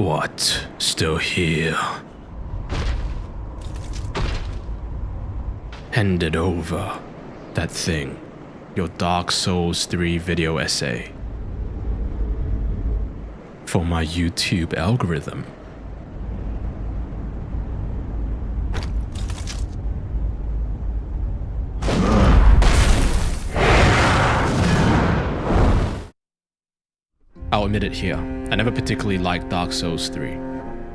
What? Still here? Hand it over. That thing. Your Dark Souls 3 video essay. For my YouTube algorithm. I'll admit it here, I never particularly liked Dark Souls 3.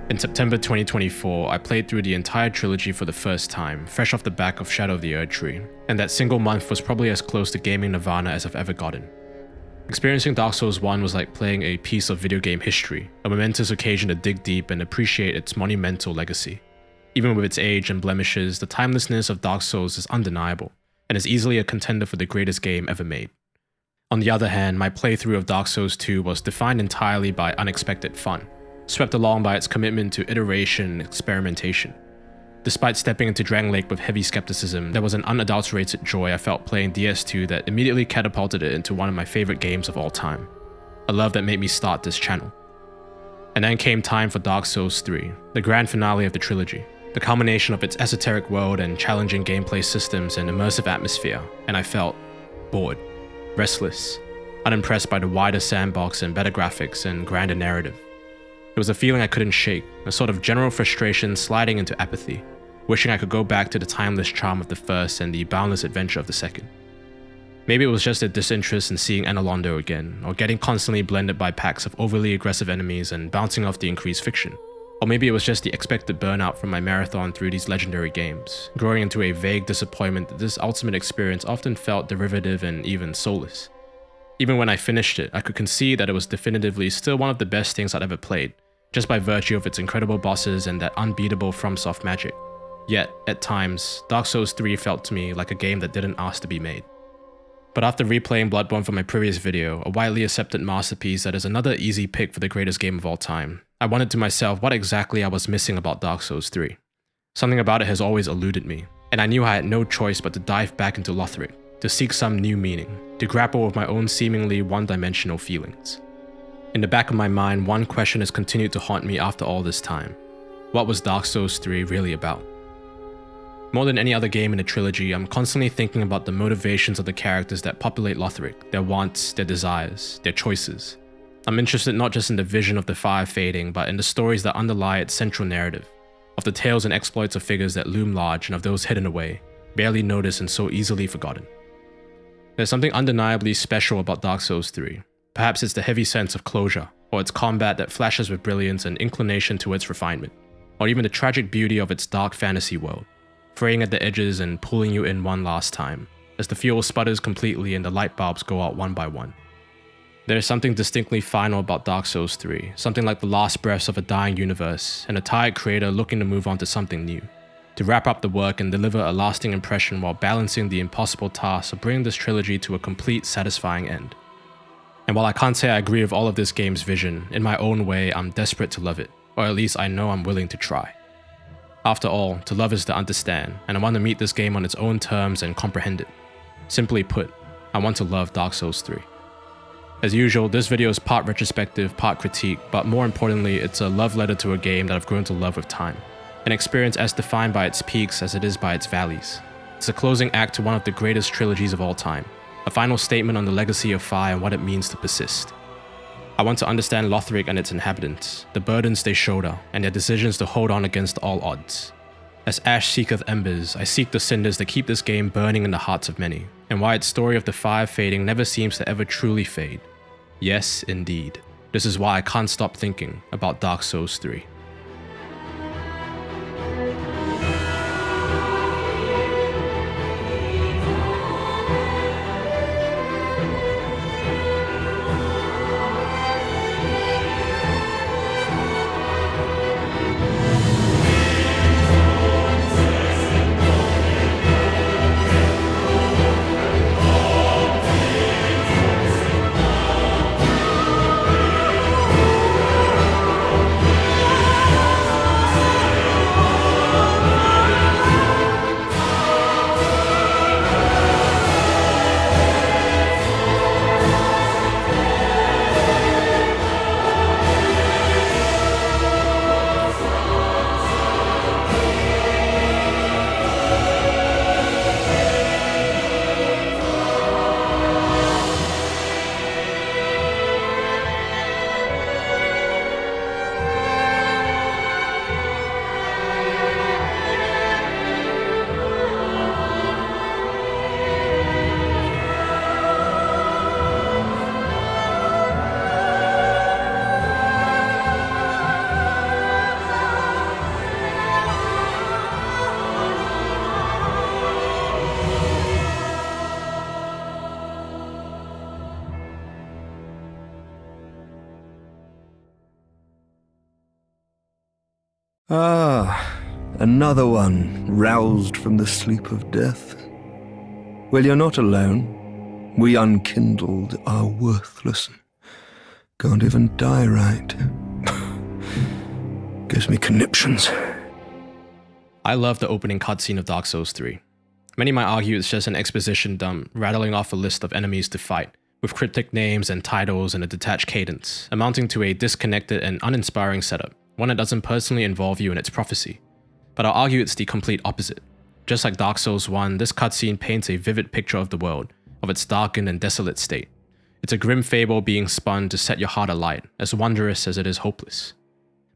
In September 2024, I played through the entire trilogy for the first time, fresh off the back of Shadow of the Erdtree, and that single month was probably as close to gaming nirvana as I've ever gotten. Experiencing Dark Souls 1 was like playing a piece of video game history, a momentous occasion to dig deep and appreciate its monumental legacy. Even with its age and blemishes, the timelessness of Dark Souls is undeniable, and is easily a contender for the greatest game ever made. On the other hand, my playthrough of Dark Souls 2 was defined entirely by unexpected fun, swept along by its commitment to iteration and experimentation. Despite stepping into Dragon Lake with heavy skepticism, there was an unadulterated joy I felt playing DS2 that immediately catapulted it into one of my favorite games of all time. A love that made me start this channel. And then came time for Dark Souls 3, the grand finale of the trilogy, the culmination of its esoteric world and challenging gameplay systems and immersive atmosphere, and I felt bored. Restless, unimpressed by the wider sandbox and better graphics and grander narrative. It was a feeling I couldn't shake, a sort of general frustration sliding into apathy, wishing I could go back to the timeless charm of the first and the boundless adventure of the second. Maybe it was just a disinterest in seeing Anor Londo again, or getting constantly blended by packs of overly aggressive enemies and bouncing off the increased fiction. Or maybe it was just the expected burnout from my marathon through these legendary games, growing into a vague disappointment that this ultimate experience often felt derivative and even soulless. Even when I finished it, I could concede that it was definitively still one of the best things I'd ever played, just by virtue of its incredible bosses and that unbeatable FromSoft magic. Yet, at times, Dark Souls 3 felt to me like a game that didn't ask to be made. But after replaying Bloodborne for my previous video, a widely accepted masterpiece that is another easy pick for the greatest game of all time, I wondered to myself what exactly I was missing about Dark Souls 3. Something about it has always eluded me, and I knew I had no choice but to dive back into Lothric, to seek some new meaning, to grapple with my own seemingly one-dimensional feelings. In the back of my mind, one question has continued to haunt me after all this time. What was Dark Souls 3 really about? More than any other game in the trilogy, I'm constantly thinking about the motivations of the characters that populate Lothric, their wants, their desires, their choices. I'm interested not just in the vision of the fire fading, but in the stories that underlie its central narrative, of the tales and exploits of figures that loom large and of those hidden away, barely noticed and so easily forgotten. There's something undeniably special about Dark Souls 3. Perhaps it's the heavy sense of closure, or its combat that flashes with brilliance and inclination towards refinement, or even the tragic beauty of its dark fantasy world, fraying at the edges and pulling you in one last time, as the fuel sputters completely and the light bulbs go out one by one. There is something distinctly final about Dark Souls 3, something like the last breaths of a dying universe, and a tired creator looking to move on to something new, to wrap up the work and deliver a lasting impression while balancing the impossible task of bringing this trilogy to a complete, satisfying end. And while I can't say I agree with all of this game's vision, in my own way I'm desperate to love it, or at least I know I'm willing to try. After all, to love is to understand, and I want to meet this game on its own terms and comprehend it. Simply put, I want to love Dark Souls 3. As usual, this video is part retrospective, part critique, but more importantly, it's a love letter to a game that I've grown to love with time. An experience as defined by its peaks as it is by its valleys. It's a closing act to one of the greatest trilogies of all time. A final statement on the legacy of fire and what it means to persist. I want to understand Lothric and its inhabitants, the burdens they shoulder, and their decisions to hold on against all odds. As ash seeketh embers, I seek the cinders that keep this game burning in the hearts of many, and why its story of the fire fading never seems to ever truly fade. Yes, indeed. This is why I can't stop thinking about Dark Souls 3. Ah, another one roused from the sleep of death. Well, you're not alone. We unkindled are worthless. Can't even die right. Gives me conniptions. I love the opening cutscene of Dark Souls 3. Many might argue it's just an exposition dump, rattling off a list of enemies to fight, with cryptic names and titles and a detached cadence, amounting to a disconnected and uninspiring setup, one that doesn't personally involve you in its prophecy. But I'll argue it's the complete opposite. Just like Dark Souls 1, this cutscene paints a vivid picture of the world, of its darkened and desolate state. It's a grim fable being spun to set your heart alight, as wondrous as it is hopeless.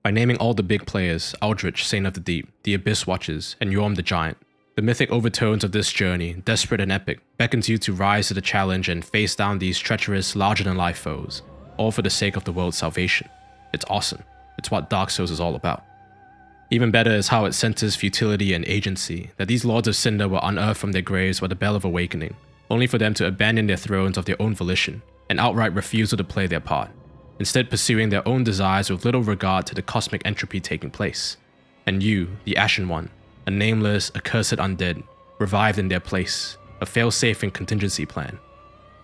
By naming all the big players, Aldrich, Saint of the Deep, the Abyss Watchers, and Yorm the Giant, the mythic overtones of this journey, desperate and epic, beckons you to rise to the challenge and face down these treacherous, larger-than-life foes, all for the sake of the world's salvation. It's awesome. It's what Dark Souls is all about. Even better is how it centers futility and agency, that these Lords of Cinder were unearthed from their graves by the Bell of Awakening, only for them to abandon their thrones of their own volition, and outright refusal to play their part, instead pursuing their own desires with little regard to the cosmic entropy taking place. And you, the Ashen One, a nameless, accursed undead, revived in their place, a fail-safe and contingency plan.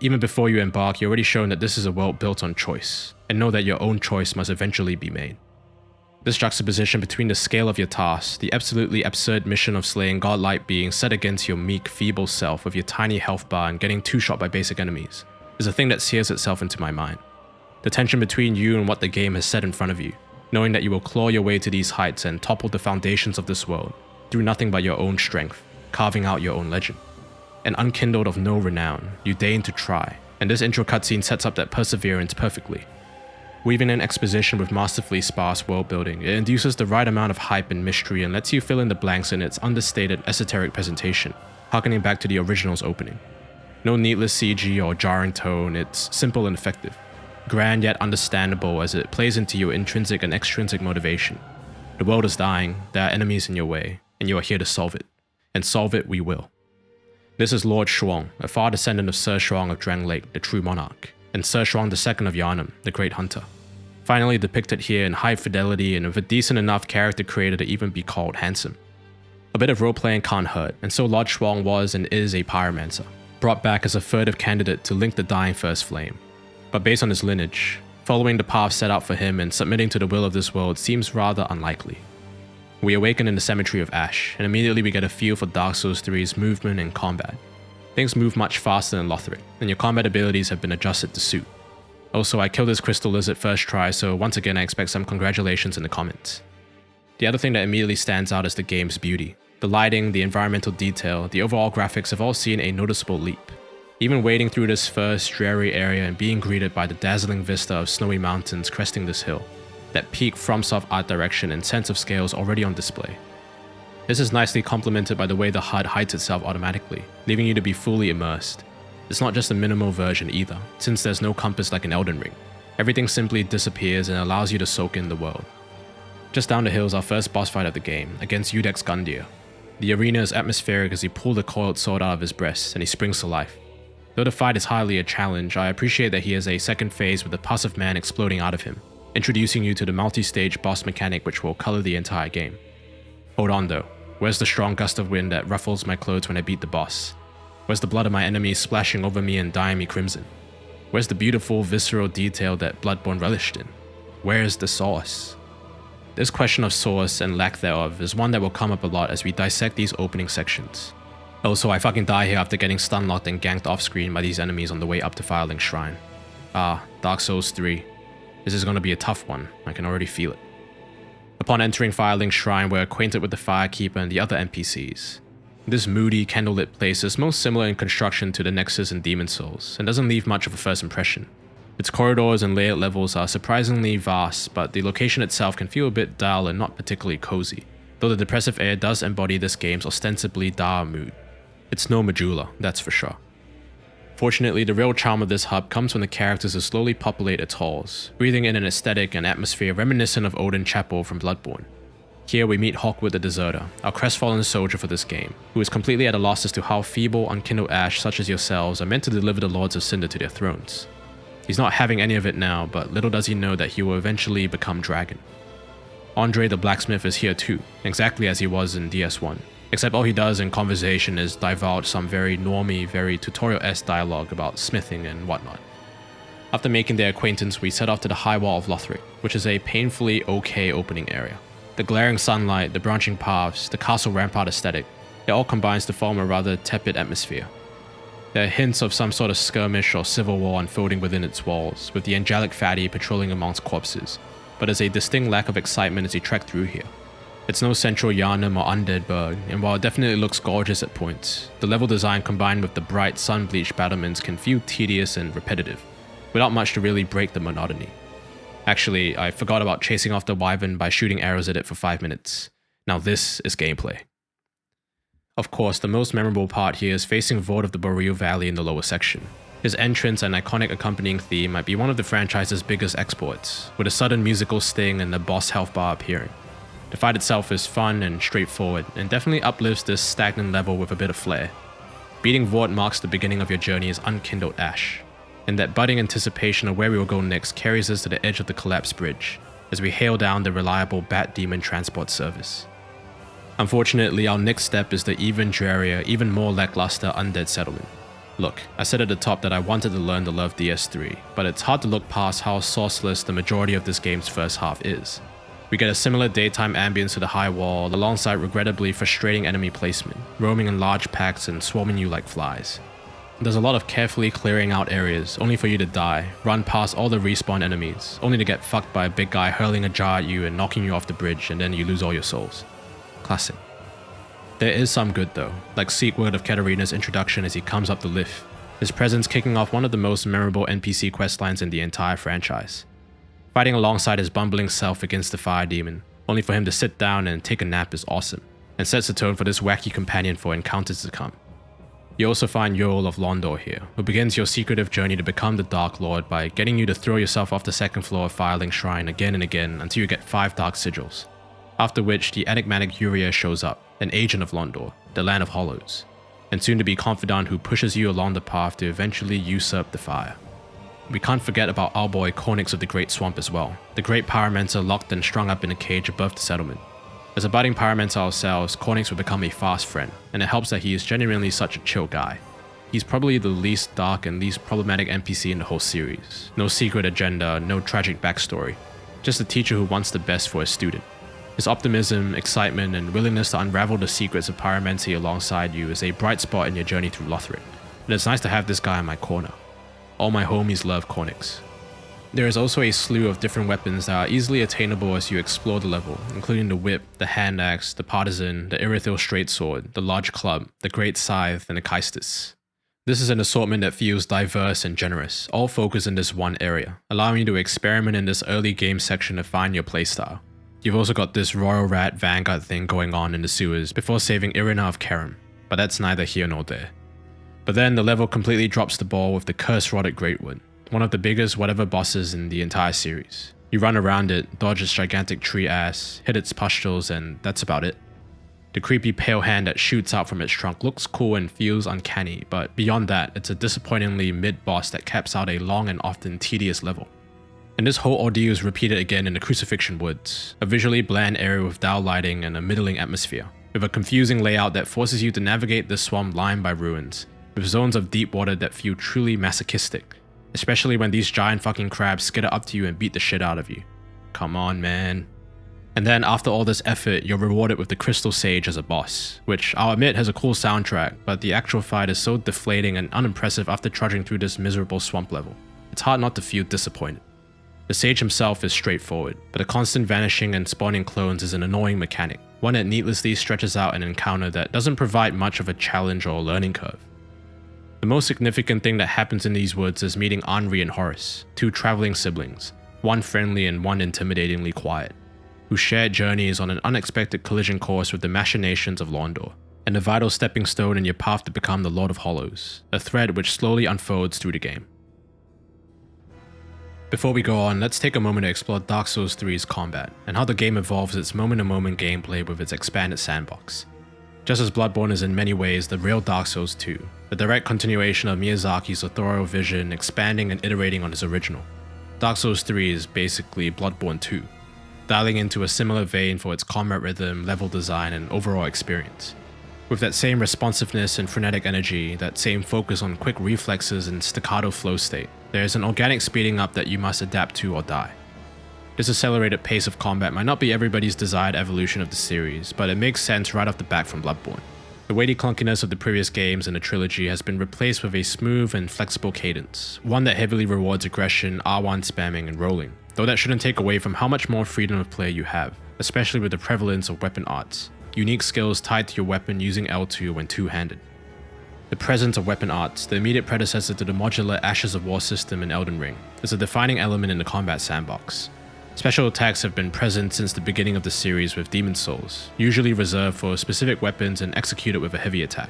Even before you embark, you're already shown that this is a world built on choice, and know that your own choice must eventually be made. This juxtaposition between the scale of your task, the absolutely absurd mission of slaying godlike beings set against your meek, feeble self with your tiny health bar and getting two-shot by basic enemies, is a thing that sears itself into my mind. The tension between you and what the game has set in front of you, knowing that you will claw your way to these heights and topple the foundations of this world, through nothing but your own strength, carving out your own legend. And unkindled of no renown, you deign to try, and this intro cutscene sets up that perseverance perfectly. Weaving in exposition with masterfully sparse world building, it induces the right amount of hype and mystery and lets you fill in the blanks in its understated, esoteric presentation, harkening back to the original's opening. No needless CG or jarring tone, it's simple and effective. Grand yet understandable as it plays into your intrinsic and extrinsic motivation. The world is dying, there are enemies in your way, and you are here to solve it. And solve it we will. This is Lord Shuang, a far descendant of Sir Shuang of Drang Lake, the true monarch, and Sir Shuang II of Yharnam, the great hunter. Finally depicted here in high fidelity and with a decent enough character creator to even be called handsome. A bit of role-playing can't hurt, and so Lord Shuang was and is a pyromancer, brought back as a furtive candidate to link the dying first flame. But based on his lineage, following the path set out for him and submitting to the will of this world seems rather unlikely. We awaken in the Cemetery of Ash, and immediately we get a feel for Dark Souls 3's movement and combat. Things move much faster than Lothric, and your combat abilities have been adjusted to suit. Also, I killed this crystal lizard first try, so once again I expect some congratulations in the comments. The other thing that immediately stands out is the game's beauty. The lighting, the environmental detail, the overall graphics have all seen a noticeable leap. Even wading through this first dreary area and being greeted by the dazzling vista of snowy mountains cresting this hill, that peak FromSoft art direction and sense of scale is already on display. This is nicely complemented by the way the HUD hides itself automatically, leaving you to be fully immersed. It's not just a minimal version either, since there's no compass like in Elden Ring. Everything simply disappears and allows you to soak in the world. Just down the hill is our first boss fight of the game, against Udex Gundyr. The arena is atmospheric as he pulls the coiled sword out of his breast and he springs to life. Though the fight is hardly a challenge, I appreciate that he has a second phase with the pus of man exploding out of him, introducing you to the multi-stage boss mechanic which will color the entire game. Hold on though, where's the strong gust of wind that ruffles my clothes when I beat the boss? Where's the blood of my enemies splashing over me and dyeing me crimson? Where's the beautiful visceral detail that Bloodborne relished in? Where's the source? This question of source and lack thereof is one that will come up a lot as we dissect these opening sections. Also, I fucking die here after getting stun-locked and ganked off-screen by these enemies on the way up to Firelink Shrine. Dark Souls 3. This is gonna be a tough one, I can already feel it. Upon entering Firelink Shrine, we're acquainted with the Firekeeper and the other NPCs. This moody, candlelit place is most similar in construction to the Nexus and Demon Souls, and doesn't leave much of a first impression. Its corridors and layout levels are surprisingly vast, but the location itself can feel a bit dull and not particularly cozy, though the depressive air does embody this game's ostensibly dour mood. It's no Majula, that's for sure. Fortunately, the real charm of this hub comes when the characters who slowly populate its halls, breathing in an aesthetic and atmosphere reminiscent of Odin Chapel from Bloodborne. Here we meet Hawkwood the Deserter, our crestfallen soldier for this game, who is completely at a loss as to how feeble, unkindled ash such as yourselves are meant to deliver the Lords of Cinder to their thrones. He's not having any of it now, but little does he know that he will eventually become dragon. Andre the Blacksmith is here too, exactly as he was in DS1, except all he does in conversation is divulge some very normie, very tutorial-esque dialogue about smithing and whatnot. After making their acquaintance, we set off to the High Wall of Lothric, which is a painfully okay opening area. The glaring sunlight, the branching paths, the castle rampart aesthetic, it all combines to form a rather tepid atmosphere. There are hints of some sort of skirmish or civil war unfolding within its walls, with the angelic fatty patrolling amongst corpses, but there's a distinct lack of excitement as you trek through here. It's no central Yharnam or Undead Burg, and while it definitely looks gorgeous at points, the level design combined with the bright sun-bleached battlements can feel tedious and repetitive, without much to really break the monotony. Actually, I forgot about chasing off the wyvern by shooting arrows at it for 5 minutes. Now this is gameplay. Of course, the most memorable part here is facing Vord of the Boreal Valley in the lower section. His entrance and iconic accompanying theme might be one of the franchise's biggest exploits, with a sudden musical sting and the boss health bar appearing. The fight itself is fun and straightforward, and definitely uplifts this stagnant level with a bit of flair. Beating Vord marks the beginning of your journey as unkindled ash, and that budding anticipation of where we will go next carries us to the edge of the collapsed bridge, as we hail down the reliable Bat Demon transport service. Unfortunately, our next step is the even drearier, even more lackluster Undead Settlement. Look, I said at the top that I wanted to learn to love DS3, but it's hard to look past how sourceless the majority of this game's first half is. We get a similar daytime ambience to the High Wall, alongside regrettably frustrating enemy placement, roaming in large packs and swarming you like flies. There's a lot of carefully clearing out areas, only for you to die, run past all the respawn enemies, only to get fucked by a big guy hurling a jar at you and knocking you off the bridge, and then you lose all your souls. Classic. There is some good though, like Seeketh of Katarina's introduction as he comes up the lift, his presence kicking off one of the most memorable NPC questlines in the entire franchise. Fighting alongside his bumbling self against the fire demon, only for him to sit down and take a nap is awesome, and sets the tone for this wacky companion for encounters to come. You also find Anor Londo here, who begins your secretive journey to become the Dark Lord by getting you to throw yourself off the second floor of Firelink Shrine again and again until you get 5 Dark Sigils. After which, the enigmatic Uriel shows up, an agent of Londor, the Land of Hollows, and soon to be confidant who pushes you along the path to eventually usurp the fire. We can't forget about our boy Cornix of the Great Swamp as well, the great pyromancer locked and strung up in a cage above the settlement. As a budding pyromancer ourselves, Cornix will become a fast friend, and it helps that he is genuinely such a chill guy. He's probably the least dark and least problematic NPC in the whole series. No secret agenda, no tragic backstory, just a teacher who wants the best for his student. His optimism, excitement, and willingness to unravel the secrets of pyromancy alongside you is a bright spot in your journey through Lothric, and it's nice to have this guy in my corner. All my homies love Cornix. There is also a slew of different weapons that are easily attainable as you explore the level, including the whip, the hand axe, the partisan, the Irithyll straight sword, the large club, the great scythe, and the Kaistis. This is an assortment that feels diverse and generous, all focused in this one area, allowing you to experiment in this early game section to find your playstyle. You've also got this Royal Rat Vanguard thing going on in the sewers before saving Irina of Karam, but that's neither here nor there. But then the level completely drops the ball with the Cursed Rotted Greatwood, one of the biggest whatever bosses in the entire series. You run around it, dodge its gigantic tree ass, hit its pustules, and that's about it. The creepy pale hand that shoots out from its trunk looks cool and feels uncanny, but beyond that, it's a disappointingly mid-boss that caps out a long and often tedious level. And this whole ordeal is repeated again in the Crucifixion Woods, a visually bland area with dull lighting and a middling atmosphere, with a confusing layout that forces you to navigate the swamp lined by ruins, with zones of deep water that feel truly masochistic, especially when these giant fucking crabs skitter up to you and beat the shit out of you. Come on, man. And then after all this effort, you're rewarded with the Crystal Sage as a boss, which I'll admit has a cool soundtrack, but the actual fight is so deflating and unimpressive after trudging through this miserable swamp level. It's hard not to feel disappointed. The Sage himself is straightforward, but the constant vanishing and spawning clones is an annoying mechanic, one that needlessly stretches out an encounter that doesn't provide much of a challenge or learning curve. The most significant thing that happens in these woods is meeting Henri and Horace, 2 traveling siblings, one friendly and one intimidatingly quiet, whose shared journey is on an unexpected collision course with the machinations of Londor, and a vital stepping stone in your path to become the Lord of Hollows, a thread which slowly unfolds through the game. Before we go on, let's take a moment to explore Dark Souls 3's combat, and how the game evolves its moment-to-moment gameplay with its expanded sandbox. Just as Bloodborne is in many ways the real Dark Souls 2, the direct continuation of Miyazaki's authorial vision expanding and iterating on his original, Dark Souls 3 is basically Bloodborne 2. dialing into a similar vein for its combat rhythm, level design, and overall experience. With that same responsiveness and frenetic energy, that same focus on quick reflexes and staccato flow state, there is an organic speeding up that you must adapt to or die. This accelerated pace of combat might not be everybody's desired evolution of the series, but it makes sense right off the bat from Bloodborne. The weighty clunkiness of the previous games in the trilogy has been replaced with a smooth and flexible cadence, one that heavily rewards aggression, R1 spamming, and rolling, though that shouldn't take away from how much more freedom of play you have, especially with the prevalence of weapon arts, unique skills tied to your weapon using L2 when two-handed. The presence of weapon arts, the immediate predecessor to the modular Ashes of War system in Elden Ring, is a defining element in the combat sandbox. Special attacks have been present since the beginning of the series with Demon Souls, usually reserved for specific weapons and executed with a heavy attack.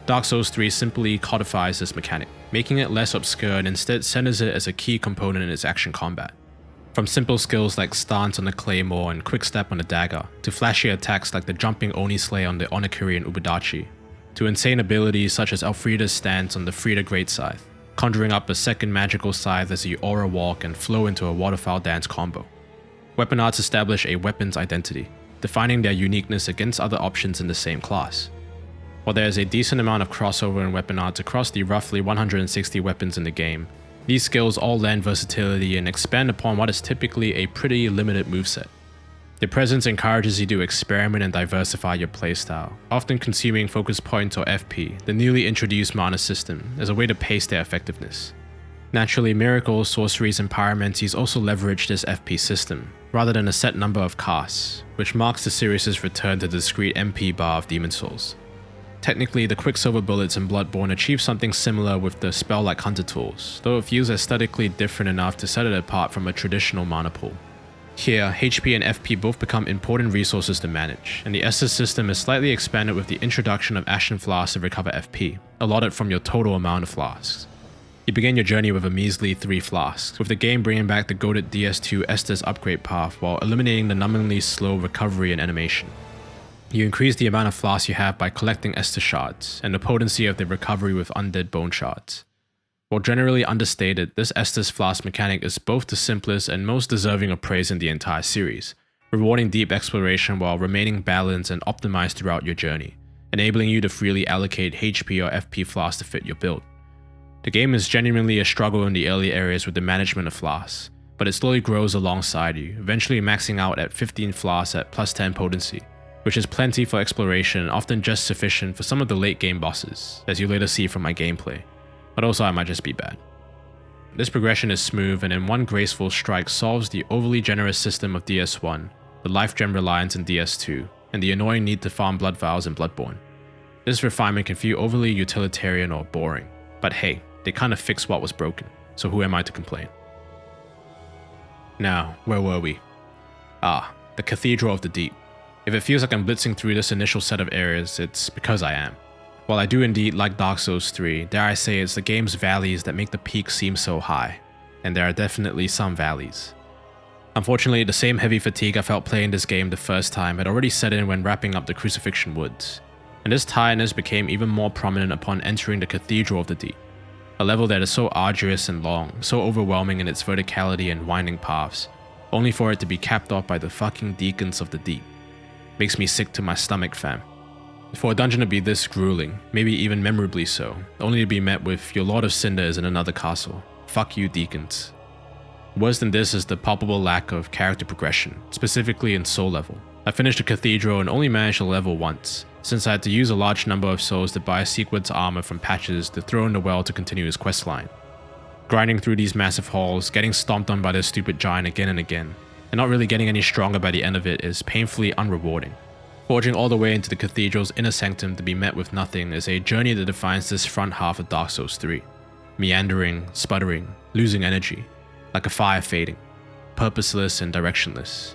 Dark Souls 3 simply codifies this mechanic, making it less obscure and instead centers it as a key component in its action combat. From simple skills like stance on the claymore and quick step on the dagger, to flashy attacks like the jumping Oni Slayer on the Onakiri and Ubudachi, to insane abilities such as Alfreda's stance on the Frida Great Scythe, conjuring up a second magical scythe as you aura walk and flow into a waterfowl dance combo. Weapon arts establish a weapon's identity, defining their uniqueness against other options in the same class. While there is a decent amount of crossover in weapon arts across the roughly 160 weapons in the game, these skills all lend versatility and expand upon what is typically a pretty limited moveset. Their presence encourages you to experiment and diversify your playstyle, often consuming focus points or FP, the newly introduced mana system, as a way to pace their effectiveness. Naturally, miracles, sorceries, and pyromancies also leverage this FP system, rather than a set number of casts, which marks the series' return to the discrete MP bar of Demon Souls. Technically, the Quicksilver bullets in Bloodborne achieve something similar with the spell-like hunter tools, though it feels aesthetically different enough to set it apart from a traditional mana pool. Here, HP and FP both become important resources to manage, and the Estus system is slightly expanded with the introduction of Ashen Flasks to recover FP, allotted from your total amount of flasks. You begin your journey with a measly 3 flasks, with the game bringing back the goated DS2 Estus upgrade path while eliminating the numbingly slow recovery and animation. You increase the amount of flasks you have by collecting Estus shards, and the potency of the recovery with undead bone shards. While generally understated, this Estus flask mechanic is both the simplest and most deserving of praise in the entire series, rewarding deep exploration while remaining balanced and optimized throughout your journey, enabling you to freely allocate HP or FP flasks to fit your build. The game is genuinely a struggle in the early areas with the management of flasks, but it slowly grows alongside you, eventually maxing out at 15 flasks at plus 10 potency, which is plenty for exploration and often just sufficient for some of the late game bosses, as you later see from my gameplay, but also I might just be bad. This progression is smooth and in one graceful strike solves the overly generous system of DS1, the life gem reliance in DS2, and the annoying need to farm blood vials in Bloodborne. This refinement can feel overly utilitarian or boring, but hey, they kind of fixed what was broken, so who am I to complain? Now, where were we? The Cathedral of the Deep. If it feels like I'm blitzing through this initial set of areas, it's because I am. While I do indeed like Dark Souls 3, dare I say it's the game's valleys that make the peak seem so high, and there are definitely some valleys. Unfortunately, the same heavy fatigue I felt playing this game the first time had already set in when wrapping up the Crucifixion Woods, and this tiredness became even more prominent upon entering the Cathedral of the Deep, a level that is so arduous and long, so overwhelming in its verticality and winding paths, only for it to be capped off by the fucking Deacons of the Deep. Makes me sick to my stomach, fam. For a dungeon to be this grueling, maybe even memorably so, only to be met with your Lord of Cinder is in another castle. Fuck you, Deacons. Worse than this is the palpable lack of character progression, specifically in soul level. I finished the Cathedral and only managed to level once, since I had to use a large number of souls to buy Seeketh's armor from patches to throw in the well to continue his questline. Grinding through these massive halls, getting stomped on by this stupid giant again and again, and not really getting any stronger by the end of it is painfully unrewarding. Forging all the way into the Cathedral's inner sanctum to be met with nothing is a journey that defines this front half of Dark Souls 3. Meandering, sputtering, losing energy, like a fire fading, purposeless and directionless.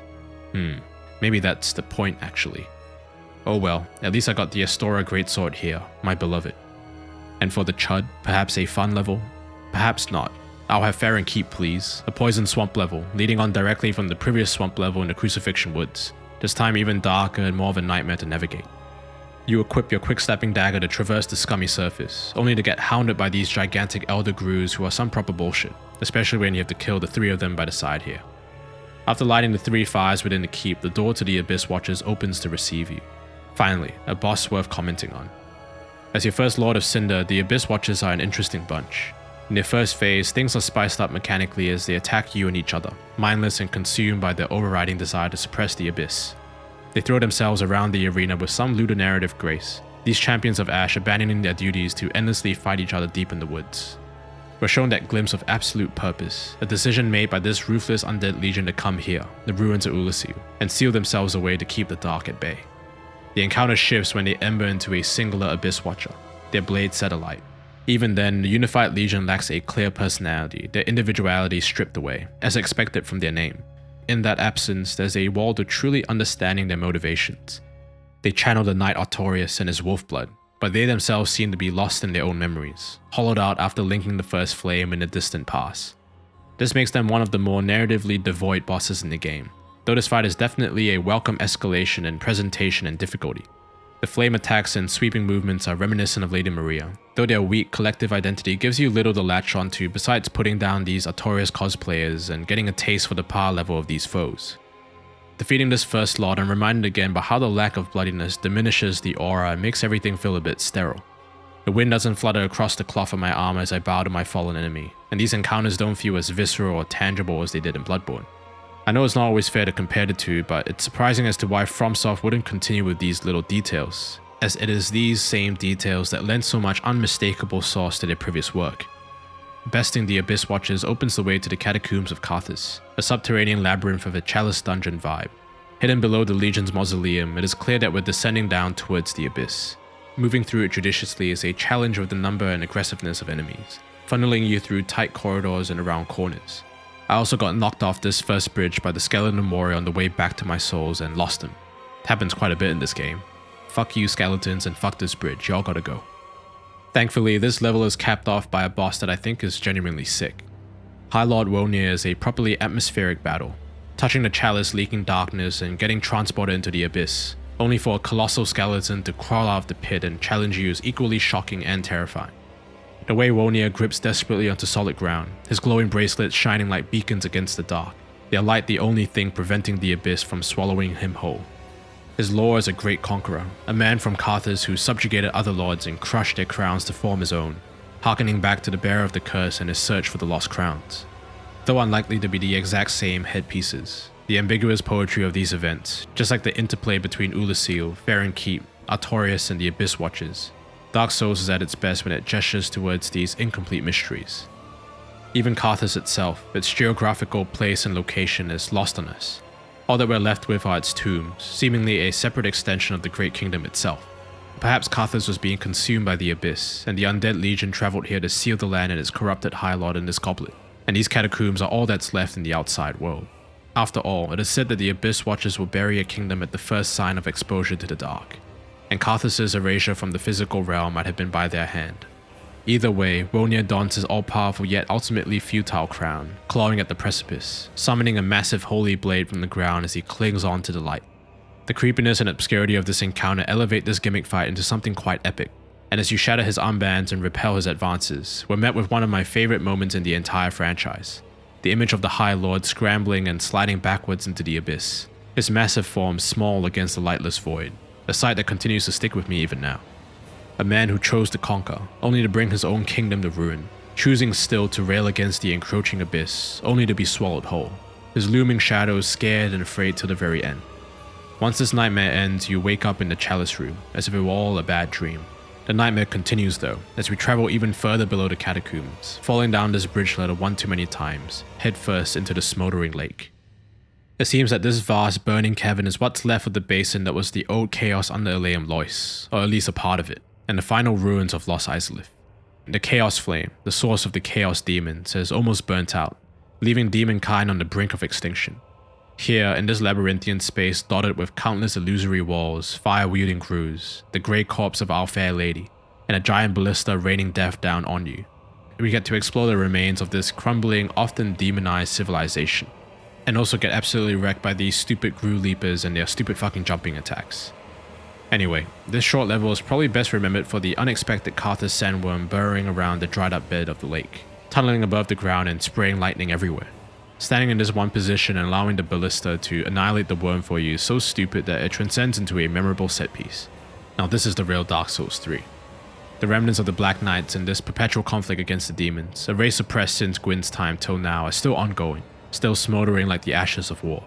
Maybe that's the point actually. Oh well, at least I got the Astora Greatsword here, my beloved. And for the Chud, perhaps a fun level? Perhaps not. I'll have Farron Keep please, a poison swamp level, leading on directly from the previous swamp level in the Crucifixion Woods, this time even darker and more of a nightmare to navigate. You equip your quick-stepping dagger to traverse the scummy surface, only to get hounded by these gigantic elder grus who are some proper bullshit, especially when you have to kill the 3 of them by the side here. After lighting the 3 fires within the keep, the door to the Abyss Watchers opens to receive you. Finally, a boss worth commenting on. As your first Lord of Cinder, the Abyss Watchers are an interesting bunch. In their first phase, things are spiced up mechanically as they attack you and each other, mindless and consumed by their overriding desire to suppress the Abyss. They throw themselves around the arena with some ludonarrative grace, these champions of Ash abandoning their duties to endlessly fight each other deep in the woods. We're shown that glimpse of absolute purpose, a decision made by this ruthless undead legion to come here, the ruins of Ulasil, and seal themselves away to keep the dark at bay. The encounter shifts when they ember into a singular Abyss Watcher, their blades set alight. Even then, the unified legion lacks a clear personality, their individuality stripped away, as expected from their name. In that absence, there's a wall to truly understanding their motivations. They channel the Knight Artorias and his wolf blood, but they themselves seem to be lost in their own memories, hollowed out after linking the first flame in the distant past. This makes them one of the more narratively devoid bosses in the game, though this fight is definitely a welcome escalation in presentation and difficulty. The flame attacks and sweeping movements are reminiscent of Lady Maria, though their weak collective identity gives you little to latch onto besides putting down these Artorias cosplayers and getting a taste for the power level of these foes. Defeating this first Lord, I'm reminded again by how the lack of bloodiness diminishes the aura and makes everything feel a bit sterile. The wind doesn't flutter across the cloth of my armor as I bow to my fallen enemy, and these encounters don't feel as visceral or tangible as they did in Bloodborne. I know it's not always fair to compare the two, but it's surprising as to why FromSoft wouldn't continue with these little details, as it is these same details that lend so much unmistakable sauce to their previous work. Besting the Abyss Watchers opens the way to the Catacombs of Karthus, a subterranean labyrinth of a Chalice dungeon vibe. Hidden below the Legion's mausoleum, it is clear that we're descending down towards the Abyss. Moving through it judiciously is a challenge of the number and aggressiveness of enemies, funneling you through tight corridors and around corners. I also got knocked off this first bridge by the skeleton warrior on the way back to my souls and lost him. It happens quite a bit in this game. Fuck you skeletons and fuck this bridge, y'all gotta go. Thankfully, this level is capped off by a boss that I think is genuinely sick. High Lord Wonir is a properly atmospheric battle, touching the chalice leaking darkness and getting transported into the abyss, only for a colossal skeleton to crawl out of the pit and challenge you is equally shocking and terrifying. The way Wonir grips desperately onto solid ground, his glowing bracelets shining like beacons against the dark, their light the only thing preventing the abyss from swallowing him whole. His lore as a great conqueror, a man from Karthus who subjugated other lords and crushed their crowns to form his own, harkening back to the bearer of the curse and his search for the lost crowns. Though unlikely to be the exact same headpieces, the ambiguous poetry of these events, just like the interplay between Ulasil, Profaned Keep, Artorias and the Abyss Watchers, Dark Souls is at its best when it gestures towards these incomplete mysteries. Even Karthus itself, its geographical place and location is lost on us. All that we're left with are its tombs, seemingly a separate extension of the Great Kingdom itself. Perhaps Karthus was being consumed by the Abyss, and the Undead Legion traveled here to seal the land and its corrupted High Lord in this goblet, and these catacombs are all that's left in the outside world. After all, it is said that the Abyss Watchers will bury a kingdom at the first sign of exposure to the dark, and Karthus' erasure from the physical realm might have been by their hand. Either way, Wonir dons his all-powerful yet ultimately futile crown, clawing at the precipice, summoning a massive holy blade from the ground as he clings on to the light. The creepiness and obscurity of this encounter elevate this gimmick fight into something quite epic, and as you shatter his armbands and repel his advances, we're met with one of my favorite moments in the entire franchise. The image of the High Lord scrambling and sliding backwards into the abyss, his massive form small against the lightless void, a sight that continues to stick with me even now. A man who chose to conquer, only to bring his own kingdom to ruin, choosing still to rail against the encroaching abyss, only to be swallowed whole, his looming shadows scared and afraid till the very end. Once this nightmare ends, you wake up in the chalice room, as if it were all a bad dream. The nightmare continues though, as we travel even further below the catacombs, falling down this bridge ladder one too many times, headfirst into the smoldering lake. It seems that this vast burning cavern is what's left of the basin that was the old chaos under Elaeum Lois, or at least a part of it, and the final ruins of Lost Izalith. The Chaos Flame, the source of the Chaos Demons, has almost burnt out, leaving demonkind on the brink of extinction. Here, in this labyrinthian space dotted with countless illusory walls, fire-wielding crews, the grey corpse of our fair lady, and a giant ballista raining death down on you, we get to explore the remains of this crumbling, often demonized civilization, and also get absolutely wrecked by these stupid Gru Leapers and their stupid fucking jumping attacks. Anyway, this short level is probably best remembered for the unexpected Karthus sandworm burrowing around the dried up bed of the lake, tunneling above the ground and spraying lightning everywhere. Standing in this one position and allowing the ballista to annihilate the worm for you is so stupid that it transcends into a memorable set piece. Now this is the real Dark Souls 3. The remnants of the Black Knights and this perpetual conflict against the demons, a race suppressed since Gwyn's time till now, are still ongoing, still smoldering like the ashes of war.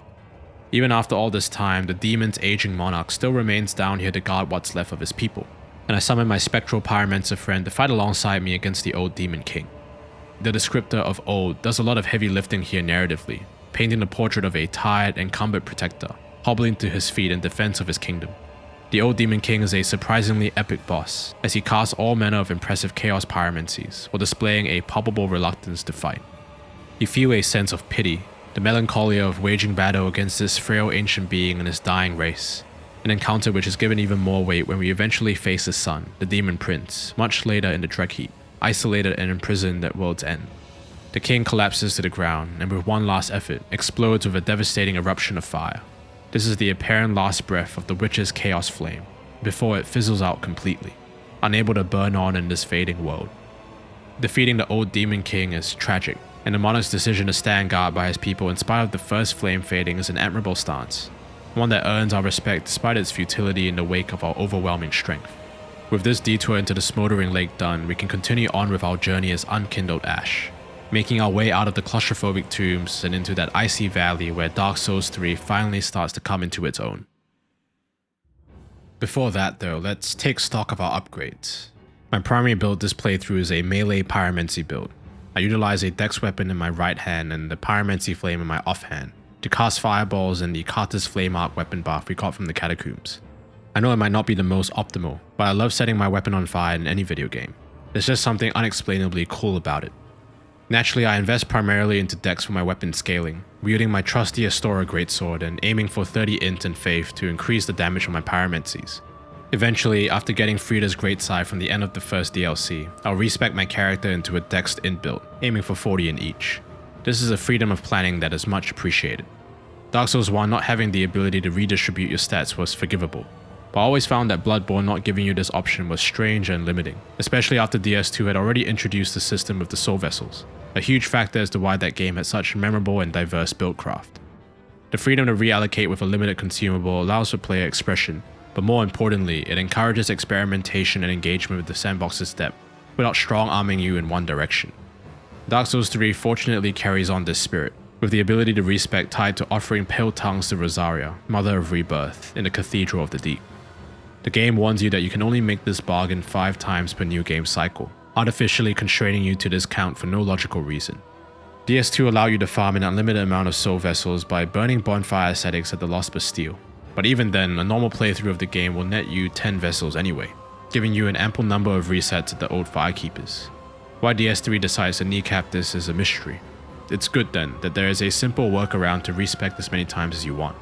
Even after all this time, the demon's aging monarch still remains down here to guard what's left of his people, and I summon my spectral pyromancer friend to fight alongside me against the old demon king. The descriptor of old does a lot of heavy lifting here narratively, painting the portrait of a tired, encumbered protector, hobbling to his feet in defense of his kingdom. The old demon king is a surprisingly epic boss, as he casts all manner of impressive chaos pyromancies while displaying a palpable reluctance to fight. You feel a sense of pity, the melancholia of waging battle against this frail ancient being and his dying race, an encounter which is given even more weight when we eventually face his son, the demon prince, much later in the Dreg Heap, isolated and imprisoned at world's end. The king collapses to the ground and with one last effort explodes with a devastating eruption of fire. This is the apparent last breath of the witch's chaos flame, before it fizzles out completely, unable to burn on in this fading world. Defeating the old demon king is tragic, and the monarch's decision to stand guard by his people in spite of the first flame fading is an admirable stance, one that earns our respect despite its futility in the wake of our overwhelming strength. With this detour into the smoldering lake done, we can continue on with our journey as unkindled ash, making our way out of the claustrophobic tombs and into that icy valley where Dark Souls 3 finally starts to come into its own. Before that though, let's take stock of our upgrades. My primary build this playthrough is a melee pyromancy build. I utilize a dex weapon in my right hand and the pyromancy flame in my offhand to cast fireballs and the Carter's Flame Arc weapon buff we got from the catacombs. I know it might not be the most optimal, but I love setting my weapon on fire in any video game. There's just something unexplainably cool about it. Naturally, I invest primarily into dex for my weapon scaling, wielding my trusty Astora greatsword and aiming for 30 int and faith to increase the damage on my pyromancies. Eventually, after getting Frida's greatside from the end of the first DLC, I'll respec my character into a dexed int build, aiming for 40 in each. This is a freedom of planning that is much appreciated. Dark Souls 1 not having the ability to redistribute your stats was forgivable, but I always found that Bloodborne not giving you this option was strange and limiting, especially after DS2 had already introduced the system of the soul vessels, a huge factor as to why that game had such memorable and diverse buildcraft. The freedom to reallocate with a limited consumable allows for player expression, but more importantly, it encourages experimentation and engagement with the sandbox's depth, without strong-arming you in one direction. Dark Souls 3 fortunately carries on this spirit, with the ability to respec tied to offering pale tongues to Rosaria, Mother of Rebirth, in the Cathedral of the Deep. The game warns you that you can only make this bargain 5 times per new game cycle, artificially constraining you to this count for no logical reason. DS2 allow you to farm an unlimited amount of soul vessels by burning bonfire ascetics at the Lost Bastille, but even then, a normal playthrough of the game will net you 10 vessels anyway, giving you an ample number of resets at the old Firekeepers. Why DS3 decides to kneecap this is a mystery. It's good then that there is a simple workaround to respec as many times as you want.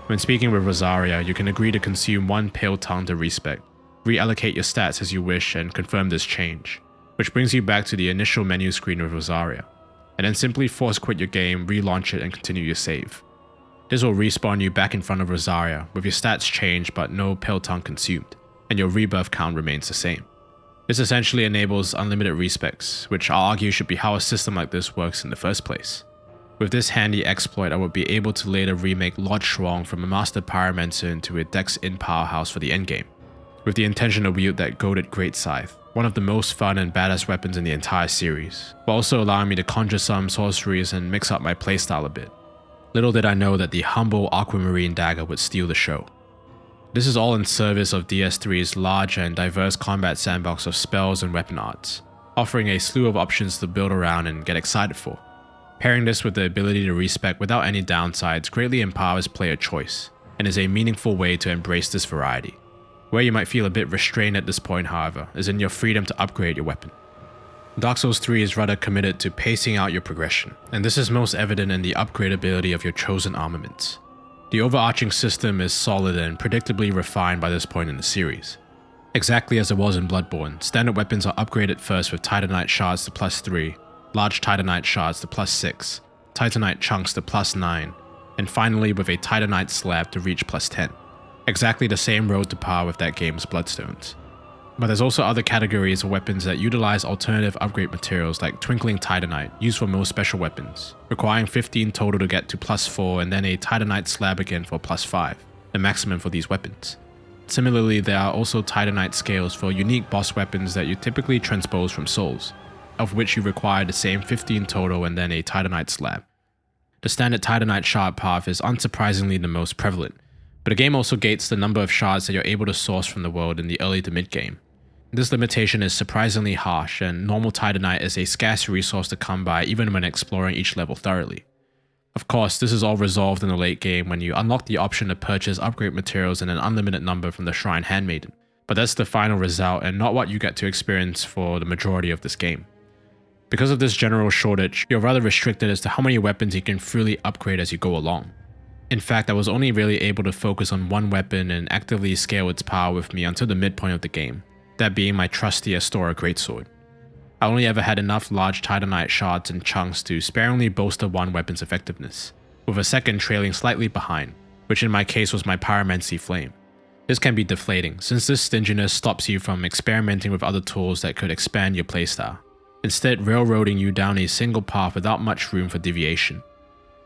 When speaking with Rosaria, you can agree to consume 1 pale tongue to respec, reallocate your stats as you wish and confirm this change, which brings you back to the initial menu screen with Rosaria, and then simply force quit your game, relaunch it and continue your save. This will respawn you back in front of Rosaria with your stats changed but no pale tongue consumed, and your rebirth count remains the same. This essentially enables unlimited respecs, which I'll argue should be how a system like this works in the first place. With this handy exploit, I would be able to later remake Lord Shrong from a master pyromancer into a dex-in powerhouse for the endgame, with the intention to wield that goated Great Scythe, one of the most fun and badass weapons in the entire series, while also allowing me to conjure some sorceries and mix up my playstyle a bit. Little did I know that the humble aquamarine dagger would steal the show. This is all in service of DS3's large and diverse combat sandbox of spells and weapon arts, offering a slew of options to build around and get excited for. Pairing this with the ability to respec without any downsides greatly empowers player choice, and is a meaningful way to embrace this variety. Where you might feel a bit restrained at this point, however, is in your freedom to upgrade your weapon. Dark Souls 3 is rather committed to pacing out your progression, and this is most evident in the upgradability of your chosen armaments. The overarching system is solid and predictably refined by this point in the series. Exactly as it was in Bloodborne, standard weapons are upgraded first with Titanite shards to +3, large Titanite shards to +6, Titanite chunks to +9, and finally with a Titanite slab to reach +10. Exactly the same road to power with that game's Bloodstones. But there's also other categories of weapons that utilize alternative upgrade materials like Twinkling Titanite, used for most special weapons, requiring 15 total to get to +4 and then a Titanite slab again for +5, the maximum for these weapons. Similarly, there are also Titanite scales for unique boss weapons that you typically transpose from souls, of which you require the same 15 total and then a Titanite slab. The standard Titanite shard path is unsurprisingly the most prevalent, but the game also gates the number of shards that you're able to source from the world in the early to mid game. This limitation is surprisingly harsh, and normal Titanite is a scarce resource to come by even when exploring each level thoroughly. Of course, this is all resolved in the late game when you unlock the option to purchase upgrade materials in an unlimited number from the Shrine Handmaiden, but that's the final result and not what you get to experience for the majority of this game. Because of this general shortage, you're rather restricted as to how many weapons you can freely upgrade as you go along. In fact, I was only really able to focus on one weapon and actively scale its power with me until the midpoint of the game, that being my trusty Astora Greatsword. I only ever had enough large Titanite shards and chunks to sparingly bolster one weapon's effectiveness, with a second trailing slightly behind, which in my case was my Pyromancy Flame. This can be deflating, since this stinginess stops you from experimenting with other tools that could expand your playstyle, instead railroading you down a single path without much room for deviation.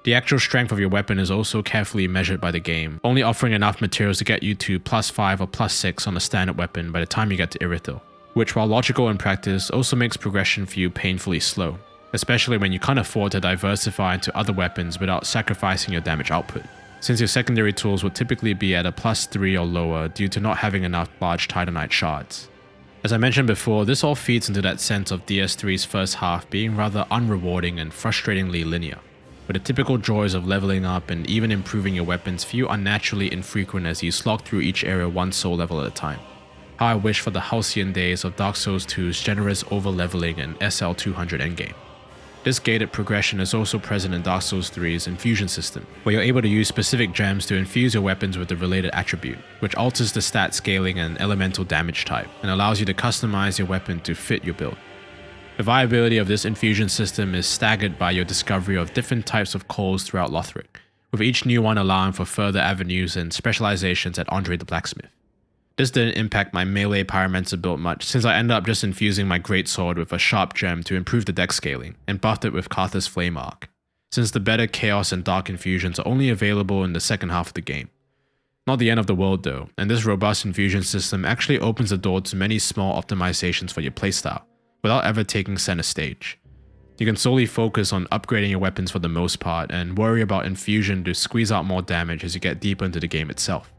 The actual strength of your weapon is also carefully measured by the game, only offering enough materials to get you to +5 or +6 on a standard weapon by the time you get to Irithel, which while logical in practice also makes progression for you painfully slow, especially when you can't afford to diversify into other weapons without sacrificing your damage output, since your secondary tools would typically be at a +3 or lower due to not having enough large Titanite shards. As I mentioned before, this all feeds into that sense of DS3's first half being rather unrewarding and frustratingly linear, with the typical joys of leveling up and even improving your weapons feel unnaturally infrequent as you slog through each area one soul level at a time. How I wish for the halcyon days of Dark Souls 2's generous over-leveling and SL200 endgame. This gated progression is also present in Dark Souls 3's infusion system, where you're able to use specific gems to infuse your weapons with the related attribute, which alters the stat scaling and elemental damage type, and allows you to customize your weapon to fit your build. The viability of this infusion system is staggered by your discovery of different types of coals throughout Lothric, with each new one allowing for further avenues and specializations at Andre the Blacksmith. This didn't impact my melee Pyromancer build much, since I ended up just infusing my Greatsword with a sharp gem to improve the dex scaling, and buffed it with Carthus Flame Arc, since the better Chaos and Dark infusions are only available in the second half of the game. Not the end of the world though, and this robust infusion system actually opens the door to many small optimizations for your playstyle, without ever taking center stage. You can solely focus on upgrading your weapons for the most part, and worry about infusion to squeeze out more damage as you get deeper into the game itself.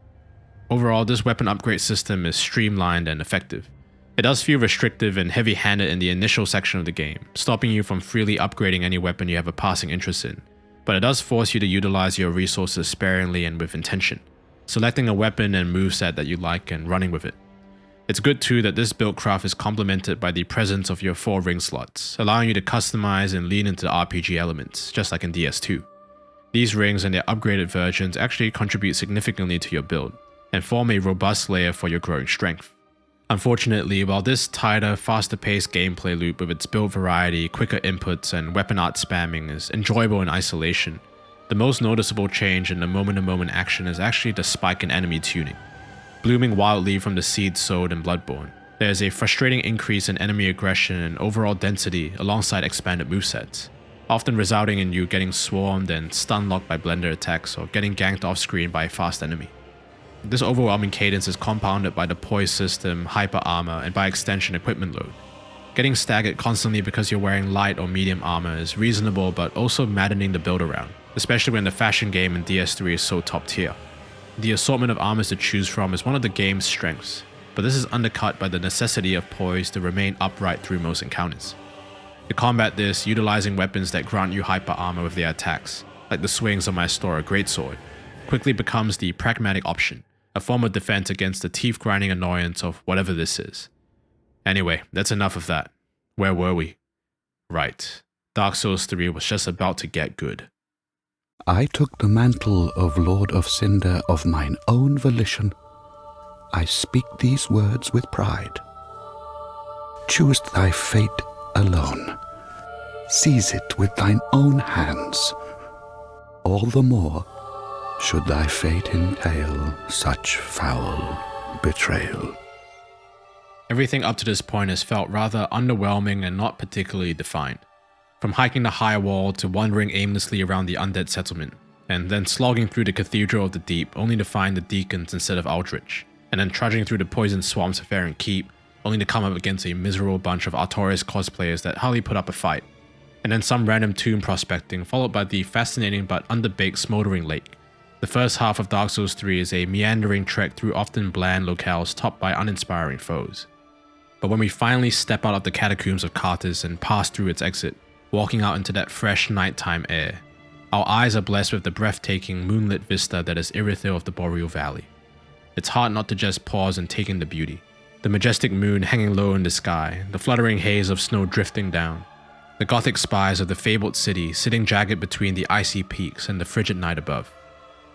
Overall, this weapon upgrade system is streamlined and effective. It does feel restrictive and heavy-handed in the initial section of the game, stopping you from freely upgrading any weapon you have a passing interest in, but it does force you to utilize your resources sparingly and with intention, selecting a weapon and moveset that you like and running with it. It's good too that this build craft is complemented by the presence of your 4 ring slots, allowing you to customize and lean into the RPG elements, just like in DS2. These rings and their upgraded versions actually contribute significantly to your build, and form a robust layer for your growing strength. Unfortunately, while this tighter, faster-paced gameplay loop with its build variety, quicker inputs, and weapon art spamming is enjoyable in isolation, the most noticeable change in the moment-to-moment action is actually the spike in enemy tuning. Blooming wildly from the seeds sowed in Bloodborne, there is a frustrating increase in enemy aggression and overall density alongside expanded movesets, often resulting in you getting swarmed and stun-locked by blender attacks or getting ganked off-screen by a fast enemy. This overwhelming cadence is compounded by the poise system, hyper armor, and by extension equipment load. Getting staggered constantly because you're wearing light or medium armor is reasonable but also maddening to build around, especially when the fashion game in DS3 is so top tier. The assortment of armors to choose from is one of the game's strengths, but this is undercut by the necessity of poise to remain upright through most encounters. To combat this, utilizing weapons that grant you hyper armor with their attacks, like the swings of my Astora Greatsword, quickly becomes the pragmatic option, a form of defense against the teeth-grinding annoyance of whatever this is. Anyway, that's enough of that. Where were we? Right. Dark Souls 3 was just about to get good. I took the mantle of Lord of Cinder of mine own volition. I speak these words with pride. Choose thy fate alone. Seize it with thine own hands. All the more should thy fate entail such foul betrayal. Everything up to this point has felt rather underwhelming and not particularly defined. From hiking the high wall to wandering aimlessly around the undead settlement, and then slogging through the Cathedral of the Deep only to find the Deacons instead of Aldrich, and then trudging through the poisoned swamps of Faerun Keep only to come up against a miserable bunch of Artorias cosplayers that hardly put up a fight, and then some random tomb prospecting followed by the fascinating but underbaked Smoldering Lake. The first half of Dark Souls 3 is a meandering trek through often bland locales topped by uninspiring foes. But when we finally step out of the catacombs of Karthus and pass through its exit, walking out into that fresh nighttime air, our eyes are blessed with the breathtaking moonlit vista that is Irithyll of the Boreal Valley. It's hard not to just pause and take in the beauty. The majestic moon hanging low in the sky, the fluttering haze of snow drifting down, the gothic spires of the fabled city sitting jagged between the icy peaks and the frigid night above.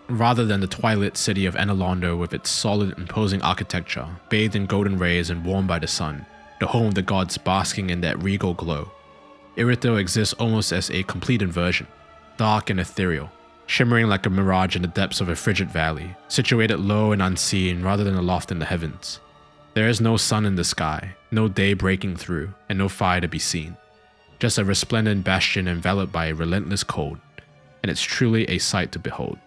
Rather than the twilit city of Anor Londo with its solid, imposing architecture, bathed in golden rays and warmed by the sun, the home of the gods basking in that regal glow, Irithyll exists almost as a complete inversion, dark and ethereal, shimmering like a mirage in the depths of a frigid valley, situated low and unseen rather than aloft in the heavens. There is no sun in the sky, no day breaking through, and no fire to be seen. Just a resplendent bastion enveloped by a relentless cold, and it's truly a sight to behold.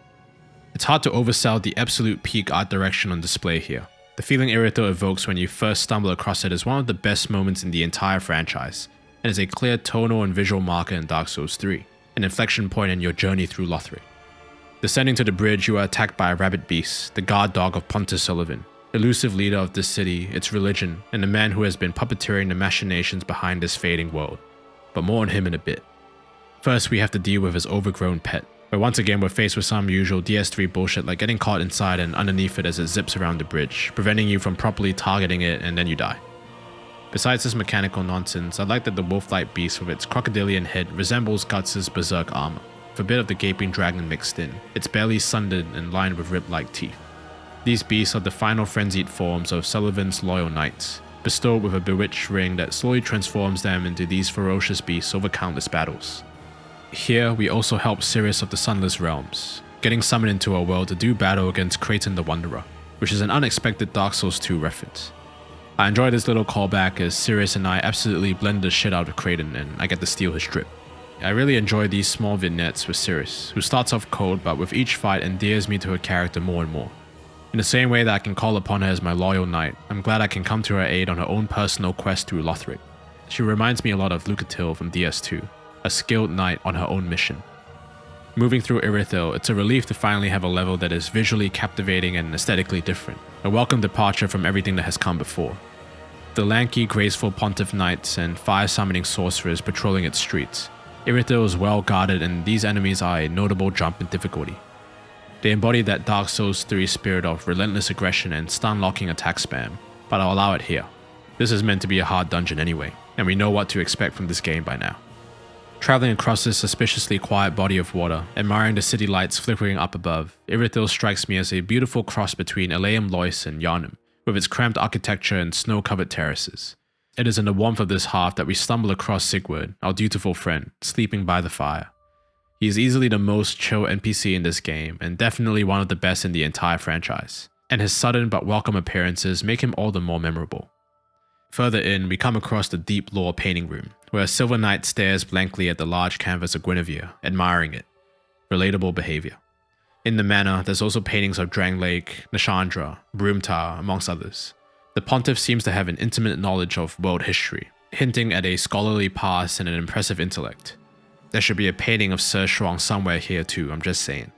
It's hard to oversell the absolute peak art direction on display here. The feeling Irithyll evokes when you first stumble across it is one of the best moments in the entire franchise, and is a clear tonal and visual marker in Dark Souls 3, an inflection point in your journey through Lothric. Descending to the bridge, you are attacked by a rabid beast, the guard dog of Pontus Sullivan, elusive leader of this city, its religion, and the man who has been puppeteering the machinations behind this fading world. But more on him in a bit. First, we have to deal with his overgrown pet, where once again we're faced with some usual DS3 bullshit like getting caught inside and underneath it as it zips around the bridge, preventing you from properly targeting it and then you die. Besides this mechanical nonsense, I like that the wolf-like beast with its crocodilian head resembles Guts' berserk armor, with a bit of the gaping dragon mixed in, its belly sundered and lined with rib-like teeth. These beasts are the final frenzied forms of Sullivan's loyal knights, bestowed with a bewitched ring that slowly transforms them into these ferocious beasts over countless battles. Here, we also help Sirius of the Sunless Realms, getting summoned into our world to do battle against Kraton the Wanderer, which is an unexpected Dark Souls 2 reference. I enjoy this little callback as Sirius and I absolutely blend the shit out of Kraton and I get to steal his drip. I really enjoy these small vignettes with Sirius, who starts off cold but with each fight endears me to her character more and more. In the same way that I can call upon her as my loyal knight, I'm glad I can come to her aid on her own personal quest through Lothric. She reminds me a lot of Lucatil from DS2, a skilled knight on her own mission. Moving through Irithyll, it's a relief to finally have a level that is visually captivating and aesthetically different, a welcome departure from everything that has come before. The lanky, graceful pontiff knights and fire-summoning sorcerers patrolling its streets, Irithyll is well guarded and these enemies are a notable jump in difficulty. They embody that Dark Souls 3 spirit of relentless aggression and stun-locking attack spam, but I'll allow it here. This is meant to be a hard dungeon anyway, and we know what to expect from this game by now. Traveling across this suspiciously quiet body of water, admiring the city lights flickering up above, Irithyll strikes me as a beautiful cross between Eleum Lois and Yharnam, with its cramped architecture and snow-covered terraces. It is in the warmth of this hearth that we stumble across Sigurd, our dutiful friend, sleeping by the fire. He is easily the most chill NPC in this game, and definitely one of the best in the entire franchise, and his sudden but welcome appearances make him all the more memorable. Further in, we come across the deep lore painting room, where a silver knight stares blankly at the large canvas of Guinevere, admiring it. Relatable behavior. In the manor, there's also paintings of Drang Lake, Nashandra, Broomtar, amongst others. The pontiff seems to have an intimate knowledge of world history, hinting at a scholarly past and an impressive intellect. There should be a painting of Sir Shuang somewhere here too, I'm just saying.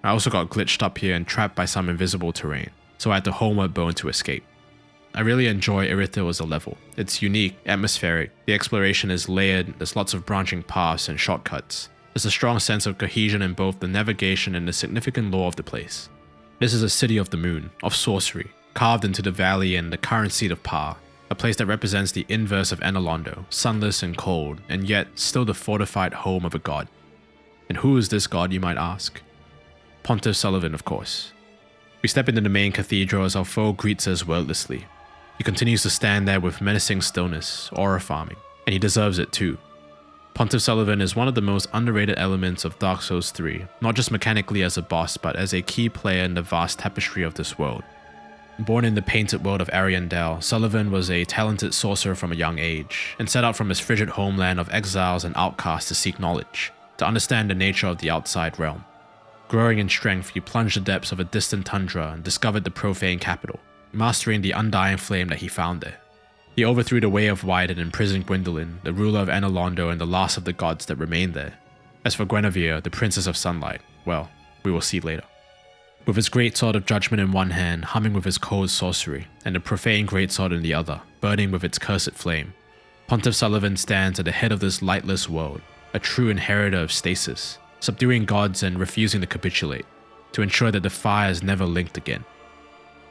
I also got glitched up here and trapped by some invisible terrain, so I had to homeward bone to escape. I really enjoy Irithyll as a level. It's unique, atmospheric, the exploration is layered, there's lots of branching paths and shortcuts. There's a strong sense of cohesion in both the navigation and the significant lore of the place. This is a city of the moon, of sorcery, carved into the valley and the current seat of power, a place that represents the inverse of Anor Londo, sunless and cold, and yet still the fortified home of a god. And who is this god, you might ask? Pontiff Sullivan, of course. We step into the main cathedral as our foe greets us wordlessly. He continues to stand there with menacing stillness, aura farming, and he deserves it too. Pontiff Sullivan is one of the most underrated elements of Dark Souls 3, not just mechanically as a boss, but as a key player in the vast tapestry of this world. Born in the painted world of Ariandel, Sullivan was a talented sorcerer from a young age, and set out from his frigid homeland of exiles and outcasts to seek knowledge, to understand the nature of the outside realm. Growing in strength, he plunged the depths of a distant tundra and discovered the Profaned Capital, mastering the undying flame that he found there. He overthrew the Way of White and imprisoned Gwendolyn, the ruler of Anor Londo and the last of the gods that remained there. As for Guinevere, the Princess of Sunlight, well, we will see later. With his greatsword of judgment in one hand, humming with his cold sorcery, and the profane greatsword in the other, burning with its cursed flame, Pontiff Sullivan stands at the head of this lightless world, a true inheritor of stasis, subduing gods and refusing to capitulate, to ensure that the fire is never linked again.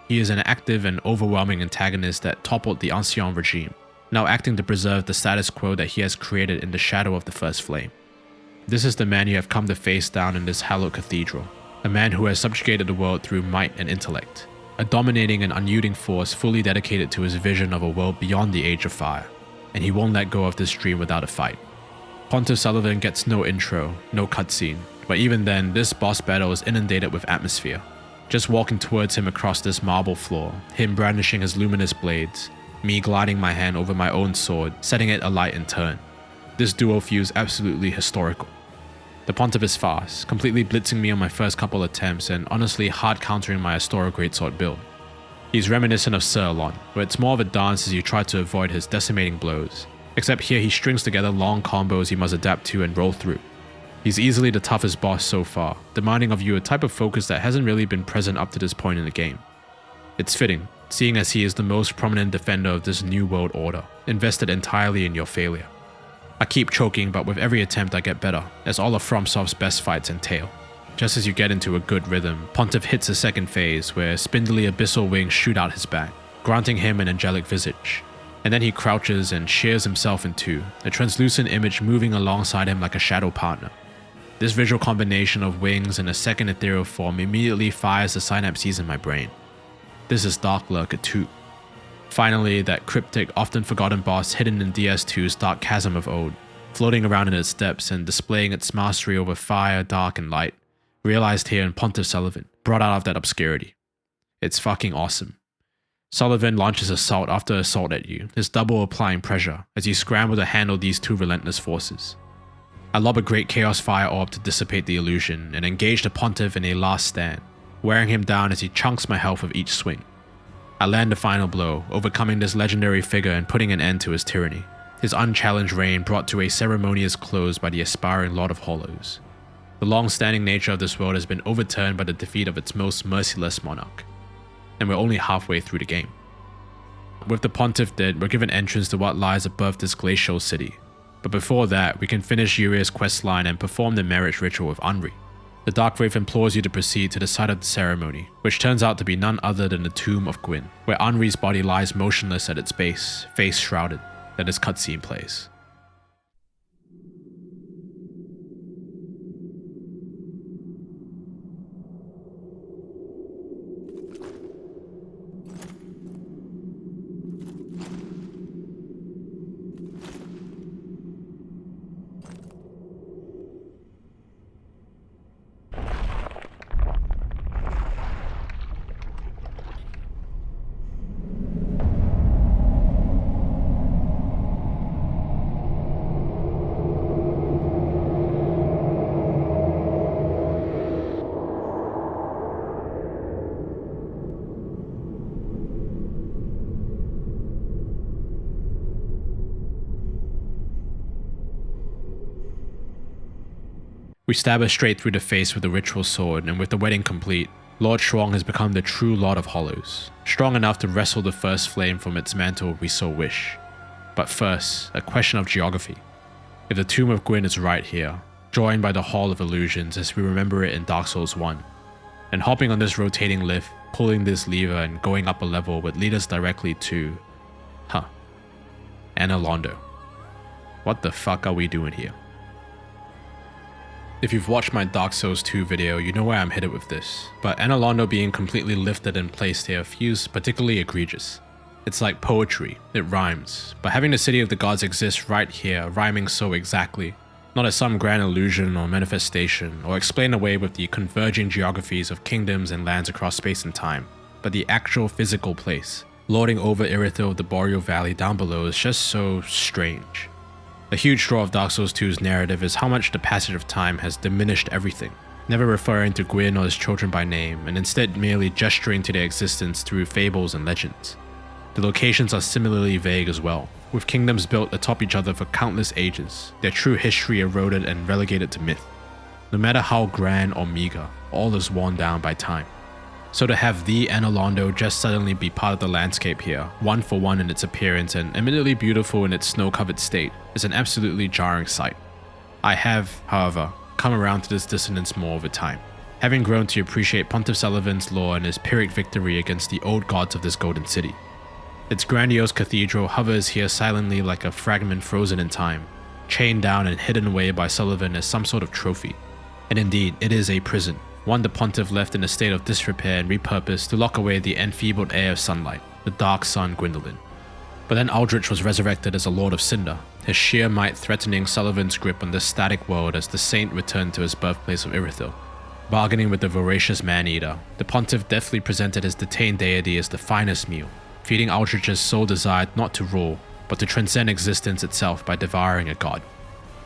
He is an active and overwhelming antagonist that toppled the Ancien regime, now acting to preserve the status quo that he has created in the shadow of the First Flame. This is the man you have come to face down in this hallowed cathedral, a man who has subjugated the world through might and intellect, a dominating and unyielding force fully dedicated to his vision of a world beyond the Age of Fire, and he won't let go of this dream without a fight. Pontiff Sullivan gets no intro, no cutscene, but even then, this boss battle is inundated with atmosphere. Just walking towards him across this marble floor, him brandishing his luminous blades, me gliding my hand over my own sword, setting it alight in turn. This duo feels absolutely historical. The Pontiff is fast, completely blitzing me on my first couple attempts and honestly hard countering my Astora greatsword build. He's reminiscent of Sir Alon, where it's more of a dance as you try to avoid his decimating blows, except here he strings together long combos you must adapt to and roll through. He's easily the toughest boss so far, demanding of you a type of focus that hasn't really been present up to this point in the game. It's fitting, seeing as he is the most prominent defender of this new world order, invested entirely in your failure. I keep choking, but with every attempt I get better, as all of FromSoft's best fights entail. Just as you get into a good rhythm, Pontiff hits a second phase where spindly abyssal wings shoot out his back, granting him an angelic visage. And then he crouches and shears himself in two, a translucent image moving alongside him like a shadow partner. This visual combination of wings and a second ethereal form immediately fires the synapses in my brain. This is Dark Lurker 2. Finally, that cryptic, often forgotten boss hidden in DS2's Dark Chasm of old, floating around in its depths and displaying its mastery over fire, dark, and light, realized here in Pontiff Sullivan, brought out of that obscurity. It's fucking awesome. Sullivan launches assault after assault at you, his double applying pressure as you scramble to handle these two relentless forces. I lob a great Chaos Fire Orb to dissipate the illusion and engage the Pontiff in a last stand, wearing him down as he chunks my health with each swing. I land the final blow, overcoming this legendary figure and putting an end to his tyranny, his unchallenged reign brought to a ceremonious close by the aspiring Lord of Hollows. The long-standing nature of this world has been overturned by the defeat of its most merciless monarch, and we're only halfway through the game. With the Pontiff dead, we're given entrance to what lies above this glacial city. But before that, we can finish Uria's questline and perform the marriage ritual with Anri. The Darkwraith implores you to proceed to the site of the ceremony, which turns out to be none other than the tomb of Gwyn, where Anri's body lies motionless at its base, face shrouded. Then this cutscene plays. We stab her straight through the face with the ritual sword, and with the wedding complete, Lord Shrong has become the true Lord of Hollows, strong enough to wrestle the first flame from its mantle if we so wish. But first, a question of geography. If the Tomb of Gwyn is right here, joined by the Hall of Illusions as we remember it in Dark Souls 1, and hopping on this rotating lift, pulling this lever and going up a level would lead us directly to... Anor Londo. What the fuck are we doing here? If you've watched my Dark Souls 2 video, you know where I'm headed with this, but Anor Londo being completely lifted and placed here feels particularly egregious. It's like poetry, it rhymes, but having the City of the Gods exist right here, rhyming so exactly, not as some grand illusion or manifestation, or explained away with the converging geographies of kingdoms and lands across space and time, but the actual physical place, lording over Irithyll of the Boreal Valley down below, is just so strange. A huge draw of Dark Souls 2's narrative is how much the passage of time has diminished everything, never referring to Gwyn or his children by name, and instead merely gesturing to their existence through fables and legends. The locations are similarly vague as well, with kingdoms built atop each other for countless ages, their true history eroded and relegated to myth. No matter how grand or meager, all is worn down by time. So to have the Anor Londo just suddenly be part of the landscape here, one for one in its appearance and admittedly beautiful in its snow-covered state, is an absolutely jarring sight. I have, however, come around to this dissonance more over time, having grown to appreciate Pontiff Sullivan's lore and his Pyrrhic victory against the old gods of this golden city. Its grandiose cathedral hovers here silently like a fragment frozen in time, chained down and hidden away by Sullivan as some sort of trophy. And indeed, it is a prison, one the Pontiff left in a state of disrepair and repurposed to lock away the enfeebled heir of sunlight, the Dark Sun Gwyndolin. But then Aldrich was resurrected as a Lord of Cinder, his sheer might threatening Sullivan's grip on this static world as the Saint returned to his birthplace of Irithyll. Bargaining with the voracious man-eater, the Pontiff deftly presented his detained deity as the finest meal, feeding Aldrich's sole desire not to rule, but to transcend existence itself by devouring a god.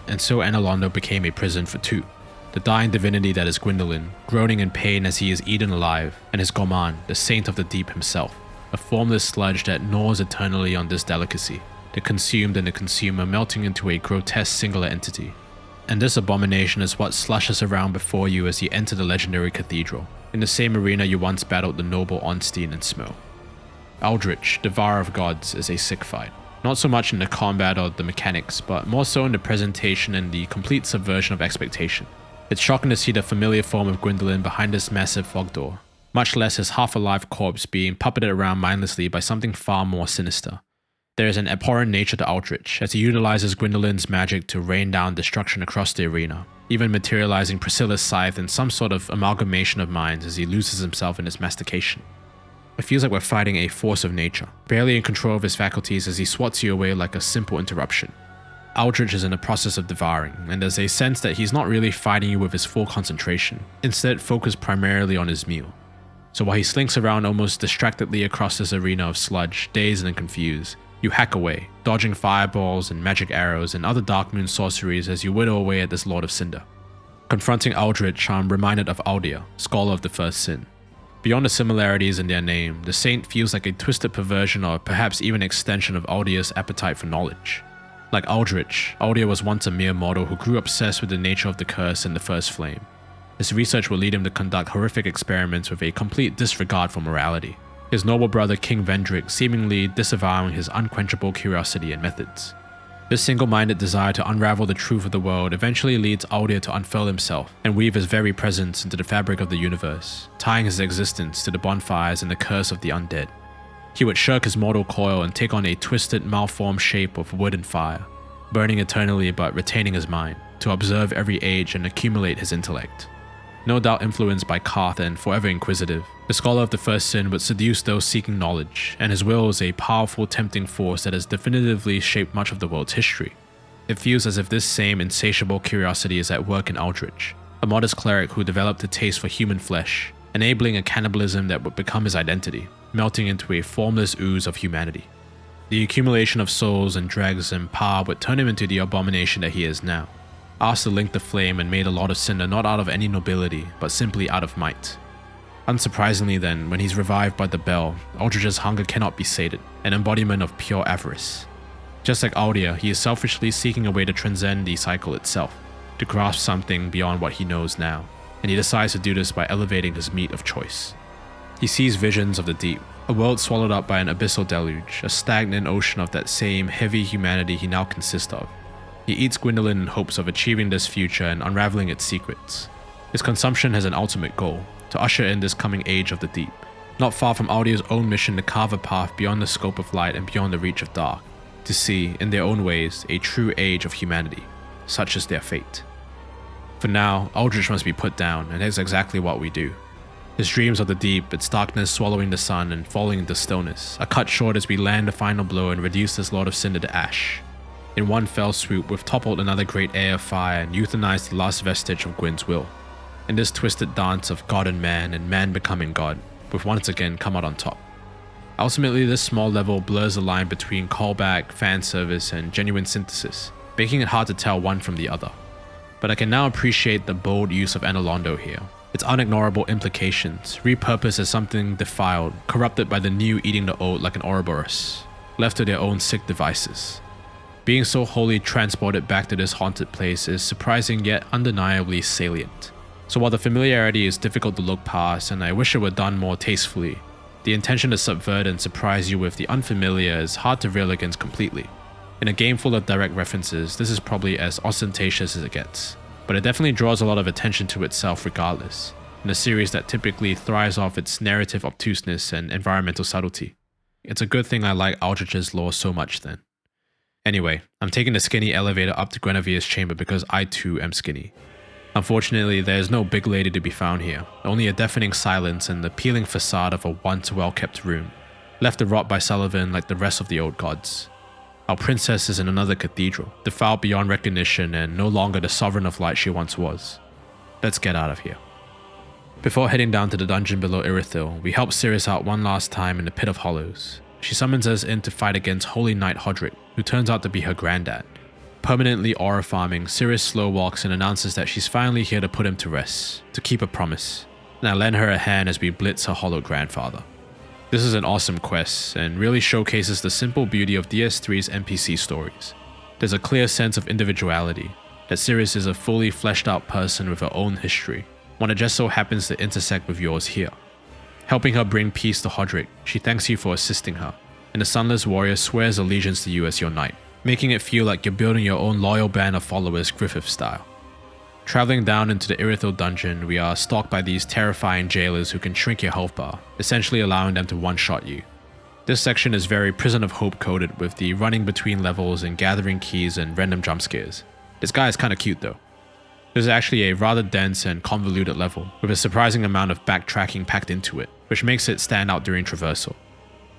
And so Anor Londo became a prison for two. The dying divinity that is Gwyndolin, groaning in pain as he is eaten alive, and his Goman, the Saint of the Deep himself, a formless sludge that gnaws eternally on this delicacy, the consumed and the consumer melting into a grotesque singular entity. And this abomination is what slushes around before you as you enter the legendary cathedral, in the same arena you once battled the noble Ornstein and Smo. Aldrich, Devourer of Gods, is a sick fight. Not so much in the combat or the mechanics, but more so in the presentation and the complete subversion of expectation. It's shocking to see the familiar form of Gwyndolin behind this massive fog door, much less his half-alive corpse being puppeted around mindlessly by something far more sinister. There is an abhorrent nature to Aldrich, as he utilizes Gwyndolин's magic to rain down destruction across the arena, even materializing Priscilla's scythe in some sort of amalgamation of minds as he loses himself in his mastication. It feels like we're fighting a force of nature, barely in control of his faculties as he swats you away like a simple interruption. Aldrich is in the process of devouring, and there's a sense that he's not really fighting you with his full concentration, instead focused primarily on his meal. So while he slinks around almost distractedly across this arena of sludge, dazed and confused, you hack away, dodging fireballs and magic arrows and other Darkmoon sorceries as you whittle away at this Lord of Cinder. Confronting Aldrich, I'm reminded of Aldia, Scholar of the First Sin. Beyond the similarities in their name, the Saint feels like a twisted perversion or perhaps even extension of Aldia's appetite for knowledge. Like Aldrich, Aldia was once a mere mortal who grew obsessed with the nature of the curse and the First Flame. His research would lead him to conduct horrific experiments with a complete disregard for morality, his noble brother King Vendrick seemingly disavowing his unquenchable curiosity and methods. This single-minded desire to unravel the truth of the world eventually leads Aldia to unfurl himself and weave his very presence into the fabric of the universe, tying his existence to the bonfires and the curse of the undead. He would shirk his mortal coil and take on a twisted, malformed shape of wood and fire, burning eternally but retaining his mind, to observe every age and accumulate his intellect. No doubt influenced by Karth and forever inquisitive, the Scholar of the First Sin would seduce those seeking knowledge, and his will is a powerful, tempting force that has definitively shaped much of the world's history. It feels as if this same insatiable curiosity is at work in Aldrich, a modest cleric who developed a taste for human flesh, enabling a cannibalism that would become his identity, melting into a formless ooze of humanity. The accumulation of souls and dregs and power would turn him into the abomination that he is now, asked to link the flame and made a Lord of Cinder not out of any nobility, but simply out of might. Unsurprisingly then, when he's revived by the bell, Aldrich's hunger cannot be sated, an embodiment of pure avarice. Just like Aldia, he is selfishly seeking a way to transcend the cycle itself, to grasp something beyond what he knows now, and he decides to do this by elevating his meat of choice. He sees visions of the deep, a world swallowed up by an abyssal deluge, a stagnant ocean of that same heavy humanity he now consists of. He eats Gwyndolin in hopes of achieving this future and unraveling its secrets. His consumption has an ultimate goal, to usher in this coming age of the deep, not far from Aldia's own mission to carve a path beyond the scope of light and beyond the reach of dark, to see, in their own ways, a true age of humanity, such is their fate. For now, Aldrich must be put down, and that's exactly what we do. His dreams of the deep, its darkness swallowing the sun and falling into stillness, are cut short as we land the final blow and reduce this Lord of Cinder to ash. In one fell swoop, we've toppled another great heir of fire and euthanized the last vestige of Gwyn's will. In this twisted dance of God and man becoming God, with once again come out on top. Ultimately, this small level blurs the line between callback, fan service, and genuine synthesis, making it hard to tell one from the other. But I can now appreciate the bold use of Anor Londo here. Its unignorable implications, repurposed as something defiled, corrupted by the new eating the old like an Ouroboros, left to their own sick devices. Being so wholly transported back to this haunted place is surprising yet undeniably salient. So while the familiarity is difficult to look past and I wish it were done more tastefully, the intention to subvert and surprise you with the unfamiliar is hard to rail against completely. In a game full of direct references, this is probably as ostentatious as it gets, but it definitely draws a lot of attention to itself regardless, in a series that typically thrives off its narrative obtuseness and environmental subtlety. It's a good thing I like Aldrich's lore so much then. Anyway, I'm taking the skinny elevator up to Guinevere's chamber because I too am skinny. Unfortunately, there is no big lady to be found here, only a deafening silence and the peeling facade of a once well-kept room, left to rot by Sullivan like the rest of the old gods. Our princess is in another cathedral, defiled beyond recognition and no longer the sovereign of light she once was. Let's get out of here. Before heading down to the dungeon below Irithyll, we help Sirius out one last time in the Pit of Hollows. She summons us in to fight against Holy Knight Hodrick, who turns out to be her granddad. Permanently aura farming, Sirius slow walks and announces that she's finally here to put him to rest, to keep a promise, and I lend her a hand as we blitz her hollowed grandfather. This is an awesome quest, and really showcases the simple beauty of DS3's NPC stories. There's a clear sense of individuality, that Sirius is a fully fleshed out person with her own history, one that just so happens to intersect with yours here. Helping her bring peace to Hodrick, she thanks you for assisting her, and the Sunless Warrior swears allegiance to you as your knight, making it feel like you're building your own loyal band of followers Griffith style. Traveling down into the Irithyll dungeon, we are stalked by these terrifying jailers who can shrink your health bar, essentially allowing them to one-shot you. This section is very Prison of Hope coded with the running between levels and gathering keys and random jump scares. This guy is kinda cute though. This is actually a rather dense and convoluted level, with a surprising amount of backtracking packed into it, which makes it stand out during traversal.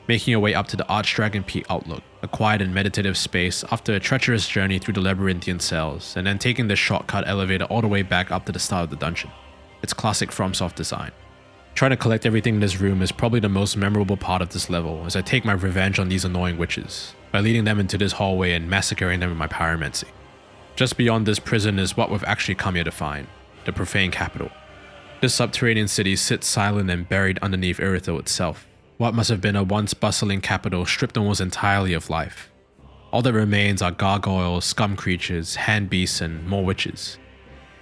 Making your way up to the Archdragon Peak outlook, a quiet and meditative space after a treacherous journey through the labyrinthian cells, and then taking the shortcut elevator all the way back up to the start of the dungeon. It's classic FromSoft design. Trying to collect everything in this room is probably the most memorable part of this level, as I take my revenge on these annoying witches, by leading them into this hallway and massacring them with my pyromancy. Just beyond this prison is what we've actually come here to find, the Profaned Capital. This subterranean city sits silent and buried underneath Irithyll itself, what must have been a once bustling capital stripped almost entirely of life. All that remains are gargoyles, scum creatures, hand beasts, and more witches.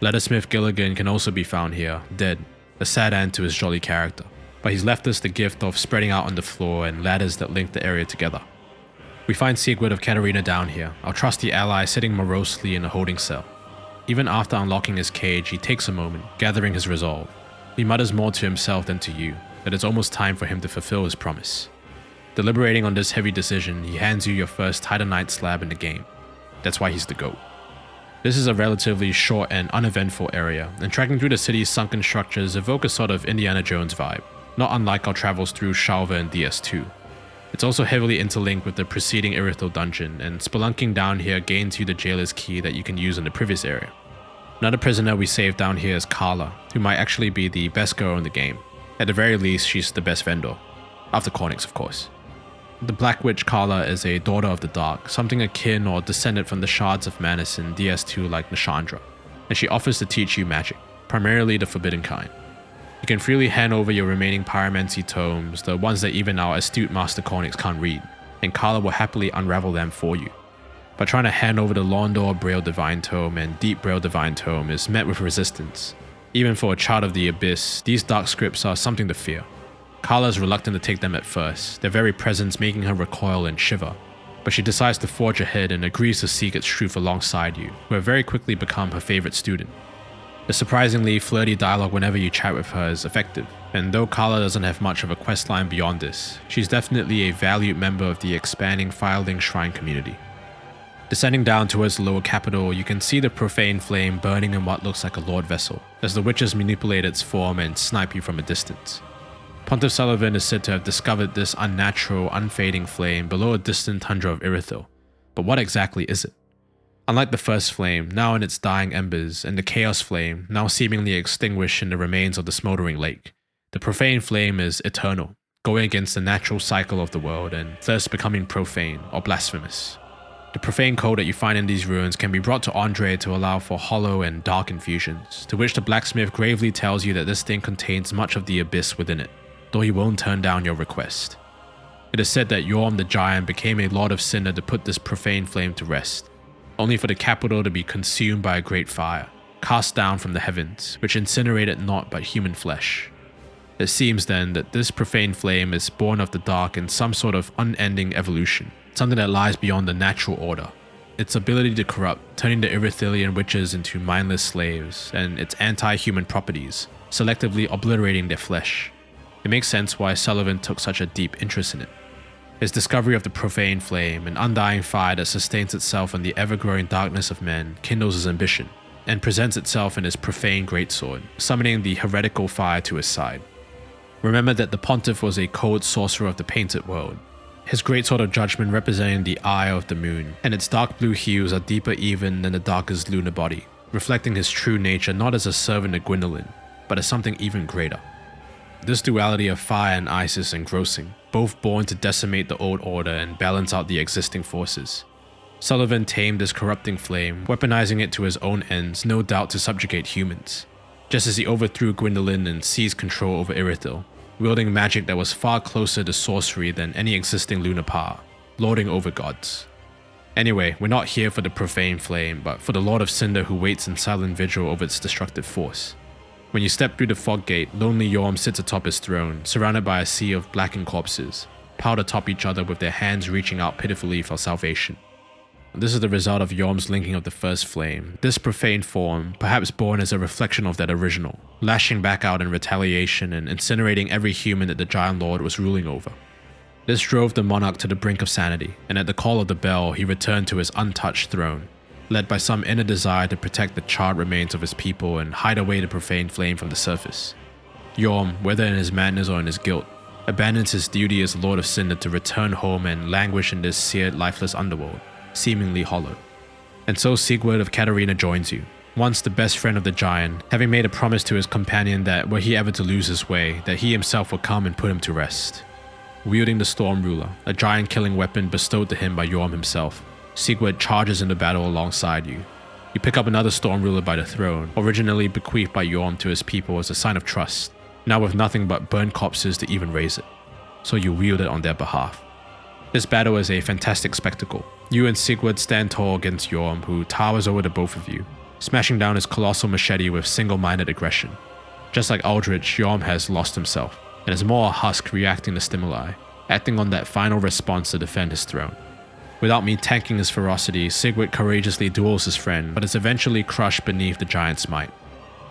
Leathersmith Gilligan can also be found here, dead, a sad end to his jolly character, but he's left us the gift of spreading out on the floor and ladders that link the area together. We find Seeketh of Katarina down here, our trusty ally sitting morosely in a holding cell. Even after unlocking his cage, he takes a moment, gathering his resolve. He mutters more to himself than to you, that it's almost time for him to fulfill his promise. Deliberating on this heavy decision, he hands you your first Titanite slab in the game. That's why he's the GOAT. This is a relatively short and uneventful area, and tracking through the city's sunken structures evoke a sort of Indiana Jones vibe, not unlike our travels through Shalva and DS2. It's also heavily interlinked with the preceding Irithyll dungeon, and spelunking down here gains you the jailer's key that you can use in the previous area. Another prisoner we saved down here is Carla, who might actually be the best girl in the game. At the very least, she's the best vendor. After Cornix, of course. The Black Witch Carla is a daughter of the dark, something akin or descended from the Shards of Manus in DS2 like Nashandra, and she offers to teach you magic, primarily the forbidden kind. You can freely hand over your remaining pyromancy tomes, the ones that even our astute Master Cornix can't read, and Carla will happily unravel them for you. But trying to hand over the Londo Braille Divine Tome and Deep Braille Divine Tome is met with resistance. Even for a child of the Abyss, these dark scripts are something to fear. Carla is reluctant to take them at first, their very presence making her recoil and shiver. But she decides to forge ahead and agrees to seek its truth alongside you, who have very quickly become her favorite student. The surprisingly flirty dialogue whenever you chat with her is effective, and though Carla doesn't have much of a questline beyond this, she's definitely a valued member of the expanding Fireling Shrine community. Descending down towards the lower capital, you can see the profane flame burning in what looks like a lord vessel, as the witches manipulate its form and snipe you from a distance. Pontiff Sullivan is said to have discovered this unnatural, unfading flame below a distant tundra of Irithyll, but what exactly is it? Unlike the first flame, now in its dying embers, and the chaos flame, now seemingly extinguished in the remains of the smoldering lake, The profane flame is eternal, going against the natural cycle of the world and thus becoming profane or blasphemous. The profane code that you find in these ruins can be brought to Andre to allow for hollow and dark infusions, to which the blacksmith gravely tells you that this thing contains much of the abyss within it, though he won't turn down your request. It is said that Yorm the Giant became a Lord of Cinder to put this profane flame to rest, only for the capital to be consumed by a great fire, cast down from the heavens, which incinerated naught but human flesh. It seems then that this profane flame is born of the dark in some sort of unending evolution, something that lies beyond the natural order. Its ability to corrupt, turning the Irithilian witches into mindless slaves, and its anti-human properties, selectively obliterating their flesh. It makes sense why Sullivan took such a deep interest in it. His discovery of the profane flame, an undying fire that sustains itself in the ever-growing darkness of men, kindles his ambition, and presents itself in his profane greatsword, summoning the heretical fire to his side. Remember that the Pontiff was a cold sorcerer of the painted world, his greatsword of judgment representing the eye of the moon, and its dark blue hues are deeper even than the darkest lunar body, reflecting his true nature not as a servant of Gwendolyn, but as something even greater. This duality of fire and ice is engrossing, both born to decimate the old order and balance out the existing forces. Sullivan tamed this corrupting flame, weaponizing it to his own ends, no doubt to subjugate humans, just as he overthrew Gwendolyn and seized control over Irithil, wielding magic that was far closer to sorcery than any existing lunar power, lording over gods. Anyway, we're not here for the profane flame, but for the Lord of Cinder who waits in silent vigil over its destructive force. When you step through the fog gate, lonely Yorm sits atop his throne, surrounded by a sea of blackened corpses, piled atop each other with their hands reaching out pitifully for salvation. This is the result of Yorm's linking of the first flame, this profane form, perhaps born as a reflection of that original, lashing back out in retaliation and incinerating every human that the Giant Lord was ruling over. This drove the monarch to the brink of sanity, and at the call of the bell, he returned to his untouched throne, led by some inner desire to protect the charred remains of his people and hide away the profane flame from the surface. Yorm, whether in his madness or in his guilt, abandons his duty as Lord of Cinder to return home and languish in this seared, lifeless underworld, seemingly hollow. And so Sigurd of Katarina joins you, once the best friend of the giant, having made a promise to his companion that were he ever to lose his way, that he himself would come and put him to rest. Wielding the Storm Ruler, a giant-killing weapon bestowed to him by Yorm himself, Sigurd charges into battle alongside you. You pick up another Storm Ruler by the throne, originally bequeathed by Yorm to his people as a sign of trust, now with nothing but burned corpses to even raise it. So you wield it on their behalf. This battle is a fantastic spectacle. You and Sigurd stand tall against Yorm, who towers over the both of you, smashing down his colossal machete with single-minded aggression. Just like Aldrich, Yorm has lost himself, and is more a husk reacting to stimuli, acting on that final response to defend his throne. Without me tanking his ferocity, Sigurd courageously duels his friend, but is eventually crushed beneath the giant's might.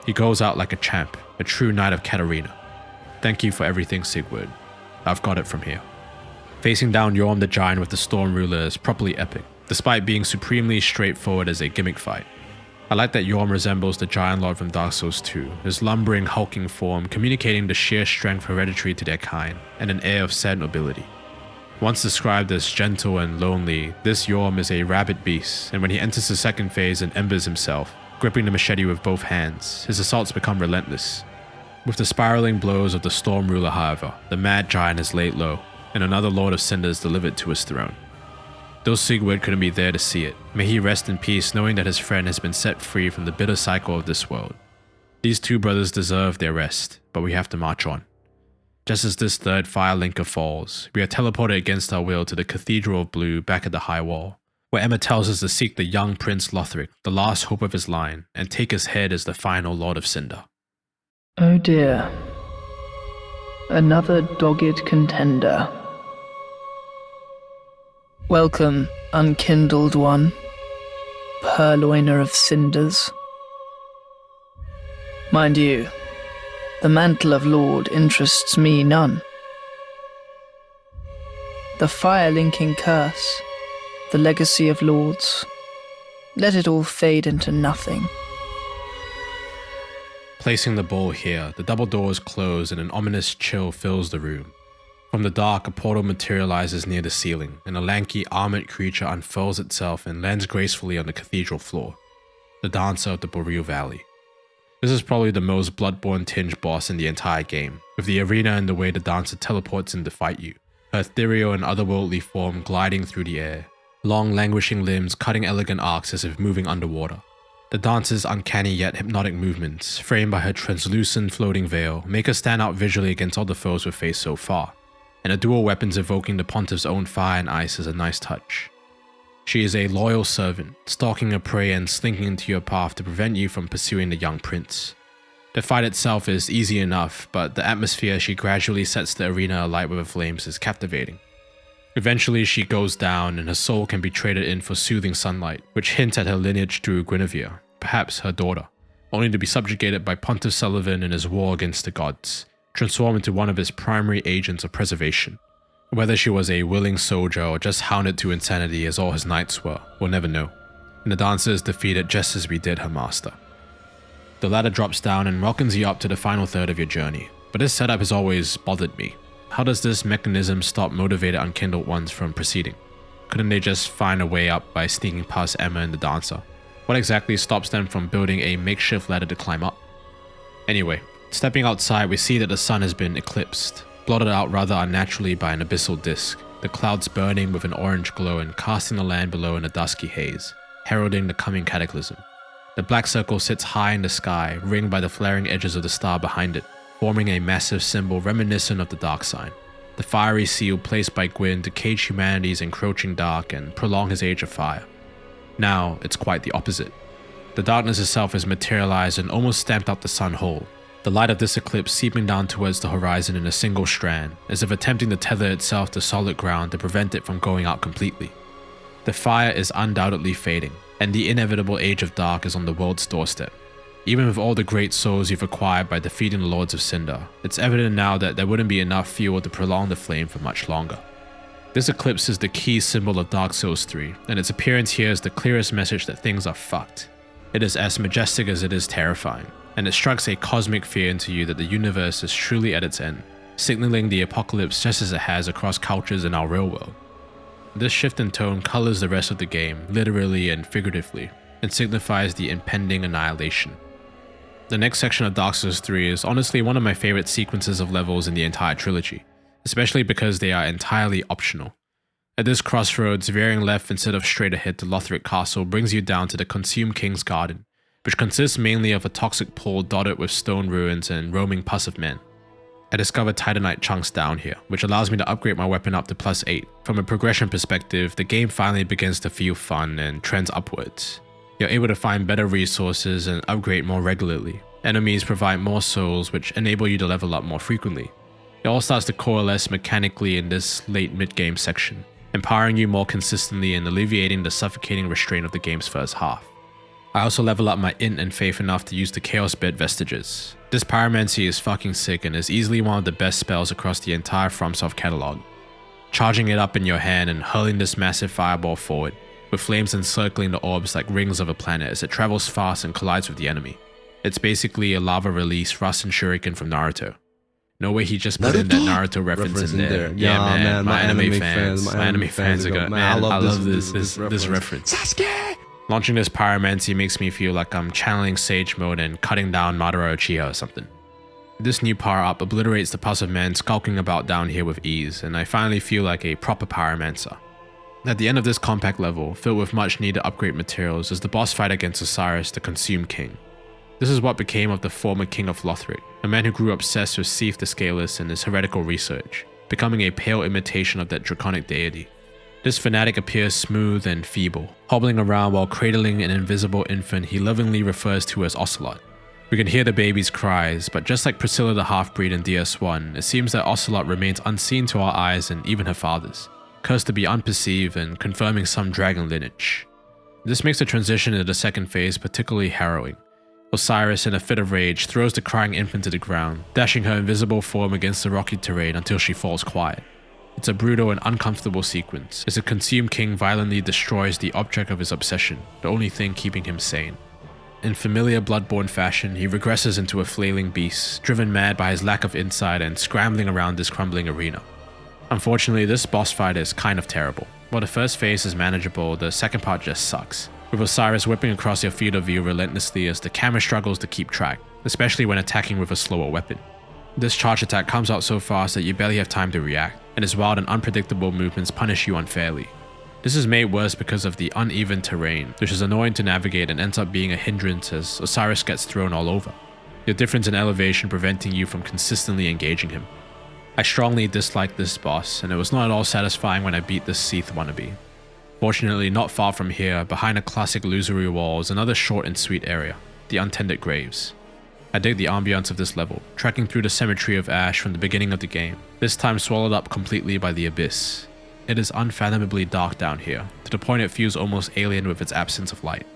He goes out like a champ, a true knight of Katarina. Thank you for everything, Sigurd. I've got it from here. Facing down Yorm the Giant with the Storm Ruler is properly epic, despite being supremely straightforward as a gimmick fight. I like that Yorm resembles the Giant Lord from Dark Souls 2, his lumbering, hulking form communicating the sheer strength hereditary to their kind, and an air of sad nobility. Once described as gentle and lonely, this Yorm is a rabid beast, and when he enters the second phase and embers himself, gripping the machete with both hands, his assaults become relentless. With the spiraling blows of the Storm Ruler, however, the mad giant is laid low, and another Lord of Cinder is delivered to his throne. Though Sigurd couldn't be there to see it, may he rest in peace knowing that his friend has been set free from the bitter cycle of this world. These two brothers deserve their rest, but we have to march on. Just as this third fire linker falls, we are teleported against our will to the Cathedral of Blue back at the High Wall, where Emma tells us to seek the young Prince Lothric, the last hope of his line, and take his head as the final Lord of Cinder. Oh dear. Another dogged contender. Welcome, unkindled one, purloiner of cinders. Mind you, the mantle of Lord interests me none. The fire-linking curse, the legacy of lords, let it all fade into nothing. Placing the bowl here, the double doors close and an ominous chill fills the room. From the dark, a portal materializes near the ceiling, and a lanky, armored creature unfurls itself and lands gracefully on the cathedral floor, the dancer of the Boreal Valley. This is probably the most Bloodborne-tinged boss in the entire game, with the arena in the way the dancer teleports in to fight you, her ethereal and otherworldly form gliding through the air, long languishing limbs cutting elegant arcs as if moving underwater. The dancer's uncanny yet hypnotic movements, framed by her translucent floating veil, make her stand out visually against all the foes we've faced so far, and her dual weapons evoking the pontiff's own fire and ice is a nice touch. She is a loyal servant, stalking her prey and slinking into your path to prevent you from pursuing the young prince. The fight itself is easy enough, but the atmosphere she gradually sets the arena alight with her flames is captivating. Eventually she goes down and her soul can be traded in for soothing sunlight, which hint at her lineage through Guinevere, perhaps her daughter, only to be subjugated by Pontiff Sullivan in his war against the gods, transformed into one of his primary agents of preservation. Whether she was a willing soldier or just hounded to insanity as all his knights were, we'll never know, and the dancer is defeated just as we did her master. The ladder drops down and welcomes you up to the final third of your journey, but this setup has always bothered me. How does this mechanism stop motivated unkindled ones from proceeding? Couldn't they just find a way up by sneaking past Emma and the dancer? What exactly stops them from building a makeshift ladder to climb up? Anyway, stepping outside we see that the sun has been eclipsed, blotted out rather unnaturally by an abyssal disk, the clouds burning with an orange glow and casting the land below in a dusky haze, heralding the coming cataclysm. The black circle sits high in the sky, ringed by the flaring edges of the star behind it, forming a massive symbol reminiscent of the dark sign, the fiery seal placed by Gwyn to cage humanity's encroaching dark and prolong his age of fire. Now, it's quite the opposite. The darkness itself has materialized and almost stamped out the sun whole, the light of this eclipse seeping down towards the horizon in a single strand, as if attempting to tether itself to solid ground to prevent it from going out completely. The fire is undoubtedly fading, and the inevitable age of dark is on the world's doorstep. Even with all the great souls you've acquired by defeating the Lords of Cinder, it's evident now that there wouldn't be enough fuel to prolong the flame for much longer. This eclipse is the key symbol of Dark Souls 3, and its appearance here is the clearest message that things are fucked. It is as majestic as it is terrifying, and it strikes a cosmic fear into you that the universe is truly at its end, signaling the apocalypse just as it has across cultures in our real world. This shift in tone colors the rest of the game, literally and figuratively, and signifies the impending annihilation. The next section of Dark Souls 3 is honestly one of my favorite sequences of levels in the entire trilogy, especially because they are entirely optional. At this crossroads, veering left instead of straight ahead to Lothric Castle brings you down to the Consumed King's Garden, which consists mainly of a toxic pool dotted with stone ruins and roaming pus of men. I discovered Titanite chunks down here, which allows me to upgrade my weapon up to +8. From a progression perspective, the game finally begins to feel fun and trends upwards. You're able to find better resources and upgrade more regularly. Enemies provide more souls, which enable you to level up more frequently. It all starts to coalesce mechanically in this late mid-game section, empowering you more consistently and alleviating the suffocating restraint of the game's first half. I also level up my int and faith enough to use the Chaos Bed Vestiges. This pyromancy is fucking sick and is easily one of the best spells across the entire FromSoft catalog. Charging it up in your hand and hurling this massive fireball forward, with flames encircling the orbs like rings of a planet as it travels fast and collides with the enemy. It's basically a lava release Rasen Shuriken from Naruto. No way he just put in that Naruto reference in there. Yeah, man, my anime fans are good. Man, I love this reference. Sasuke! Launching this pyromancy makes me feel like I'm channeling Sage Mode and cutting down Madara Uchiha or something. This new power-up obliterates the pus of men skulking about down here with ease, and I finally feel like a proper pyromancer. At the end of this compact level, filled with much needed upgrade materials, is the boss fight against Osiris, the Consumed King. This is what became of the former King of Lothric, a man who grew obsessed with Seeketh the Scaleless and his heretical research, becoming a pale imitation of that draconic deity. This fanatic appears smooth and feeble, hobbling around while cradling an invisible infant he lovingly refers to as Ocelot. We can hear the baby's cries, but just like Priscilla the half-breed in DS1, it seems that Ocelot remains unseen to our eyes and even her father's, cursed to be unperceived and confirming some dragon lineage. This makes the transition into the second phase particularly harrowing. Osiris, in a fit of rage, throws the crying infant to the ground, dashing her invisible form against the rocky terrain until she falls quiet. It's a brutal and uncomfortable sequence, as the Consumed King violently destroys the object of his obsession, the only thing keeping him sane. In familiar Bloodborne fashion, he regresses into a flailing beast, driven mad by his lack of insight and scrambling around this crumbling arena. Unfortunately, this boss fight is kind of terrible. While the first phase is manageable, the second part just sucks, with Osiris whipping across your field of view relentlessly as the camera struggles to keep track, especially when attacking with a slower weapon. This charge attack comes out so fast that you barely have time to react, and his wild and unpredictable movements punish you unfairly. This is made worse because of the uneven terrain, which is annoying to navigate and ends up being a hindrance as Osiris gets thrown all over, the difference in elevation preventing you from consistently engaging him. I strongly disliked this boss, and it was not at all satisfying when I beat this Seeketh wannabe. Fortunately, not far from here, behind a classic illusory wall, is another short and sweet area, the Untended Graves. I dig the ambience of this level, trekking through the cemetery of ash from the beginning of the game, this time swallowed up completely by the abyss. It is unfathomably dark down here, to the point it feels almost alien with its absence of light.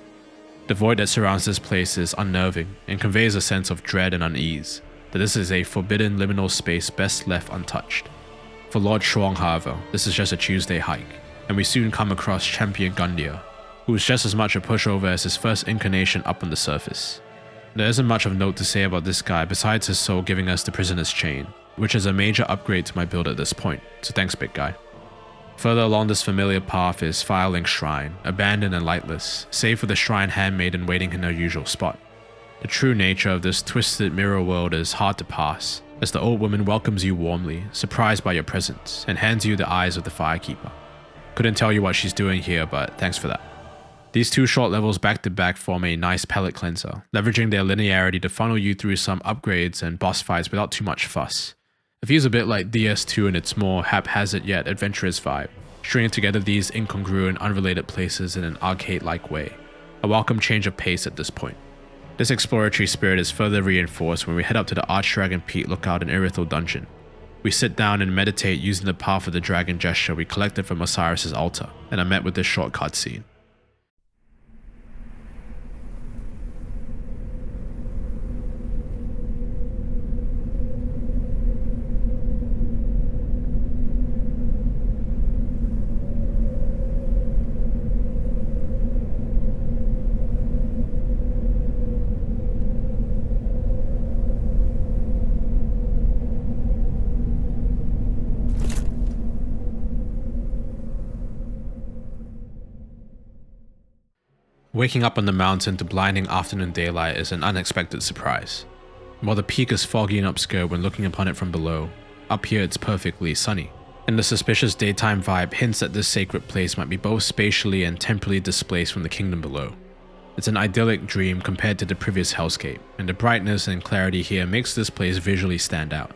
The void that surrounds this place is unnerving and conveys a sense of dread and unease, that this is a forbidden liminal space best left untouched. For Lord Shuang, however, this is just a Tuesday hike, and we soon come across Champion Gundyr, who is just as much a pushover as his first incarnation up on the surface. There isn't much of note to say about this guy besides his soul giving us the Prisoner's Chain, which is a major upgrade to my build at this point, so thanks big guy. Further along this familiar path is Firelink Shrine, abandoned and lightless, save for the shrine handmaiden waiting in her usual spot. The true nature of this twisted mirror world is hard to pass, as the old woman welcomes you warmly, surprised by your presence, and hands you the eyes of the Firekeeper. Couldn't tell you what she's doing here, but thanks for that. These two short levels back to back form a nice palate cleanser, leveraging their linearity to funnel you through some upgrades and boss fights without too much fuss. It feels a bit like DS2 in its more haphazard yet adventurous vibe, stringing together these incongruent, unrelated places in an arcade-like way. A welcome change of pace at this point. This exploratory spirit is further reinforced when we head up to the Archdragon Peak lookout in Irithel Dungeon. We sit down and meditate using the path of the dragon gesture we collected from Osiris' altar, and are met with this short cutscene. Waking up on the mountain to blinding afternoon daylight is an unexpected surprise. While the peak is foggy and obscure when looking upon it from below, up here it's perfectly sunny, and the suspicious daytime vibe hints that this sacred place might be both spatially and temporally displaced from the kingdom below. It's an idyllic dream compared to the previous hellscape, and the brightness and clarity here makes this place visually stand out.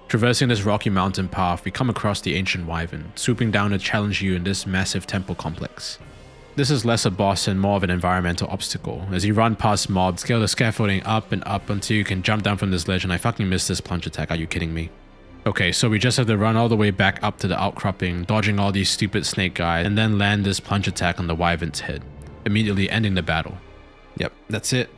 Traversing this rocky mountain path, we come across the ancient wyvern, swooping down to challenge you in this massive temple complex. This is less a boss and more of an environmental obstacle, as you run past mobs, scale the scaffolding up and up until you can jump down from this ledge, and I fucking missed this plunge attack, are you kidding me? Okay, so we just have to run all the way back up to the outcropping, dodging all these stupid snake guys, and then land this plunge attack on the wyvern's head, immediately ending the battle. Yep, that's it.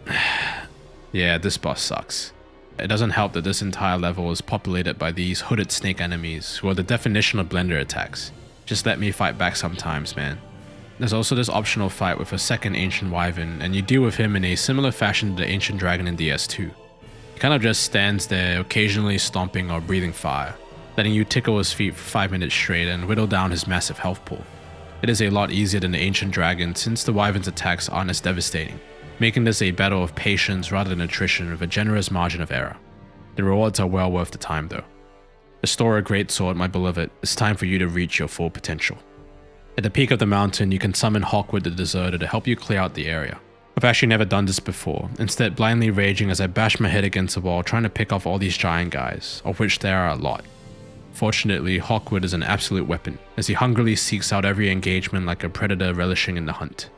Yeah, this boss sucks. It doesn't help that this entire level is populated by these hooded snake enemies, who are the definition of blender attacks. Just let me fight back sometimes, man. There's also this optional fight with a second ancient wyvern, and you deal with him in a similar fashion to the ancient dragon in DS2. He kind of just stands there, occasionally stomping or breathing fire, letting you tickle his feet for 5 minutes straight and whittle down his massive health pool. It is a lot easier than the ancient dragon since the wyvern's attacks aren't as devastating, making this a battle of patience rather than attrition with a generous margin of error. The rewards are well worth the time though. Restore a greatsword, my beloved, it's time for you to reach your full potential. At the peak of the mountain, you can summon Hawkwood the Deserter to help you clear out the area. I've actually never done this before, instead blindly raging as I bash my head against the wall trying to pick off all these giant guys, of which there are a lot. Fortunately, Hawkwood is an absolute weapon, as he hungrily seeks out every engagement like a predator relishing in the hunt.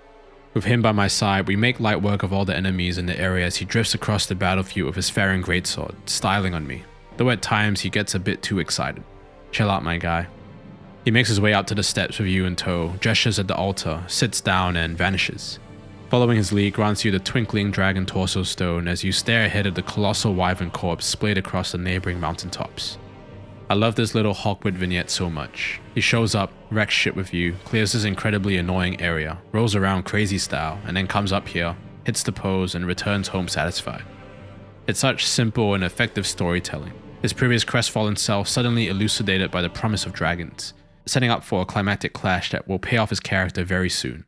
With him by my side, we make light work of all the enemies in the area as he drifts across the battlefield with his Farron greatsword, styling on me, though at times he gets a bit too excited. Chill out, my guy. He makes his way out to the steps with you in tow, gestures at the altar, sits down and vanishes. Following his lead grants you the twinkling dragon torso stone as you stare ahead at the colossal wyvern corpse splayed across the neighboring mountaintops. I love this little Hawkwood vignette so much. He shows up, wrecks shit with you, clears this incredibly annoying area, rolls around crazy style, and then comes up here, hits the pose, and returns home satisfied. It's such simple and effective storytelling. His previous crestfallen self suddenly elucidated by the promise of dragons, setting up for a climactic clash that will pay off his character very soon.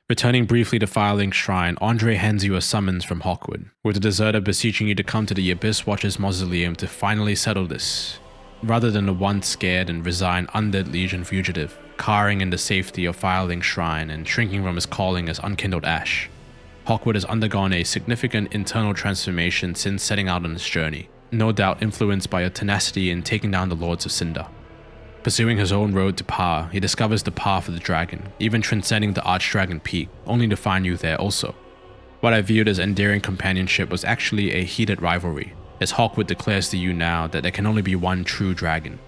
Returning briefly to Firelink Shrine, Andre hands you a summons from Hawkwood, with the deserter beseeching you to come to the Abyss Watcher's mausoleum to finally settle this, rather than the once scared and resigned Undead Legion fugitive, cowering in the safety of Firelink Shrine and shrinking from his calling as unkindled ash. Hawkwood has undergone a significant internal transformation since setting out on his journey, no doubt influenced by your tenacity in taking down the Lords of Cinder. Pursuing his own road to power, he discovers the path of the dragon, even transcending the Archdragon Peak, only to find you there also. What I viewed as endearing companionship was actually a heated rivalry, as Hawkwood declares to you now that there can only be one true dragon.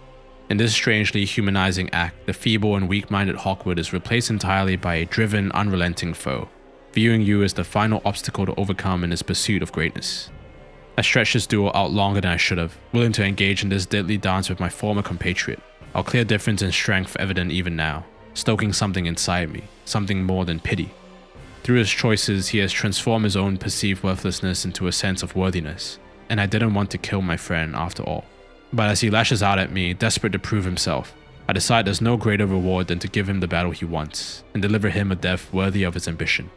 In this strangely humanizing act, the feeble and weak-minded Hawkwood is replaced entirely by a driven, unrelenting foe, viewing you as the final obstacle to overcome in his pursuit of greatness. I stretched this duel out longer than I should have, willing to engage in this deadly dance with my former compatriot, our clear difference in strength evident even now, stoking something inside me, something more than pity. Through his choices, he has transformed his own perceived worthlessness into a sense of worthiness, and I didn't want to kill my friend after all. But as he lashes out at me, desperate to prove himself, I decide there's no greater reward than to give him the battle he wants, and deliver him a death worthy of his ambition.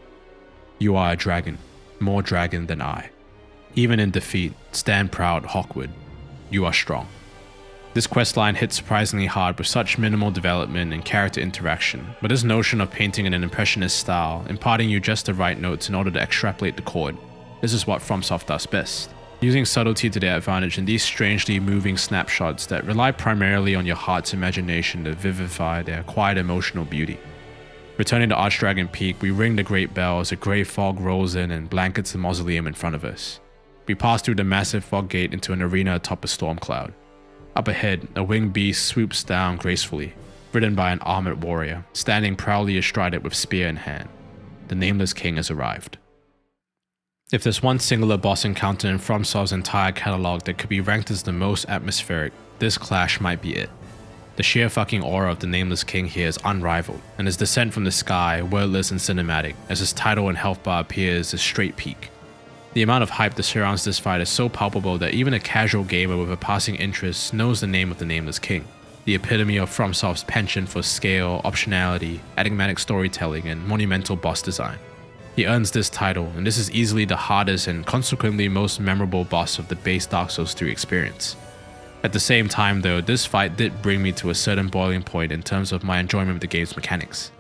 You are a dragon, more dragon than I. Even in defeat, stand proud, Hawkwood. You are strong. This questline hits surprisingly hard with such minimal development and character interaction, but this notion of painting in an impressionist style, imparting you just the right notes in order to extrapolate the chord, this is what FromSoft does best. Using subtlety to their advantage in these strangely moving snapshots that rely primarily on your heart's imagination to vivify their quiet emotional beauty. Returning to Archdragon Peak, we ring the great bell as a grey fog rolls in and blankets the mausoleum in front of us. We pass through the massive fog gate into an arena atop a storm cloud. Up ahead, a winged beast swoops down gracefully, ridden by an armored warrior, standing proudly astride it with spear in hand. The Nameless King has arrived. If there's one singular boss encounter in FromSoft's entire catalog that could be ranked as the most atmospheric, this clash might be it. The sheer fucking aura of the Nameless King here is unrivaled, and his descent from the sky, wordless and cinematic, as his title and health bar appears as straight peak. The amount of hype that surrounds this fight is so palpable that even a casual gamer with a passing interest knows the name of the Nameless King, the epitome of FromSoft's penchant for scale, optionality, enigmatic storytelling, and monumental boss design. He earns this title, and this is easily the hardest and consequently most memorable boss of the base Dark Souls 3 experience. At the same time though, this fight did bring me to a certain boiling point in terms of my enjoyment of the game's mechanics.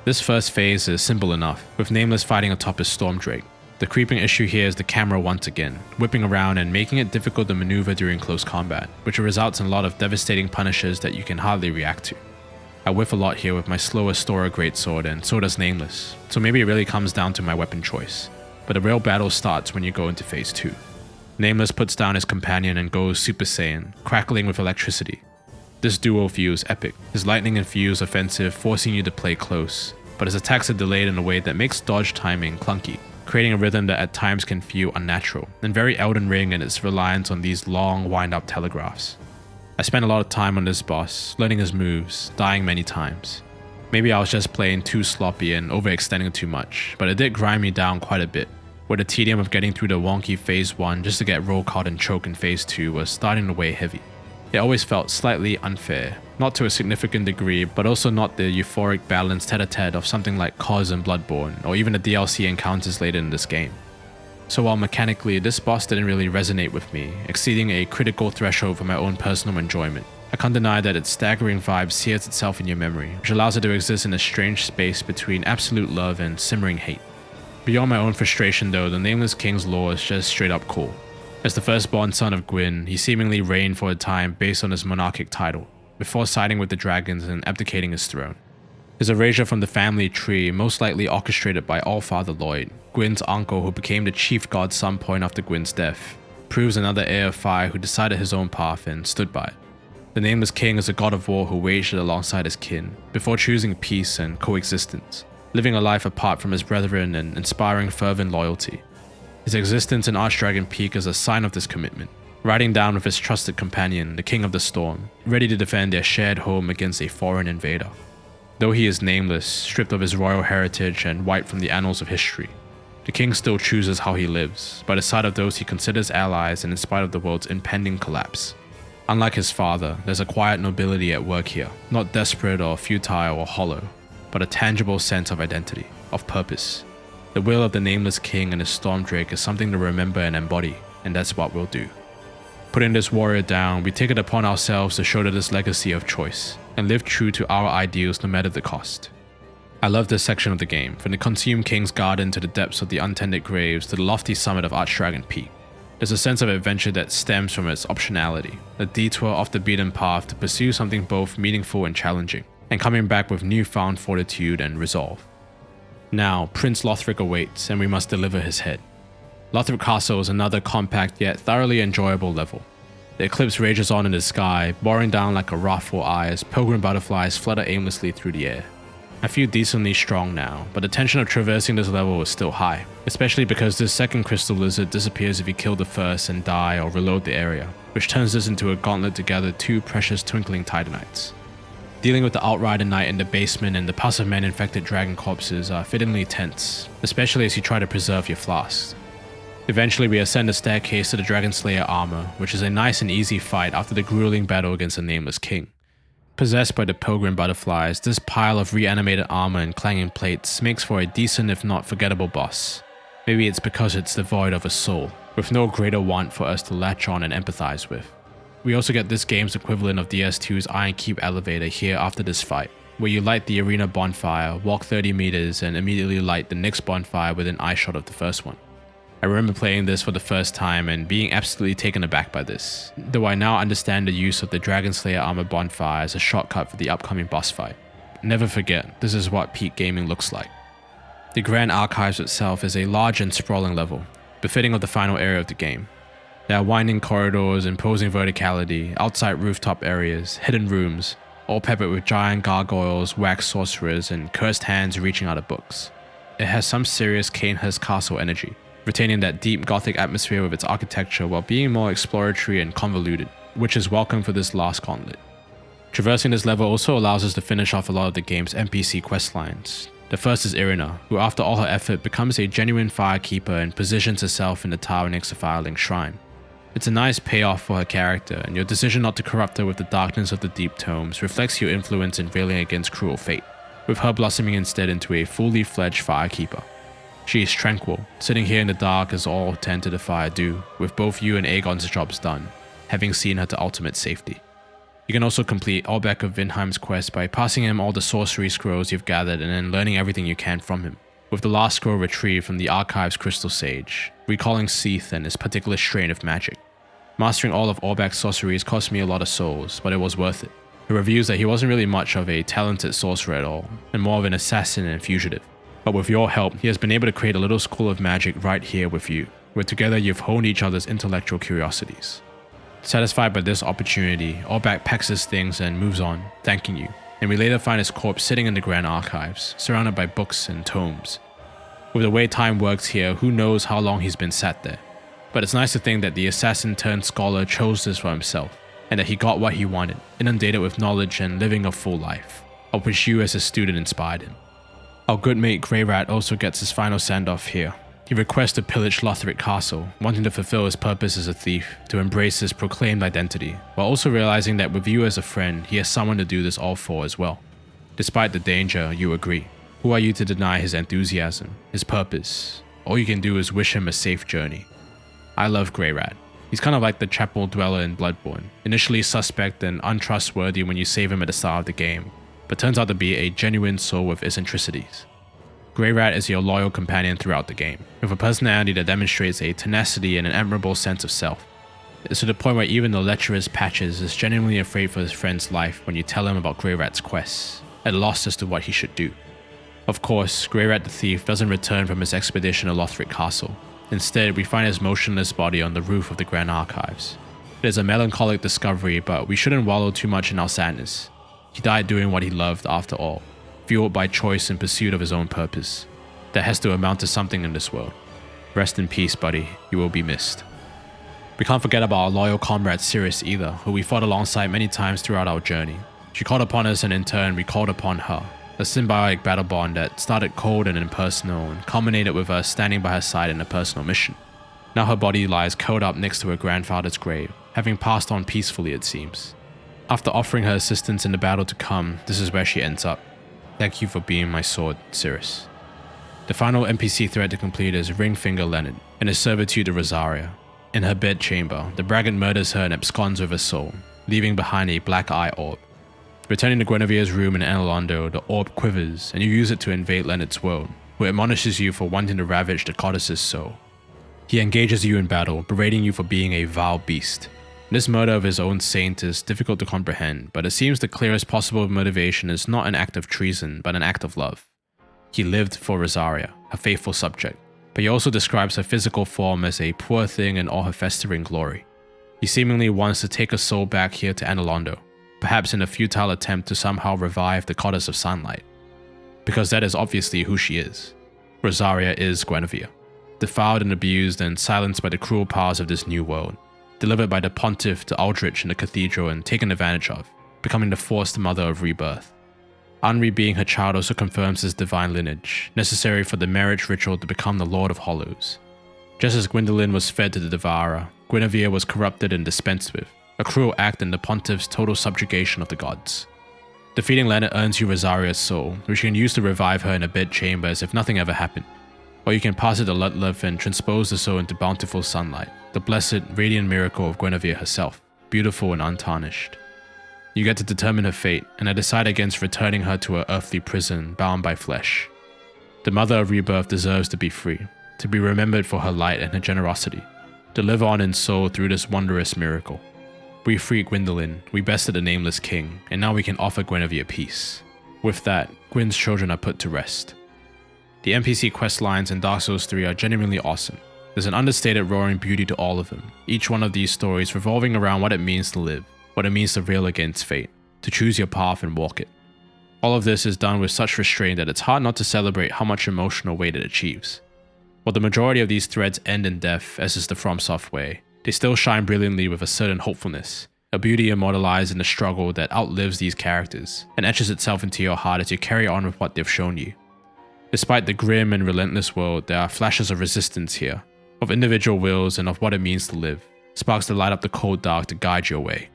This first phase is simple enough, with Nameless fighting atop his Storm Drake. The creeping issue here is the camera once again, whipping around and making it difficult to maneuver during close combat, which results in a lot of devastating punishes that you can hardly react to. I whiff a lot here with my slower Stora greatsword, and so does Nameless, so maybe it really comes down to my weapon choice. But the real battle starts when you go into phase 2. Nameless puts down his companion and goes Super Saiyan, crackling with electricity. This duo feels epic, his lightning-infused offensive forcing you to play close, but his attacks are delayed in a way that makes dodge timing clunky, creating a rhythm that at times can feel unnatural, and very Elden Ring in its reliance on these long wind-up telegraphs. I spent a lot of time on this boss, learning his moves, dying many times. Maybe I was just playing too sloppy and overextending too much, but it did grind me down quite a bit, where the tedium of getting through the wonky phase 1 just to get roll caught and choke in phase 2 was starting to weigh heavy. It always felt slightly unfair, not to a significant degree, but also not the euphoric balanced tete-a-tete of something like Cause and Bloodborne, or even the DLC encounters later in this game. So while mechanically this boss didn't really resonate with me, exceeding a critical threshold for my own personal enjoyment, I can't deny that its staggering vibe sears itself in your memory, which allows it to exist in a strange space between absolute love and simmering hate. Beyond my own frustration though, the Nameless King's lore is just straight up cool. As the firstborn son of Gwyn, he seemingly reigned for a time based on his monarchic title, before siding with the dragons and abdicating his throne. His erasure from the family tree, most likely orchestrated by Allfather Lloyd, Gwyn's uncle who became the chief god some point after Gwyn's death, proves another heir of fire who decided his own path and stood by it. The Nameless King is a god of war who waged it alongside his kin, before choosing peace and coexistence, living a life apart from his brethren and inspiring fervent loyalty. His existence in Archdragon Peak is a sign of this commitment, riding down with his trusted companion, the King of the Storm, ready to defend their shared home against a foreign invader. Though he is nameless, stripped of his royal heritage and wiped from the annals of history, the king still chooses how he lives, by the side of those he considers allies and in spite of the world's impending collapse. Unlike his father, there's a quiet nobility at work here, not desperate or futile or hollow. but a tangible sense of identity, of purpose. The will of the Nameless King and his Storm Drake is something to remember and embody, and that's what we'll do. Putting this warrior down, we take it upon ourselves to shoulder this legacy of choice, and live true to our ideals no matter the cost. I love this section of the game, from the Consumed King's Garden to the depths of the Untended Graves to the lofty summit of Archdragon Peak. There's a sense of adventure that stems from its optionality, a detour off the beaten path to pursue something both meaningful and challenging, and coming back with newfound fortitude and resolve. Now, Prince Lothric awaits, and we must deliver his head. Lothric Castle is another compact yet thoroughly enjoyable level. The Eclipse rages on in the sky, boring down like a wrathful eye as pilgrim butterflies flutter aimlessly through the air. I feel decently strong now, but the tension of traversing this level is still high, especially because this second crystal lizard disappears if you kill the first and die or reload the area, which turns this into a gauntlet to gather 2 precious twinkling Titanites. Dealing with the Outrider Knight in the basement and the pus of men-infected dragon corpses are fittingly tense, especially as you try to preserve your flasks. Eventually we ascend the staircase to the Dragon Slayer armor, which is a nice and easy fight after the grueling battle against the Nameless King. Possessed by the pilgrim butterflies, this pile of reanimated armor and clanging plates makes for a decent if not forgettable boss. Maybe it's because it's devoid of a soul, with no greater want for us to latch on and empathize with. We also get this game's equivalent of DS2's Iron Keep elevator here after this fight, where you light the arena bonfire, walk 30 meters, and immediately light the next bonfire within eyeshot of the first one. I remember playing this for the first time and being absolutely taken aback by this, though I now understand the use of the Dragon Slayer armor bonfire as a shortcut for the upcoming boss fight. Never forget, this is what peak gaming looks like. The Grand Archives itself is a large and sprawling level, befitting of the final area of the game. There are winding corridors, imposing verticality, outside rooftop areas, hidden rooms, all peppered with giant gargoyles, wax sorcerers, and cursed hands reaching out of books. It has some serious Cainhurst Castle energy, retaining that deep gothic atmosphere with its architecture while being more exploratory and convoluted, which is welcome for this last gauntlet. Traversing this level also allows us to finish off a lot of the game's NPC questlines. The first is Irina, who after all her effort becomes a genuine firekeeper and positions herself in the tower next to Firelink Shrine. It's a nice payoff for her character, and your decision not to corrupt her with the darkness of the Deep Tomes reflects your influence in railing against cruel fate, with her blossoming instead into a fully fledged firekeeper. She is tranquil, sitting here in the dark as all tend to the fire do, with both you and Aegon's jobs done, having seen her to ultimate safety. You can also complete Orbeck of Vinheim's quest by passing him all the sorcery scrolls you've gathered and then learning everything you can from him, with the last scroll retrieved from the Archive's Crystal Sage, recalling Seeketh and his particular strain of magic. Mastering all of Orbeck's sorceries cost me a lot of souls, but it was worth it. It reveals that he wasn't really much of a talented sorcerer at all, and more of an assassin and fugitive. But with your help, he has been able to create a little school of magic right here with you, where together you've honed each other's intellectual curiosities. Satisfied by this opportunity, Orbeck packs his things and moves on, thanking you, and we later find his corpse sitting in the Grand Archives, surrounded by books and tomes. With the way time works here, who knows how long he's been sat there. But it's nice to think that the assassin turned scholar chose this for himself, and that he got what he wanted, inundated with knowledge and living a full life, of which you as a student inspired him. Our good mate Greyrat also gets his final send-off here. He requests to pillage Lothric Castle, wanting to fulfill his purpose as a thief, to embrace his proclaimed identity, while also realizing that with you as a friend, he has someone to do this all for as well. Despite the danger, you agree. Who are you to deny his enthusiasm, his purpose? All you can do is wish him a safe journey. I love Greyrat. He's kind of like the chapel dweller in Bloodborne, initially suspect and untrustworthy when you save him at the start of the game, but turns out to be a genuine soul with eccentricities. Greyrat is your loyal companion throughout the game, with a personality that demonstrates a tenacity and an admirable sense of self. It's to the point where even the lecherous Patches is genuinely afraid for his friend's life when you tell him about Greyrat's quests, at a loss as to what he should do. Of course, Greyrat the Thief doesn't return from his expedition to Lothric Castle. Instead, we find his motionless body on the roof of the Grand Archives. It is a melancholic discovery, but we shouldn't wallow too much in our sadness. He died doing what he loved after all, fueled by choice in pursuit of his own purpose. That has to amount to something in this world. Rest in peace, buddy. You will be missed. We can't forget about our loyal comrade Cirrus either, who we fought alongside many times throughout our journey. She called upon us and in turn we called upon her. A symbiotic battle bond that started cold and impersonal and culminated with us standing by her side in a personal mission. Now her body lies curled up next to her grandfather's grave, having passed on peacefully it seems. After offering her assistance in the battle to come, this is where she ends up. Thank you for being my sword, Cirrus. The final NPC thread to complete is Ringfinger Leonard and his servitude to Rosaria. In her bedchamber, the braggart murders her and absconds with her soul, leaving behind a black eye orb. Returning to Guinevere's room in Anor Londo, the orb quivers and you use it to invade Leonard's world, where it admonishes you for wanting to ravage the goddess's soul. He engages you in battle, berating you for being a vile beast. This murder of his own saint is difficult to comprehend, but it seems the clearest possible motivation is not an act of treason, but an act of love. He lived for Rosaria, a faithful subject, but he also describes her physical form as a poor thing in all her festering glory. He seemingly wants to take her soul back here to Anor Londo, perhaps in a futile attempt to somehow revive the goddess of sunlight. Because that is obviously who she is. Rosaria is Guinevere, defiled and abused and silenced by the cruel powers of this new world, delivered by the pontiff to Aldrich in the cathedral and taken advantage of, becoming the forced mother of rebirth. Anri being her child also confirms this divine lineage, necessary for the marriage ritual to become the Lord of Hollows. Just as Gwyndolin was fed to the Devourer, Guinevere was corrupted and dispensed with, a cruel act in the pontiff's total subjugation of the gods. Defeating Leonard earns you Rosaria's soul, which you can use to revive her in a bedchamber as if nothing ever happened. Or you can pass it to Lutleth and transpose the soul into bountiful sunlight, the blessed, radiant miracle of Guinevere herself, beautiful and untarnished. You get to determine her fate, and I decide against returning her to her earthly prison, bound by flesh. The Mother of Rebirth deserves to be free, to be remembered for her light and her generosity, to live on in soul through this wondrous miracle. We freed Gwyndolin, we bested the Nameless King, and now we can offer Guinevere peace. With that, Gwyn's children are put to rest. The NPC quest lines in Dark Souls 3 are genuinely awesome. There's an understated roaring beauty to all of them, each one of these stories revolving around what it means to live, what it means to rail against fate, to choose your path and walk it. All of this is done with such restraint that it's hard not to celebrate how much emotional weight it achieves. While the majority of these threads end in death, as is the FROMSOFTWARE way, they still shine brilliantly with a certain hopefulness, a beauty immortalized in the struggle that outlives these characters and etches itself into your heart as you carry on with what they've shown you. Despite the grim and relentless world, there are flashes of resistance here, of individual wills and of what it means to live, sparks that light up the cold dark to guide your way.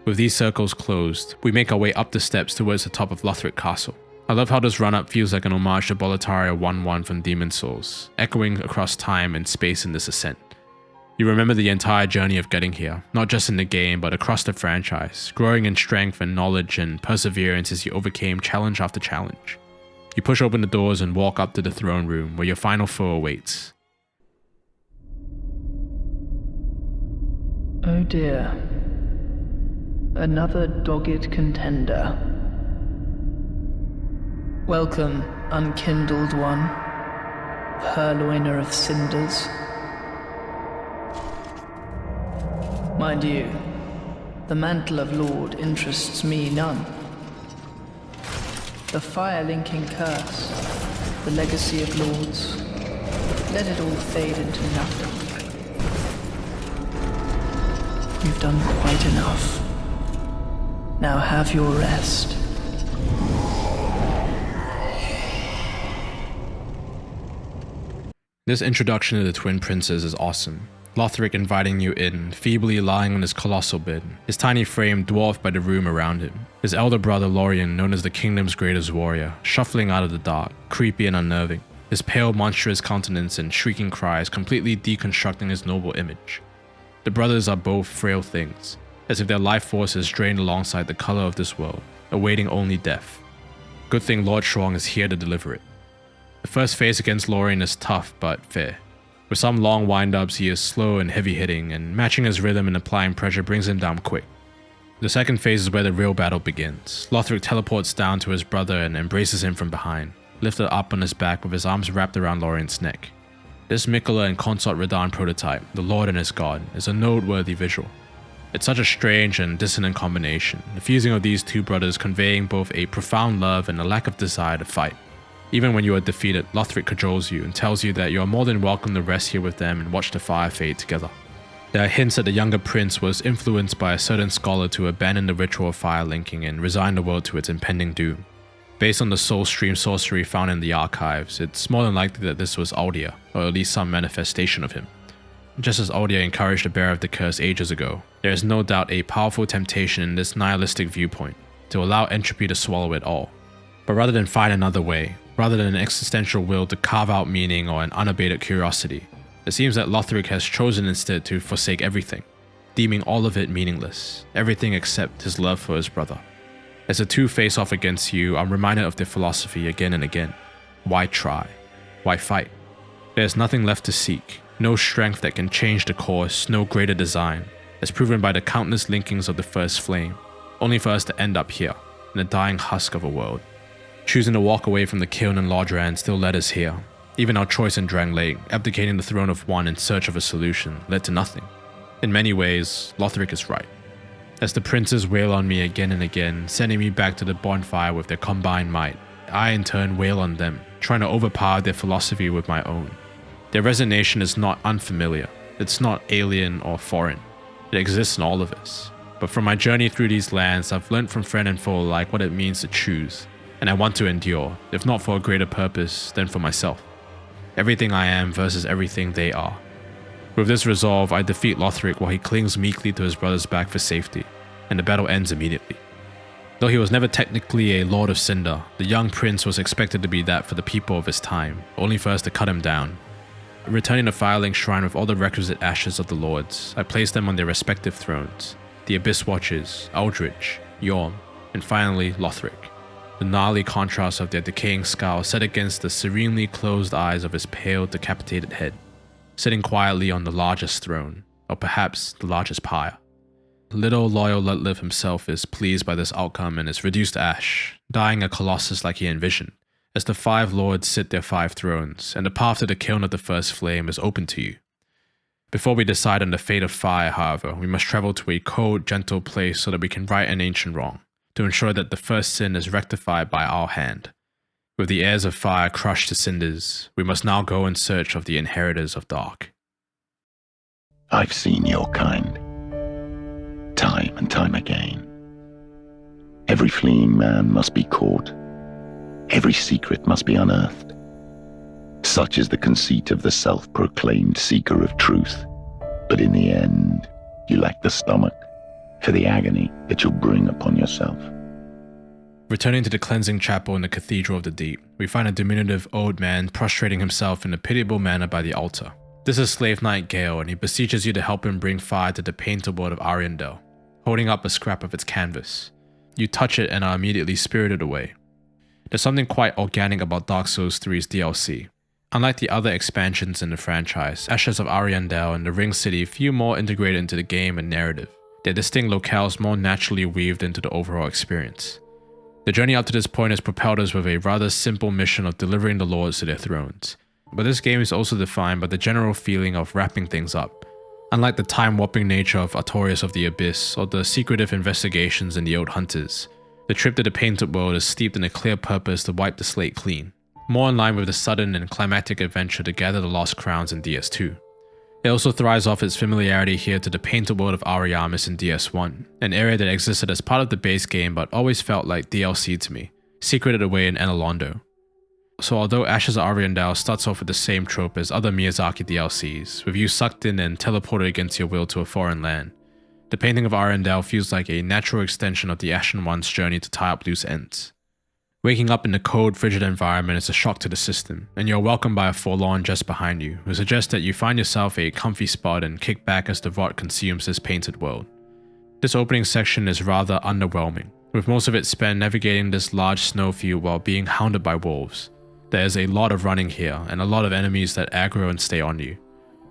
With these circles closed, we make our way up the steps towards the top of Lothric Castle. I love how this run-up feels like an homage to Boletaria 1-1 from Demon's Souls, echoing across time and space in this ascent. You remember the entire journey of getting here, not just in the game but across the franchise, growing in strength and knowledge and perseverance as you overcame challenge after challenge. You push open the doors and walk up to the throne room where your final foe awaits. Oh dear. Another dogged contender. Welcome, unkindled one, purloiner of cinders. Mind you, the mantle of Lord interests me none. The fire-linking curse, the legacy of lords, let it all fade into nothing. You've done quite enough. Now have your rest. This introduction to the Twin Princes is awesome. Lothric inviting you in, feebly lying on his colossal bed, his tiny frame dwarfed by the room around him. His elder brother Lorien, known as the kingdom's greatest warrior, shuffling out of the dark, creepy and unnerving, his pale monstrous countenance and shrieking cries completely deconstructing his noble image. The brothers are both frail things, as if their life force is drained alongside the color of this world, awaiting only death. Good thing Lord Shuang is here to deliver it. The first phase against Lorien is tough but fair. With some long wind-ups, he is slow and heavy-hitting, and matching his rhythm and applying pressure brings him down quick. The second phase is where the real battle begins. Lothric teleports down to his brother and embraces him from behind, lifted up on his back with his arms wrapped around Lorien's neck. This Miquella and Consort Radahn prototype, the Lord and his God, is a noteworthy visual. It's such a strange and dissonant combination, the fusing of these two brothers conveying both a profound love and a lack of desire to fight. Even when you are defeated, Lothric cajoles you and tells you that you are more than welcome to rest here with them and watch the fire fade together. There are hints that the younger prince was influenced by a certain scholar to abandon the ritual of fire linking and resign the world to its impending doom. Based on the soul stream sorcery found in the archives, it's more than likely that this was Aldia, or at least some manifestation of him. Just as Aldia encouraged the bearer of the curse ages ago, there is no doubt a powerful temptation in this nihilistic viewpoint to allow entropy to swallow it all. But rather than find another way, rather than an existential will to carve out meaning or an unabated curiosity, it seems that Lothric has chosen instead to forsake everything, deeming all of it meaningless, everything except his love for his brother. As the two face off against you, I'm reminded of their philosophy again and again. Why try? Why fight? There's nothing left to seek, no strength that can change the course, no greater design, as proven by the countless linkings of the first flame, only for us to end up here, in the dying husk of a world. Choosing to walk away from the kiln in Lodran still led us here. Even our choice in Drang Lake, abdicating the throne of one in search of a solution, led to nothing. In many ways, Lothric is right. As the princes wail on me again and again, sending me back to the bonfire with their combined might, I in turn wail on them, trying to overpower their philosophy with my own. Their resignation is not unfamiliar, it's not alien or foreign. It exists in all of us. But from my journey through these lands, I've learned from friend and foe alike what it means to choose, and I want to endure, if not for a greater purpose, then for myself. Everything I am versus everything they are. With this resolve, I defeat Lothric while he clings meekly to his brother's back for safety, and the battle ends immediately. Though he was never technically a Lord of Cinder, the young prince was expected to be that for the people of his time, only for us to cut him down. Returning the Firelink Shrine with all the requisite ashes of the lords, I placed them on their respective thrones, the Abyss Watchers, Aldrich, Yorm, and finally Lothric. The gnarly contrast of their decaying skull set against the serenely closed eyes of his pale, decapitated head, sitting quietly on the largest throne, or perhaps the largest pyre. Little loyal Ludliv himself is pleased by this outcome and is reduced to ash, dying a colossus like he envisioned, as the 5 lords sit their 5 thrones, and the path to the kiln of the first flame is open to you. Before we decide on the fate of fire, however, we must travel to a cold, gentle place so that we can right an ancient wrong, to ensure that the first sin is rectified by our hand. With the heirs of fire crushed to cinders, we must now go in search of the inheritors of dark. I've seen your kind, time and time again. Every fleeing man must be caught. Every secret must be unearthed. Such is the conceit of the self-proclaimed seeker of truth. But in the end, you lack the stomach for the agony that you'll bring upon yourself. Returning to the cleansing chapel in the Cathedral of the Deep, we find a diminutive old man prostrating himself in a pitiable manner by the altar. This is Slave Knight Gael, and he beseeches you to help him bring fire to the painted world of Ariandel, holding up a scrap of its canvas. You touch it and are immediately spirited away. There's something quite organic about Dark Souls 3's DLC. Unlike the other expansions in the franchise, Ashes of Ariandel and the Ring City feel more integrated into the game and narrative, their distinct locales more naturally weaved into the overall experience. The journey up to this point has propelled us with a rather simple mission of delivering the lords to their thrones, but this game is also defined by the general feeling of wrapping things up. Unlike the time-warping nature of Artorias of the Abyss or the secretive investigations in the Old Hunters, the trip to the Painted World is steeped in a clear purpose to wipe the slate clean, more in line with the sudden and climactic adventure to gather the Lost Crowns in DS2. It also thrives off its familiarity here to the Painted World of Ariamis in DS1, an area that existed as part of the base game but always felt like DLC to me, secreted away in Anor Londo. So although Ashes of Ariandel starts off with the same trope as other Miyazaki DLCs, with you sucked in and teleported against your will to a foreign land, the painting of Ariandel feels like a natural extension of the Ashen One's journey to tie up loose ends. Waking up in the cold, frigid environment is a shock to the system, and you're welcomed by a forlorn just behind you, who suggests that you find yourself a comfy spot and kick back as the rot consumes this painted world. This opening section is rather underwhelming, with most of it spent navigating this large snowfield while being hounded by wolves. There is a lot of running here, and a lot of enemies that aggro and stay on you.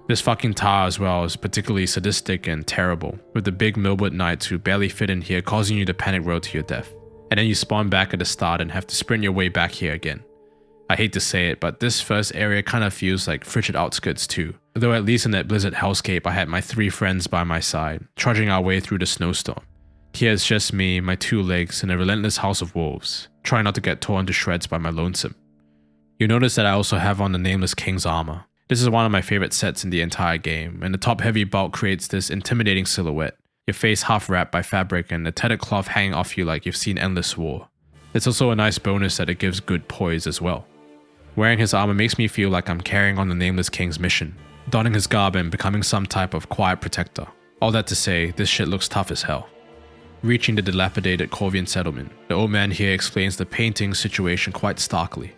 This fucking tower as well is particularly sadistic and terrible, with the big Millwood knights who barely fit in here causing you to panic road to your death. And then you spawn back at the start and have to sprint your way back here again. I hate to say it, but this first area kind of feels like frigid outskirts too, though at least in that Blizzard hellscape I had my 3 friends by my side, trudging our way through the snowstorm. Here it's just me, my 2 legs, and a relentless house of wolves, trying not to get torn to shreds by my lonesome. You notice that I also have on the Nameless King's armor. This is one of my favorite sets in the entire game, and the top heavy bulk creates this intimidating silhouette, your face half wrapped by fabric and the tattered cloth hanging off you like you've seen endless war. It's also a nice bonus that it gives good poise as well. Wearing his armor makes me feel like I'm carrying on the Nameless King's mission, donning his garb and becoming some type of quiet protector. All that to say, this shit looks tough as hell. Reaching the dilapidated Corvian settlement, the old man here explains the painting's situation quite starkly.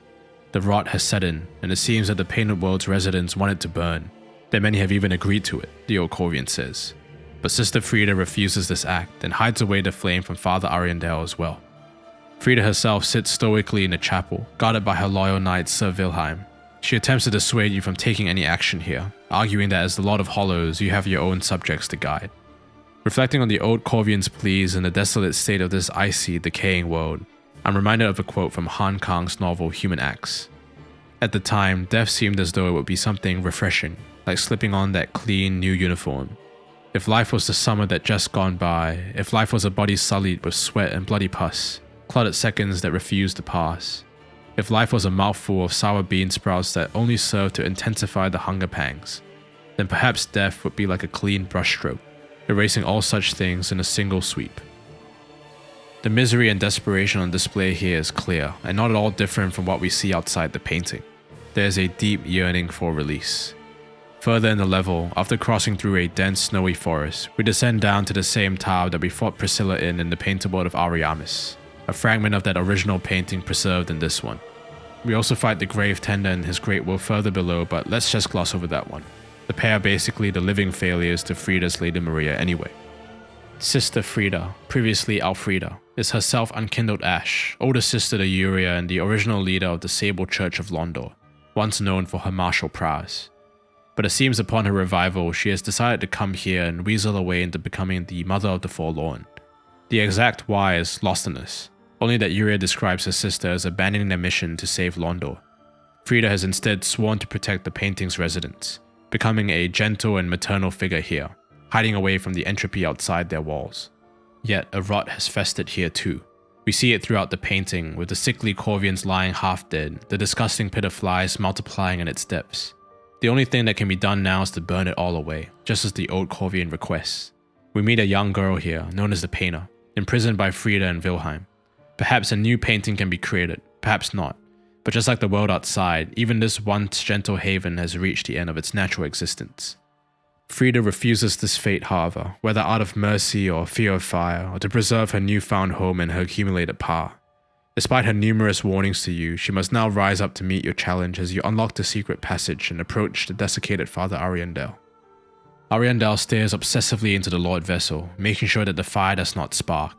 The rot has set in, and it seems that the Painted World's residents want it to burn. That many have even agreed to it, the old Corvian says. But Sister Frida refuses this act and hides away the flame from Father Ariandel as well. Frida herself sits stoically in the chapel, guarded by her loyal knight Sir Vilhelm. She attempts to dissuade you from taking any action here, arguing that as the Lord of Hollows, you have your own subjects to guide. Reflecting on the old Corvian's pleas and the desolate state of this icy, decaying world, I'm reminded of a quote from Han Kang's novel Human Acts. At the time, death seemed as though it would be something refreshing, like slipping on that clean, new uniform. If life was the summer that just gone by, if life was a body sullied with sweat and bloody pus, clotted seconds that refused to pass, if life was a mouthful of sour bean sprouts that only served to intensify the hunger pangs, then perhaps death would be like a clean brushstroke, erasing all such things in a single sweep. The misery and desperation on display here is clear, and not at all different from what we see outside the painting. There is a deep yearning for release. Further in the level, after crossing through a dense snowy forest, we descend down to the same tower that we fought Priscilla in the Painted World of Ariamis, a fragment of that original painting preserved in this one. We also fight the Grave Tender and his Great Wolf further below, but let's just gloss over that one. The pair are basically the living failures to Frida's Lady Maria anyway. Sister Frida, previously Alfreda, is herself unkindled ash, older sister to Yuria and the original leader of the Sable Church of Londo, once known for her martial prowess. But it seems upon her revival, she has decided to come here and weasel her way into becoming the Mother of the Forlorn. The exact why is lost in us, only that Yuria describes her sister as abandoning their mission to save Londo. Frida has instead sworn to protect the painting's residents, becoming a gentle and maternal figure here, hiding away from the entropy outside their walls. Yet a rot has festered here too. We see it throughout the painting, with the sickly Corvians lying half dead, the disgusting pit of flies multiplying in its depths. The only thing that can be done now is to burn it all away, just as the old Corvian requests. We meet a young girl here, known as the Painter, imprisoned by Frida and Wilhelm. Perhaps a new painting can be created, perhaps not. But just like the world outside, even this once gentle haven has reached the end of its natural existence. Frida refuses this fate, however, whether out of mercy or fear of fire, or to preserve her newfound home and her accumulated power. Despite her numerous warnings to you, she must now rise up to meet your challenge as you unlock the secret passage and approach the desiccated Father Ariandel. Ariandel stares obsessively into the Lord Vessel, making sure that the fire does not spark.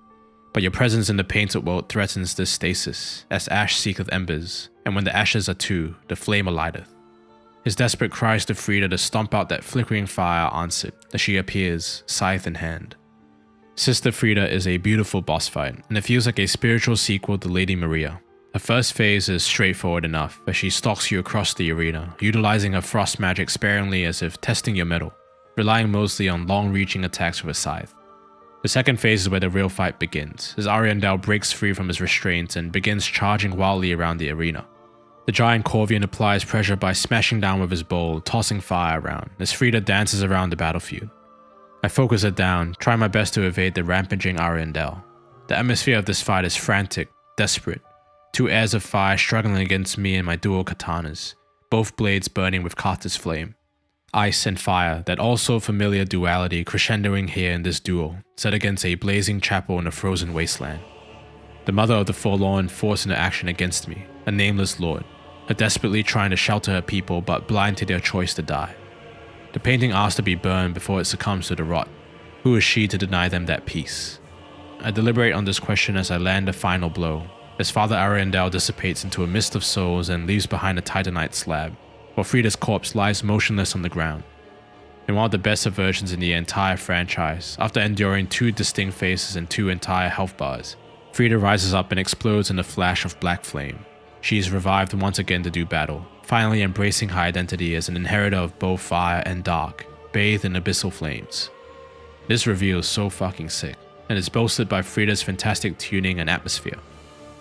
But your presence in the Painted World threatens this stasis, as ash seeketh embers, and when the ashes are too, the flame alighteth. His desperate cries to Frida to stomp out that flickering fire are answered, as she appears, scythe in hand. Sister Frida is a beautiful boss fight, and it feels like a spiritual sequel to Lady Maria. Her first phase is straightforward enough, as she stalks you across the arena, utilizing her frost magic sparingly as if testing your mettle, relying mostly on long-reaching attacks with a scythe. The second phase is where the real fight begins, as Ariandel breaks free from his restraints and begins charging wildly around the arena. The giant Corvian applies pressure by smashing down with his bowl, tossing fire around, as Frida dances around the battlefield. I focus her down, try my best to evade the rampaging Ariandel. The atmosphere of this fight is frantic, desperate. Two airs of fire struggling against me and my dual katanas, both blades burning with Carter's flame. Ice and fire, that also familiar duality crescendoing here in this duel, set against a blazing chapel in a frozen wasteland. The Mother of the Forlorn forced into action against me, a nameless lord, her desperately trying to shelter her people but blind to their choice to die. The painting asks to be burned before it succumbs to the rot. Who is she to deny them that peace? I deliberate on this question as I land the final blow, as Father Ariandel dissipates into a mist of souls and leaves behind a titanite slab, while Frida's corpse lies motionless on the ground. In one of the best versions in the entire franchise, after enduring 2 distinct phases and 2 entire health bars, Frida rises up and explodes in a flash of black flame. She is revived once again to do battle, finally embracing her identity as an inheritor of both fire and dark, bathed in abyssal flames. This reveal is so fucking sick, and is bolstered by Frida's fantastic tuning and atmosphere.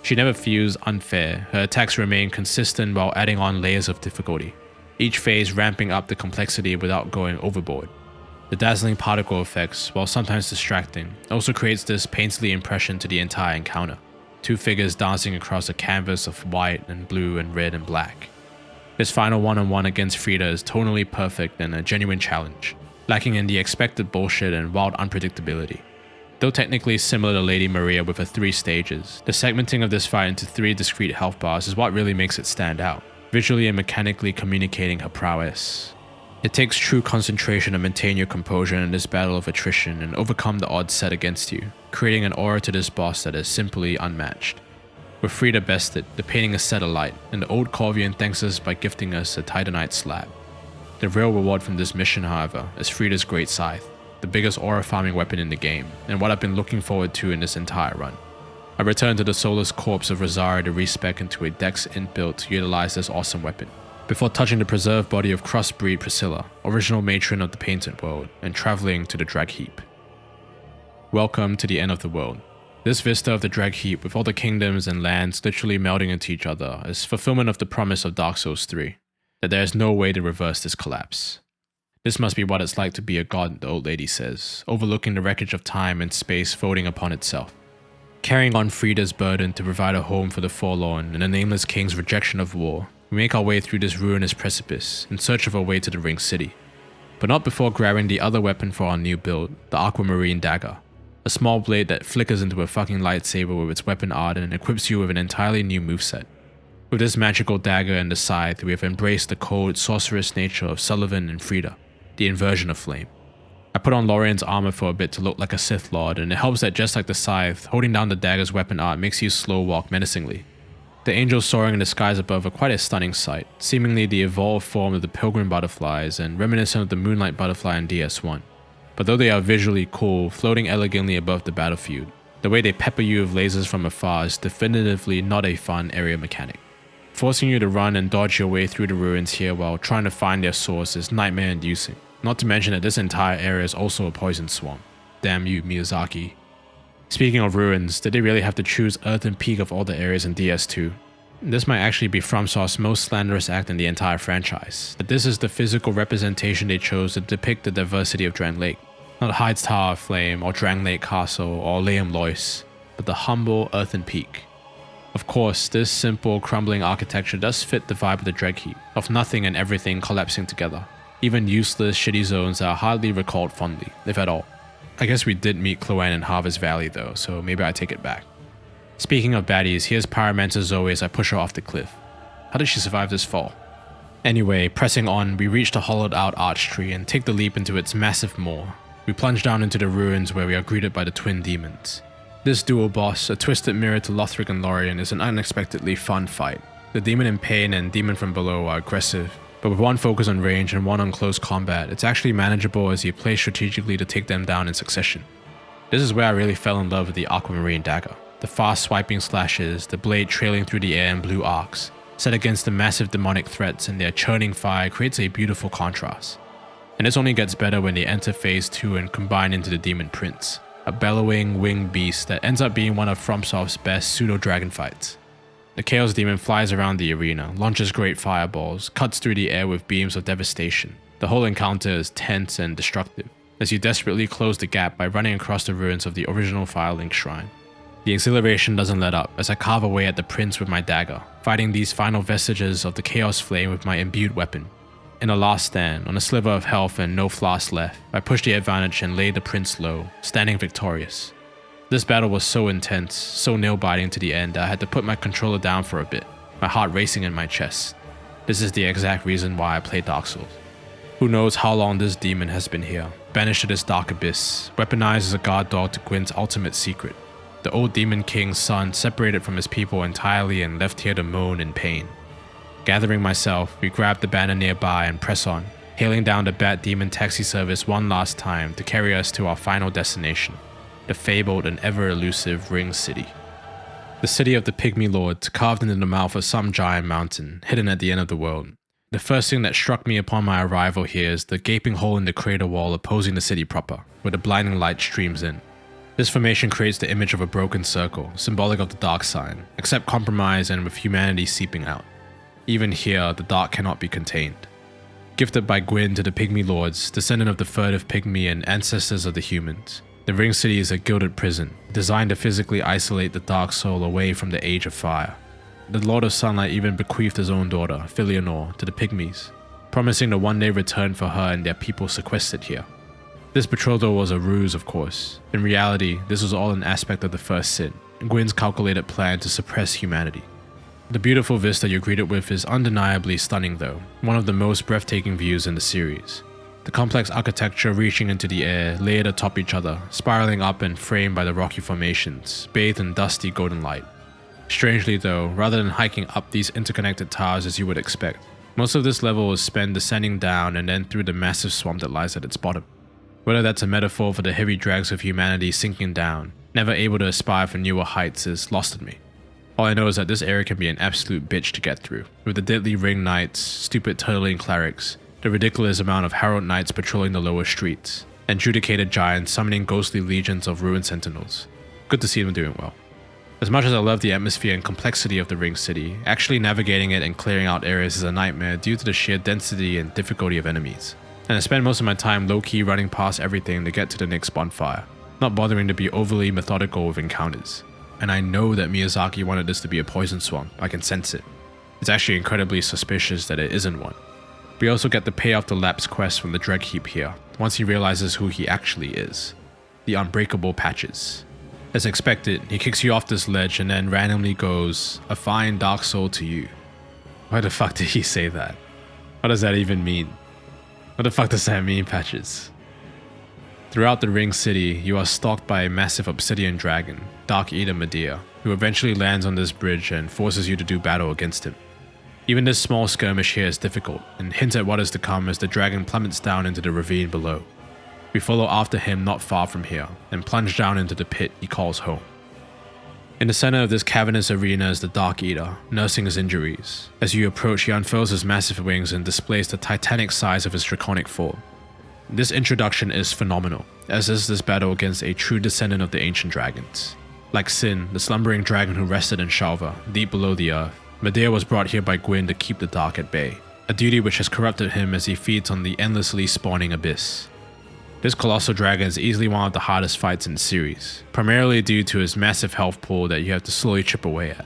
She never feels unfair, her attacks remain consistent while adding on layers of difficulty, each phase ramping up the complexity without going overboard. The dazzling particle effects, while sometimes distracting, also creates this painterly impression to the entire encounter. 2 figures dancing across a canvas of white and blue and red and black. This final one-on-one against Frida is tonally perfect and a genuine challenge, lacking in the expected bullshit and wild unpredictability. Though technically similar to Lady Maria with her 3 stages, the segmenting of this fight into 3 discrete health bars is what really makes it stand out, visually and mechanically communicating her prowess. It takes true concentration to maintain your composure in this battle of attrition and overcome the odds set against you, creating an aura to this boss that is simply unmatched. With Frida bested, the painting is set alight, and the old Corvian thanks us by gifting us a Titanite slab. The real reward from this mission, however, is Frida's Great Scythe, the biggest aura farming weapon in the game, and what I've been looking forward to in this entire run. I returned to the soulless corpse of Rosaria to respec into a Dex int build to utilize this awesome weapon, before touching the preserved body of crossbreed Priscilla, original matron of the Painted World, and traveling to the Dreg Heap. Welcome to the end of the world. This vista of the Dreg Heap, with all the kingdoms and lands literally melding into each other, is fulfillment of the promise of Dark Souls 3, that there is no way to reverse this collapse. This must be what it's like to be a god, the old lady says, overlooking the wreckage of time and space folding upon itself. Carrying on Frida's burden to provide a home for the forlorn and the Nameless King's rejection of war, we make our way through this ruinous precipice in search of a way to the Ring City. But not before grabbing the other weapon for our new build, the Aquamarine Dagger. A small blade that flickers into a fucking lightsaber with its weapon art and equips you with an entirely new moveset. With this magical dagger and the scythe, we have embraced the cold, sorcerous nature of Sullivan and Frida, the inversion of flame. I put on Lorian's armor for a bit to look like a Sith Lord, and it helps that just like the scythe, holding down the dagger's weapon art makes you slow walk menacingly. The angels soaring in the skies above are quite a stunning sight, seemingly the evolved form of the pilgrim butterflies and reminiscent of the moonlight butterfly in DS1. But though they are visually cool, floating elegantly above the battlefield, the way they pepper you with lasers from afar is definitively not a fun area mechanic. Forcing you to run and dodge your way through the ruins here while trying to find their source is nightmare-inducing. Not to mention that this entire area is also a poison swamp. Damn you, Miyazaki. Speaking of ruins, did they really have to choose Earthen Peak of all the areas in DS2? This might actually be FromSoft's most slanderous act in the entire franchise, that this is the physical representation they chose to depict the diversity of Drang Lake. Not Hyde's Tower of Flame, or Drang Lake Castle, or Liam Lois, but the humble Earthen Peak. Of course, this simple, crumbling architecture does fit the vibe of the Dreg Heap, of nothing and everything collapsing together. Even useless, shitty zones are hardly recalled fondly, if at all. I guess we did meet Chloanne in Harvest Valley though, so maybe I take it back. Speaking of baddies, here's Pyromancer Zoe as I push her off the cliff. How did she survive this fall? Anyway, pressing on, we reach the hollowed out archtree and take the leap into its massive maw. We plunge down into the ruins where we are greeted by the twin demons. This dual boss, a twisted mirror to Lothric and Lorien, is an unexpectedly fun fight. The demon in pain and demon from below are aggressive, but with one focus on range and one on close combat, it's actually manageable as you play strategically to take them down in succession. This is where I really fell in love with the Aquamarine Dagger. The fast swiping slashes, the blade trailing through the air in blue arcs, set against the massive demonic threats and their churning fire creates a beautiful contrast. And this only gets better when they enter phase 2 and combine into the Demon Prince, a bellowing winged beast that ends up being one of FromSoft's best pseudo-dragon fights. The Chaos Demon flies around the arena, launches great fireballs, cuts through the air with beams of devastation. The whole encounter is tense and destructive, as you desperately close the gap by running across the ruins of the original Firelink Shrine. The exhilaration doesn't let up as I carve away at the prince with my dagger, fighting these final vestiges of the Chaos Flame with my imbued weapon. In a last stand, on a sliver of health and no flask left, I pushed the advantage and laid the prince low, standing victorious. This battle was so intense, so nail-biting to the end that I had to put my controller down for a bit, my heart racing in my chest. This is the exact reason why I play Dark Souls. Who knows how long this demon has been here, banished to this dark abyss, weaponized as a guard dog to Gwyn's ultimate secret. The old demon king's son separated from his people entirely and left here to moan in pain. Gathering myself, we grab the banner nearby and press on, hailing down the Bat Demon taxi service one last time to carry us to our final destination, the fabled and ever-elusive Ring City. The city of the Pygmy Lords, carved into the mouth of some giant mountain, hidden at the end of the world. The first thing that struck me upon my arrival here is the gaping hole in the crater wall opposing the city proper, where the blinding light streams in. This formation creates the image of a broken circle, symbolic of the dark side, except compromise and with humanity seeping out. Even here, the dark cannot be contained. Gifted by Gwyn to the Pygmy Lords, descendant of the furtive Pygmy and ancestors of the humans, the Ring City is a gilded prison, designed to physically isolate the dark soul away from the Age of Fire. The Lord of Sunlight even bequeathed his own daughter, Filianor, to the Pygmies, promising to one day return for her and their people sequestered here. This betrothal was a ruse, of course. In reality, this was all an aspect of the first sin, Gwyn's calculated plan to suppress humanity. The beautiful vista you're greeted with is undeniably stunning though, one of the most breathtaking views in the series. The complex architecture reaching into the air, layered atop each other, spiraling up and framed by the rocky formations, bathed in dusty golden light. Strangely though, rather than hiking up these interconnected towers as you would expect, most of this level is spent descending down and then through the massive swamp that lies at its bottom. Whether that's a metaphor for the heavy drags of humanity sinking down, never able to aspire for newer heights, is lost on me. All I know is that this area can be an absolute bitch to get through, with the deadly ring knights, stupid turtling clerics, the ridiculous amount of herald knights patrolling the lower streets, and judicated giants summoning ghostly legions of ruined sentinels. Good to see them doing well. As much as I love the atmosphere and complexity of the ring city, actually navigating it and clearing out areas is a nightmare due to the sheer density and difficulty of enemies. And I spend most of my time low-key running past everything to get to the next bonfire, not bothering to be overly methodical with encounters. And I know that Miyazaki wanted this to be a poison swamp, I can sense it. It's actually incredibly suspicious that it isn't one. We also get the payoff the lapse quest from the Dreg Heap here, once he realizes who he actually is. The unbreakable Patches. As expected, he kicks you off this ledge and then randomly goes, "A fine dark soul to you." Why the fuck did he say that? What does that even mean? What the fuck does that mean, Patches? Throughout the ring city, you are stalked by a massive obsidian dragon, Darkeater Midir, who eventually lands on this bridge and forces you to do battle against him. Even this small skirmish here is difficult, and hints at what is to come as the dragon plummets down into the ravine below. We follow after him not far from here, and plunge down into the pit he calls home. In the center of this cavernous arena is the Darkeater, nursing his injuries. As you approach, he unfurls his massive wings and displays the titanic size of his draconic form. This introduction is phenomenal, as is this battle against a true descendant of the ancient dragons. Like Sin, the slumbering dragon who rested in Shalva, deep below the earth, Midir was brought here by Gwyn to keep the dark at bay, a duty which has corrupted him as he feeds on the endlessly spawning abyss. This colossal dragon is easily one of the hardest fights in the series, primarily due to his massive health pool that you have to slowly chip away at.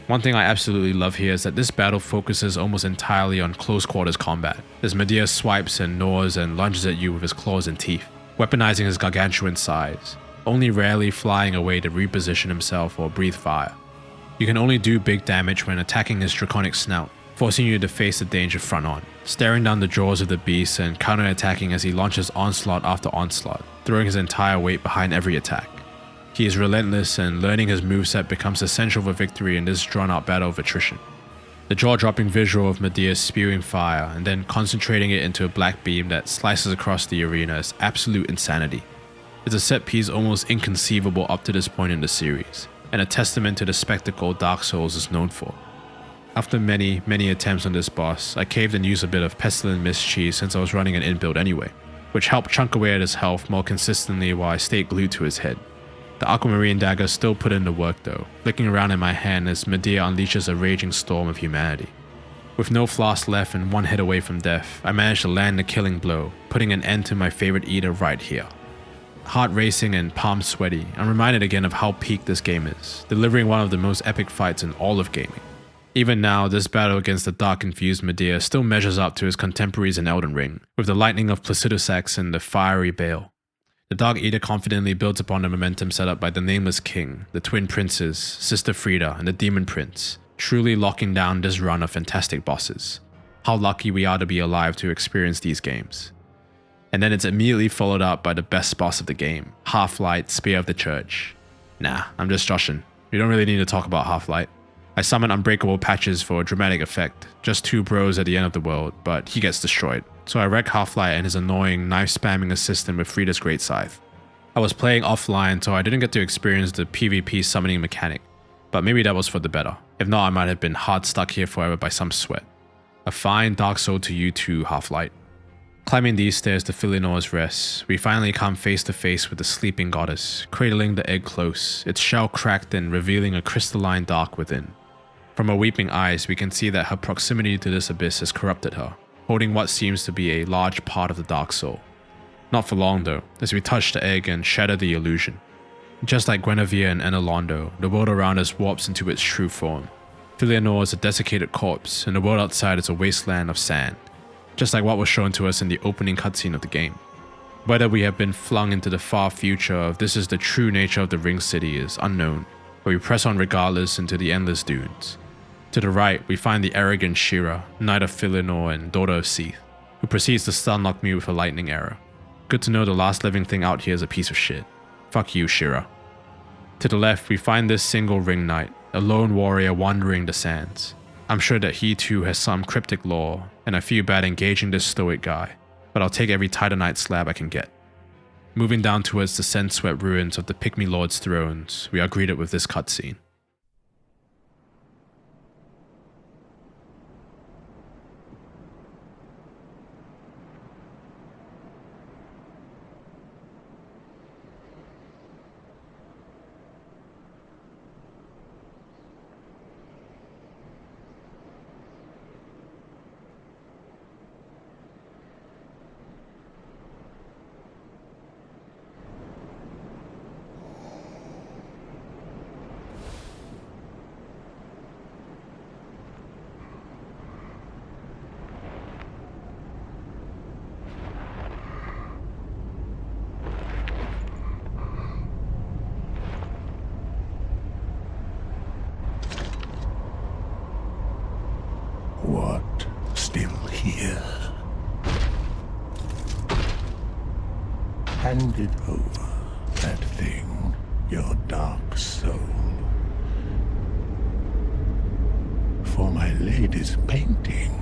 One thing I absolutely love here is that this battle focuses almost entirely on close quarters combat, as Midir swipes and gnaws and lunges at you with his claws and teeth, weaponizing his gargantuan size, only rarely flying away to reposition himself or breathe fire. You can only do big damage when attacking his draconic snout, forcing you to face the danger front on, staring down the jaws of the beast and counter-attacking as he launches onslaught after onslaught, throwing his entire weight behind every attack. He is relentless, and learning his moveset becomes essential for victory in this drawn-out battle of attrition. The jaw-dropping visual of Midir spewing fire and then concentrating it into a black beam that slices across the arena is absolute insanity. It's a set piece almost inconceivable up to this point in the series, and a testament to the spectacle Dark Souls is known for. After many attempts on this boss, I caved and used a bit of Pestilent Mist Cheese since I was running an in-build anyway, which helped chunk away at his health more consistently while I stayed glued to his head. The Aquamarine dagger still put in the work though, flicking around in my hand as Midir unleashes a raging storm of humanity. With no flask left and one hit away from death, I managed to land the killing blow, putting an end to my favorite eater right here. Heart racing and palms sweaty, I'm reminded again of how peak this game is, delivering one of the most epic fights in all of gaming. Even now, this battle against the dark-infused Midir still measures up to his contemporaries in Elden Ring, with the lightning of Placidusax and the fiery Baal. The Darkeater confidently builds upon the momentum set up by the Nameless King, the Twin Princes, Sister Frida, and the Demon Prince, truly locking down this run of fantastic bosses. How lucky we are to be alive to experience these games. And then it's immediately followed up by the best boss of the game, Half-Light Spear of the Church. Nah, I'm just joshing. We don't really need to talk about Half-Light. I summon Unbreakable Patches for a dramatic effect, just two bros at the end of the world, but he gets destroyed. So I wreck Half-Light and his annoying knife-spamming assistant with Frida's Great Scythe. I was playing offline, so I didn't get to experience the PvP summoning mechanic, but maybe that was for the better. If not, I might have been hard stuck here forever by some sweat. A fine dark soul to you too, Half-Light. Climbing these stairs to Filinor's Rest, we finally come face to face with the sleeping goddess, cradling the egg close, its shell cracked and revealing a crystalline dark within. From her weeping eyes, we can see that her proximity to this abyss has corrupted her, holding what seems to be a large part of the dark soul. Not for long though, as we touch the egg and shatter the illusion. Just like Guinevere and Anor Londo, the world around us warps into its true form. Filianor is a desiccated corpse, and the world outside is a wasteland of sand, just like what was shown to us in the opening cutscene of the game. Whether we have been flung into the far future of this is the true nature of the Ring City is unknown, but we press on regardless into the endless dunes. To the right, we find the arrogant Shira, Knight of Philinor and Daughter of Seeth, who proceeds to stunlock me with a lightning arrow. Good to know the last living thing out here is a piece of shit. Fuck you, Shira. To the left, we find this single ring knight, a lone warrior wandering the sands. I'm sure that he too has some cryptic lore, and I feel bad engaging this stoic guy, but I'll take every Titanite slab I can get. Moving down towards the scent-swept ruins of the Pygmy Lord's thrones, we are greeted with this cutscene. What, still here? Hand it over, that thing, your dark soul. For my lady's painting.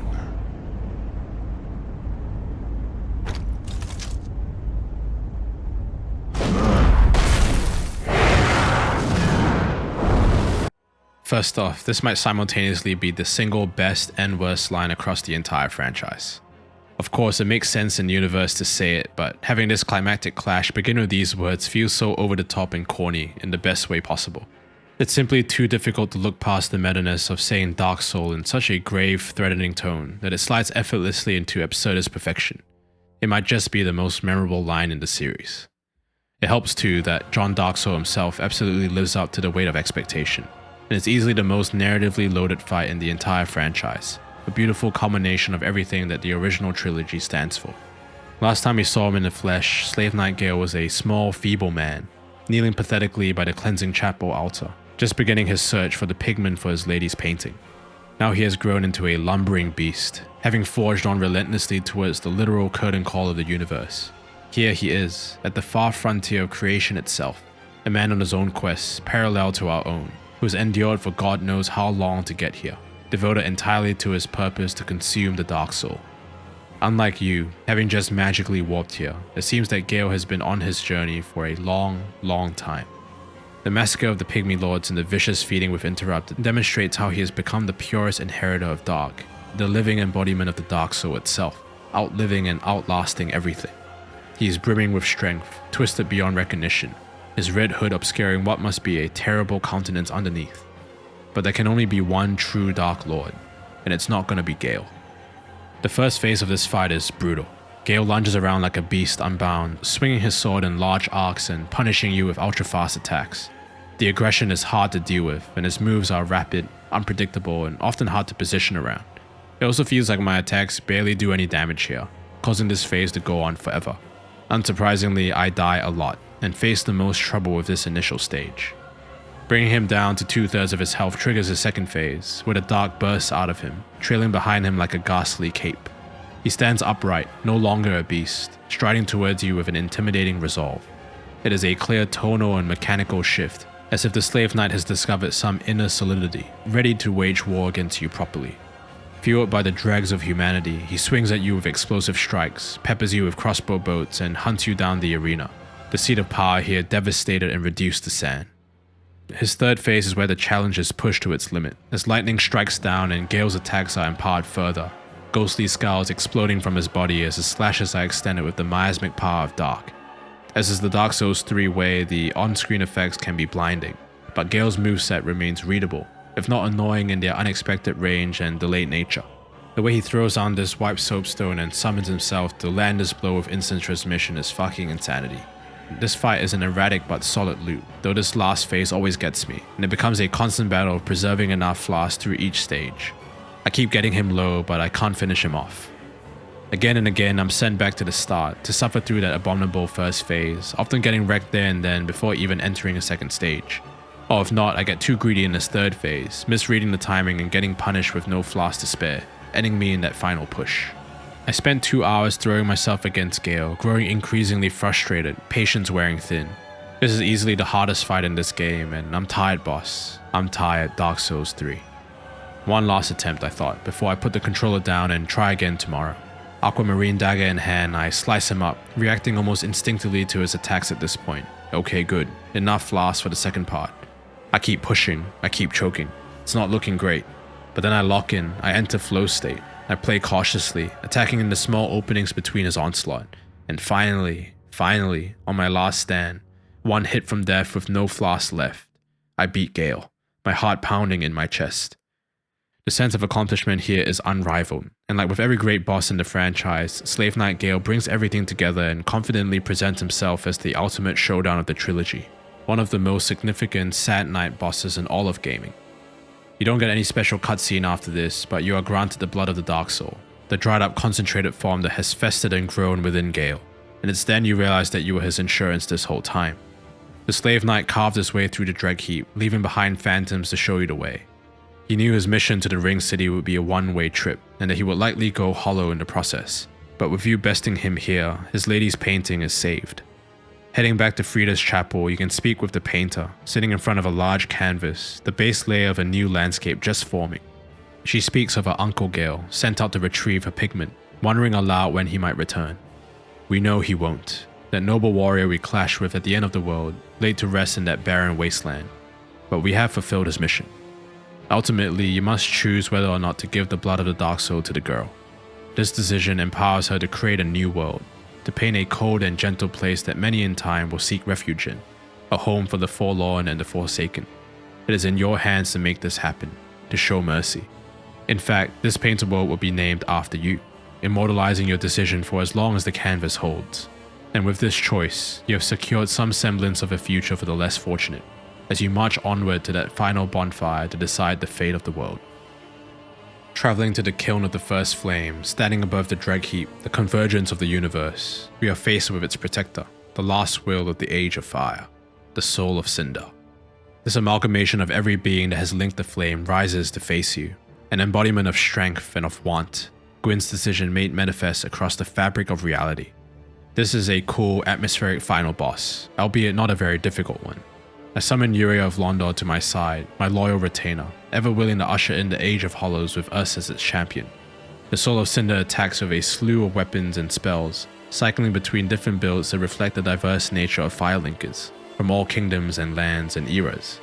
First off, this might simultaneously be the single best and worst line across the entire franchise. Of course, it makes sense in the universe to say it, but having this climactic clash begin with these words feels so over the top and corny in the best way possible. It's simply too difficult to look past the meta-ness of saying Dark Soul in such a grave, threatening tone that it slides effortlessly into absurdist perfection. It might just be the most memorable line in the series. It helps too that John Dark Soul himself absolutely lives up to the weight of expectation, and it's easily the most narratively loaded fight in the entire franchise, a beautiful culmination of everything that the original trilogy stands for. Last time we saw him in the flesh, Slave Knight Gael was a small, feeble man, kneeling pathetically by the cleansing chapel altar, just beginning his search for the pigment for his lady's painting. Now he has grown into a lumbering beast, having forged on relentlessly towards the literal curtain call of the universe. Here he is, at the far frontier of creation itself, a man on his own quest, parallel to our own, who has endured for God knows how long to get here, devoted entirely to his purpose to consume the Dark Soul. Unlike you, having just magically warped here, it seems that Gael has been on his journey for a long, long time. The massacre of the Pygmy Lords and the vicious feeding with Interrupt demonstrates how he has become the purest inheritor of Dark, the living embodiment of the Dark Soul itself, outliving and outlasting everything. He is brimming with strength, twisted beyond recognition, his red hood obscuring what must be a terrible countenance underneath. But there can only be one true Dark Lord, and it's not gonna be Gael. The first phase of this fight is brutal. Gael lunges around like a beast unbound, swinging his sword in large arcs and punishing you with ultra-fast attacks. The aggression is hard to deal with, and his moves are rapid, unpredictable, and often hard to position around. It also feels like my attacks barely do any damage here, causing this phase to go on forever. Unsurprisingly, I die a lot, and face the most trouble with this initial stage. Bringing him down to 2/3 of his health triggers his second phase, where the dark bursts out of him, trailing behind him like a ghastly cape. He stands upright, no longer a beast, striding towards you with an intimidating resolve. It is a clear tonal and mechanical shift, as if the Slave Knight has discovered some inner solidity, ready to wage war against you properly. Fueled by the dregs of humanity, he swings at you with explosive strikes, peppers you with crossbow bolts, and hunts you down the arena. The seat of power here devastated and reduced to sand. His third phase is where the challenge is pushed to its limit, as lightning strikes down and Gael's attacks are empowered further, ghostly scowls exploding from his body as his slashes are extended with the miasmic power of Dark. As is the Dark Souls 3 way, the on-screen effects can be blinding, but Gael's moveset remains readable, if not annoying in their unexpected range and delayed nature. The way he throws on this white soapstone and summons himself to land this blow with instant transmission is fucking insanity. This fight is an erratic but solid loop, though this last phase always gets me, and it becomes a constant battle of preserving enough flaws through each stage. I keep getting him low, but I can't finish him off. Again and again, I'm sent back to the start to suffer through that abominable first phase, often getting wrecked there and then before even entering a second stage. Or if not, I get too greedy in this third phase, misreading the timing and getting punished with no flask to spare, ending me in that final push. I spent 2 hours throwing myself against Gael, growing increasingly frustrated, patience wearing thin. This is easily the hardest fight in this game, and I'm tired, boss. I'm tired, Dark Souls 3. One last attempt, I thought, before I put the controller down and try again tomorrow. Aquamarine dagger in hand, I slice him up, reacting almost instinctively to his attacks at this point. Okay, good. Enough flask for the second part. I keep pushing, I keep choking. It's not looking great. But then I lock in, I enter flow state. I play cautiously, attacking in the small openings between his onslaught. And finally, on my last stand, one hit from death with no flask left, I beat Gael, my heart pounding in my chest. The sense of accomplishment here is unrivaled, and like with every great boss in the franchise, Slave Knight Gael brings everything together and confidently presents himself as the ultimate showdown of the trilogy, one of the most significant Sad Knight bosses in all of gaming. You don't get any special cutscene after this, but you are granted the blood of the Dark Soul, the dried up concentrated form that has festered and grown within Gael, and it's then you realize that you were his insurance this whole time. The Slave Knight carved his way through the Dreg Heap, leaving behind phantoms to show you the way. He knew his mission to the Ring City would be a one-way trip, and that he would likely go hollow in the process. But with you besting him here, his lady's painting is saved. Heading back to Frida's chapel, you can speak with the painter, sitting in front of a large canvas, the base layer of a new landscape just forming. She speaks of her uncle Gael, sent out to retrieve her pigment, wondering aloud when he might return. We know he won't. That noble warrior we clashed with at the end of the world, laid to rest in that barren wasteland. But we have fulfilled his mission. Ultimately, you must choose whether or not to give the blood of the Dark Soul to the girl. This decision empowers her to create a new world, to paint a cold and gentle place that many in time will seek refuge in, a home for the forlorn and the forsaken. It is in your hands to make this happen, to show mercy. In fact, this painted world will be named after you, immortalizing your decision for as long as the canvas holds. And with this choice, you have secured some semblance of a future for the less fortunate, as you march onward to that final bonfire to decide the fate of the world. Traveling to the kiln of the first flame, standing above the Dreg Heap, the convergence of the universe, we are faced with its protector, the last will of the Age of Fire, the soul of Cinder. This amalgamation of every being that has linked the flame rises to face you, an embodiment of strength and of want, Gwyn's decision made manifest across the fabric of reality. This is a cool, atmospheric final boss, albeit not a very difficult one. I summon Anor Londo to my side, my loyal retainer, ever willing to usher in the Age of Hollows with us as its champion. The soul of Cinder attacks with a slew of weapons and spells, cycling between different builds that reflect the diverse nature of Firelinkers, from all kingdoms and lands and eras.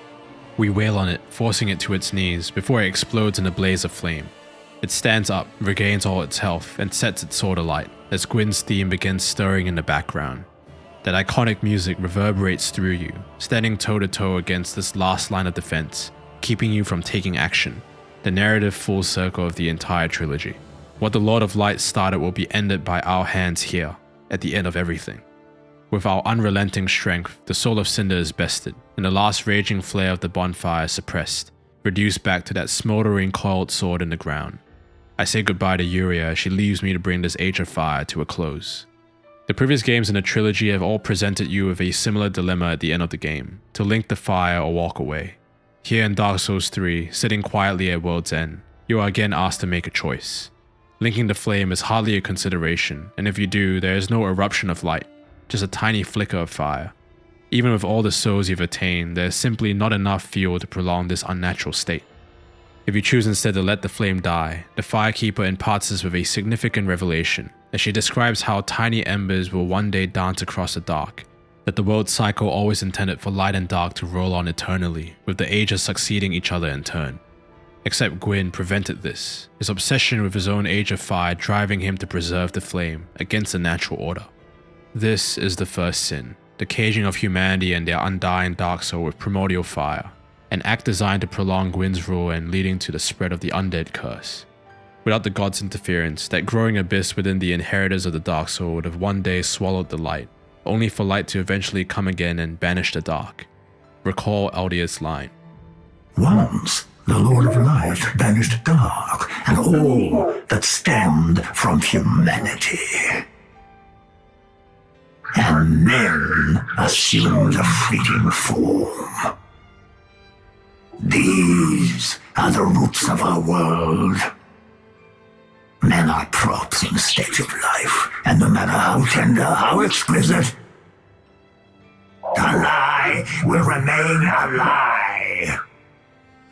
We wail on it, forcing it to its knees before it explodes in a blaze of flame. It stands up, regains all its health, and sets its sword alight, as Gwyn's theme begins stirring in the background. That iconic music reverberates through you, standing toe-to-toe against this last line of defense, keeping you from taking action. The narrative full circle of the entire trilogy. What the Lord of Light started will be ended by our hands here, at the end of everything. With our unrelenting strength, the soul of Cinder is bested, and the last raging flare of the bonfire is suppressed, reduced back to that smoldering coiled sword in the ground. I say goodbye to Yuria as she leaves me to bring this Age of Fire to a close. The previous games in the trilogy have all presented you with a similar dilemma at the end of the game, to link the fire or walk away. Here in Dark Souls 3, sitting quietly at World's End, you are again asked to make a choice. Linking the flame is hardly a consideration, and if you do, there is no eruption of light, just a tiny flicker of fire. Even with all the souls you've attained, there is simply not enough fuel to prolong this unnatural state. If you choose instead to let the flame die, the Firekeeper imparts us with a significant revelation, as she describes how tiny embers will one day dance across the dark, that the world cycle always intended for light and dark to roll on eternally, with the ages succeeding each other in turn. Except Gwyn prevented this, his obsession with his own Age of Fire driving him to preserve the flame against the natural order. This is the first sin, the caging of humanity and their undying dark soul with primordial fire, an act designed to prolong Gwyn's rule and leading to the spread of the undead curse. Without the gods' interference, that growing abyss within the inheritors of the Dark Soul would have one day swallowed the light, only for light to eventually come again and banish the dark. Recall Aldia's line. Once, the Lord of Light banished dark and all that stemmed from humanity. And men assumed a fleeting form. These are the roots of our world. Men are props in stage of life, and no matter how tender, how exquisite, the lie will remain a lie.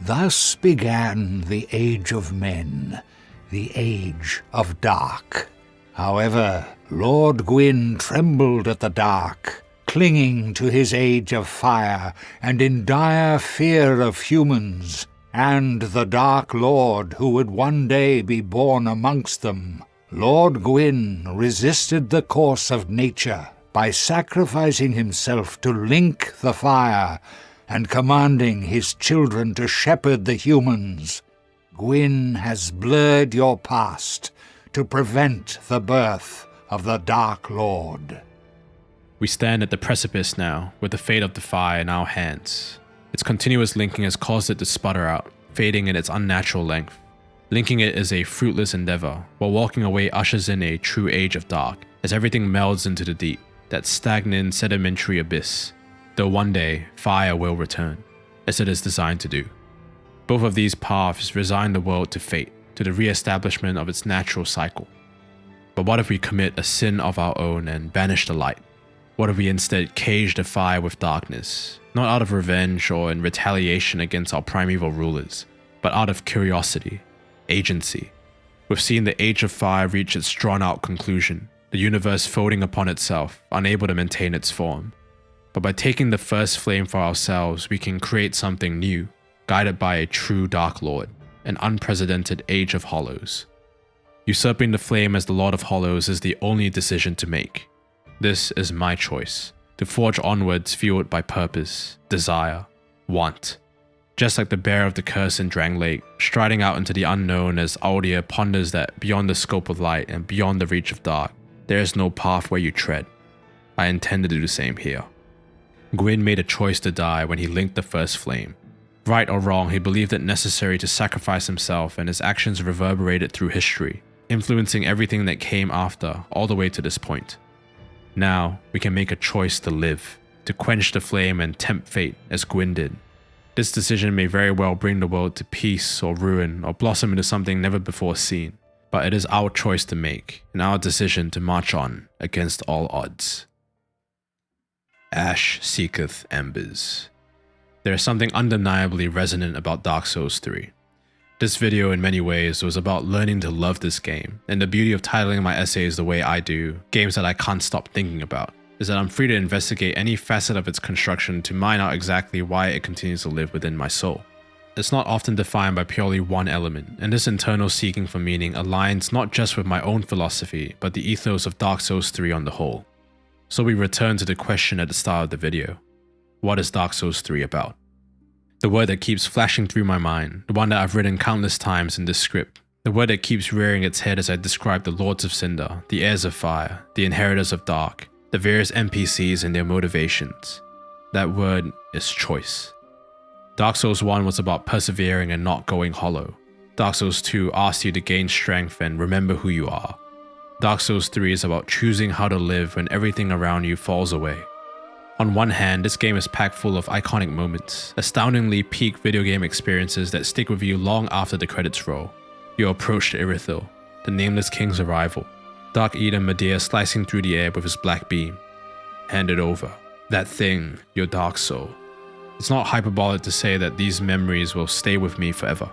Thus began the Age of Men, the Age of Dark. However, Lord Gwyn trembled at the dark, clinging to his Age of Fire, and in dire fear of humans, and the Dark Lord who would one day be born amongst them. Lord Gwyn resisted the course of nature by sacrificing himself to link the fire and commanding his children to shepherd the humans. Gwyn has blurred your past to prevent the birth of the Dark Lord. We stand at the precipice now, with the fate of the fire in our hands. Its continuous linking has caused it to sputter out, fading in its unnatural length. Linking it is a fruitless endeavor, while walking away ushers in a true age of dark, as everything melds into the deep, that stagnant sedimentary abyss, though one day fire will return, as it is designed to do. Both of these paths resign the world to fate, to the re-establishment of its natural cycle. But what if we commit a sin of our own and banish the light? What if we instead cage the fire with darkness, not out of revenge or in retaliation against our primeval rulers, but out of curiosity, agency? We've seen the Age of Fire reach its drawn-out conclusion, the universe folding upon itself, unable to maintain its form. But by taking the first flame for ourselves, we can create something new, guided by a true Dark Lord, an unprecedented Age of Hollows. Usurping the flame as the Lord of Hollows is the only decision to make. This is my choice, to forge onwards fueled by purpose, desire, want. Just like the bearer of the curse in Drang Lake, striding out into the unknown as Aldia ponders that beyond the scope of light and beyond the reach of dark, there is no path where you tread. I intend to do the same here. Gwyn made a choice to die when he linked the first flame. Right or wrong, he believed it necessary to sacrifice himself, and his actions reverberated through history, influencing everything that came after, all the way to this point. Now, we can make a choice to live, to quench the flame and tempt fate as Gwyn did. This decision may very well bring the world to peace or ruin or blossom into something never before seen, but it is our choice to make, and our decision to march on against all odds. Ash Seeketh Embers. There is something undeniably resonant about Dark Souls 3. This video in many ways was about learning to love this game, and the beauty of titling my essays the way I do, games that I can't stop thinking about, is that I'm free to investigate any facet of its construction to mine out exactly why it continues to live within my soul. It's not often defined by purely one element, and this internal seeking for meaning aligns not just with my own philosophy, but the ethos of Dark Souls 3 on the whole. So we return to the question at the start of the video. What is Dark Souls 3 about? The word that keeps flashing through my mind, the one that I've written countless times in this script, the word that keeps rearing its head as I describe the Lords of Cinder, the Heirs of Fire, the Inheritors of Dark, the various NPCs and their motivations. That word is choice. Dark Souls 1 was about persevering and not going hollow. Dark Souls 2 asks you to gain strength and remember who you are. Dark Souls 3 is about choosing how to live when everything around you falls away. On one hand, this game is packed full of iconic moments, astoundingly peak video game experiences that stick with you long after the credits roll. Your approach to Irithyll, the Nameless King's arrival, Darkeater Midir slicing through the air with his black beam. Hand it over. That thing, your dark soul. It's not hyperbolic to say that these memories will stay with me forever.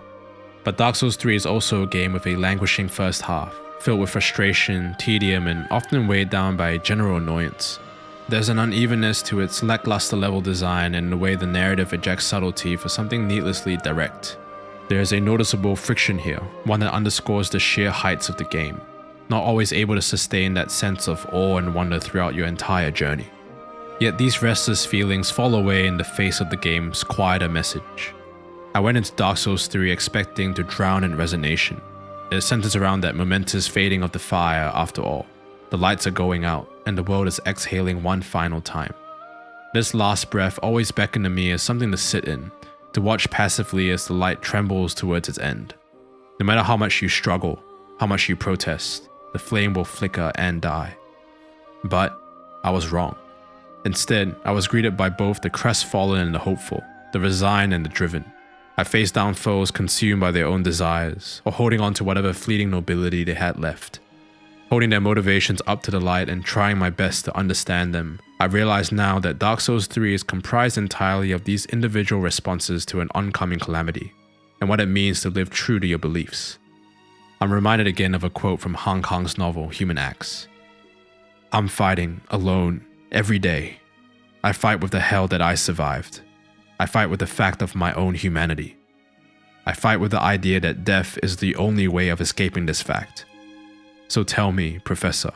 But Dark Souls 3 is also a game with a languishing first half, filled with frustration, tedium, and often weighed down by general annoyance. There's an unevenness to its lackluster level design and the way the narrative ejects subtlety for something needlessly direct. There is a noticeable friction here, one that underscores the sheer heights of the game, not always able to sustain that sense of awe and wonder throughout your entire journey. Yet these restless feelings fall away in the face of the game's quieter message. I went into Dark Souls 3 expecting to drown in resignation. It centers around that momentous fading of the fire after all. The lights are going out, and the world is exhaling one final time. This last breath always beckoned to me as something to sit in, to watch passively as the light trembles towards its end. No matter how much you struggle, How much you protest, the flame will flicker and die. But I was wrong. Instead, I was greeted by both the crestfallen and the hopeful, the resigned and the driven. I faced down foes consumed by their own desires, or holding on to whatever fleeting nobility they had left. Holding their motivations up to the light and trying my best to understand them, I realize now that Dark Souls 3 is comprised entirely of these individual responses to an oncoming calamity, and what it means to live true to your beliefs. I'm reminded again of a quote from Hong Kong's novel Human Acts. I'm fighting, alone, every day. I fight with the hell that I survived. I fight with the fact of my own humanity. I fight with the idea that death is the only way of escaping this fact. So tell me, Professor,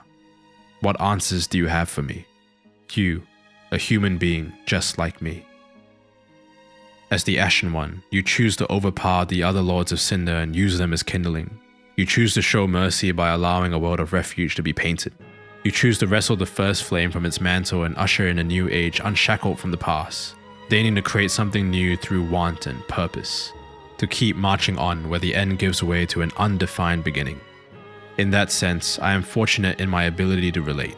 what answers do you have for me? You, a human being just like me. As the Ashen One, you choose to overpower the other Lords of Cinder and use them as kindling. You choose to show mercy by allowing a world of refuge to be painted. You choose to wrestle the first flame from its mantle and usher in a new age unshackled from the past, deigning to create something new through want and purpose, to keep marching on where the end gives way to an undefined beginning. In that sense, I am fortunate in my ability to relate.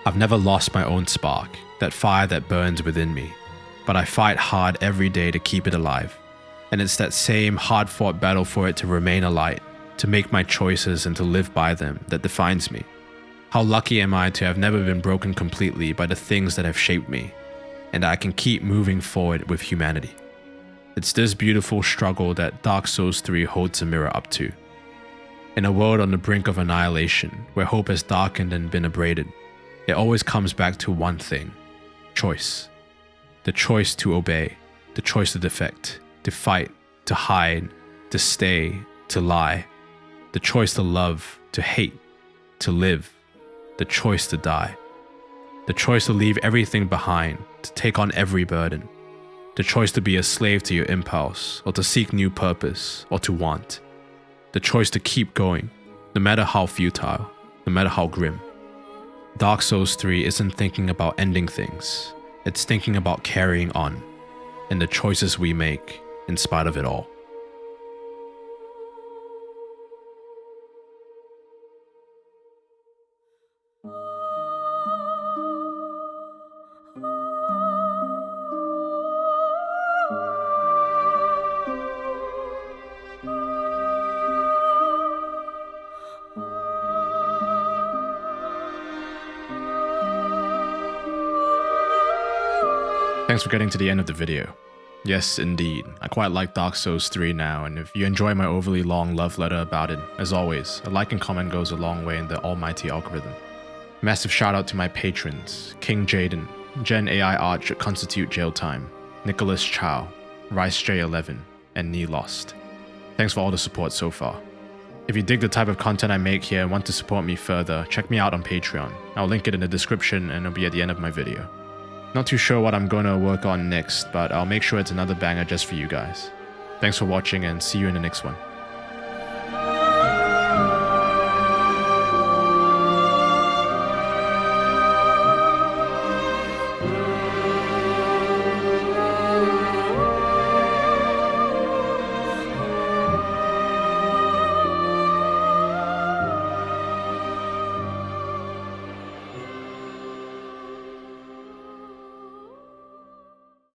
I've never lost my own spark, that fire that burns within me, but I fight hard every day to keep it alive. And it's that same hard-fought battle for it to remain alight, to make my choices and to live by them, that defines me. How lucky am I to have never been broken completely by the things that have shaped me, and I can keep moving forward with humanity. It's this beautiful struggle that Dark Souls 3 holds a mirror up to. In a world on the brink of annihilation, where hope has darkened and been abraded, it always comes back to one thing: choice. The choice to obey, the choice to defect, to fight, to hide, to stay, to lie, the choice to love, to hate, to live, the choice to die, the choice to leave everything behind, to take on every burden, the choice to be a slave to your impulse, or to seek new purpose, or to want, the choice to keep going, no matter how futile, no matter how grim. Dark Souls 3 isn't thinking about ending things, it's thinking about carrying on, and the choices we make in spite of it all. Thanks for getting to the end of the video. Yes, indeed, I quite like Dark Souls 3 now, and if you enjoy my overly long love letter about it, as always, a like and comment goes a long way in the almighty algorithm. Massive shout out to my patrons, King Jaden, Gen AI Art Should Constitute Jail Time, Nicholas Chow, Rice J11, and Knee Lost. Thanks for all the support so far. If you dig the type of content I make here and want to support me further, check me out on Patreon. I'll link it in the description and it'll be at the end of my video. Not too sure what I'm gonna work on next, but I'll make sure it's another banger just for you guys. Thanks for watching and see you in the next one.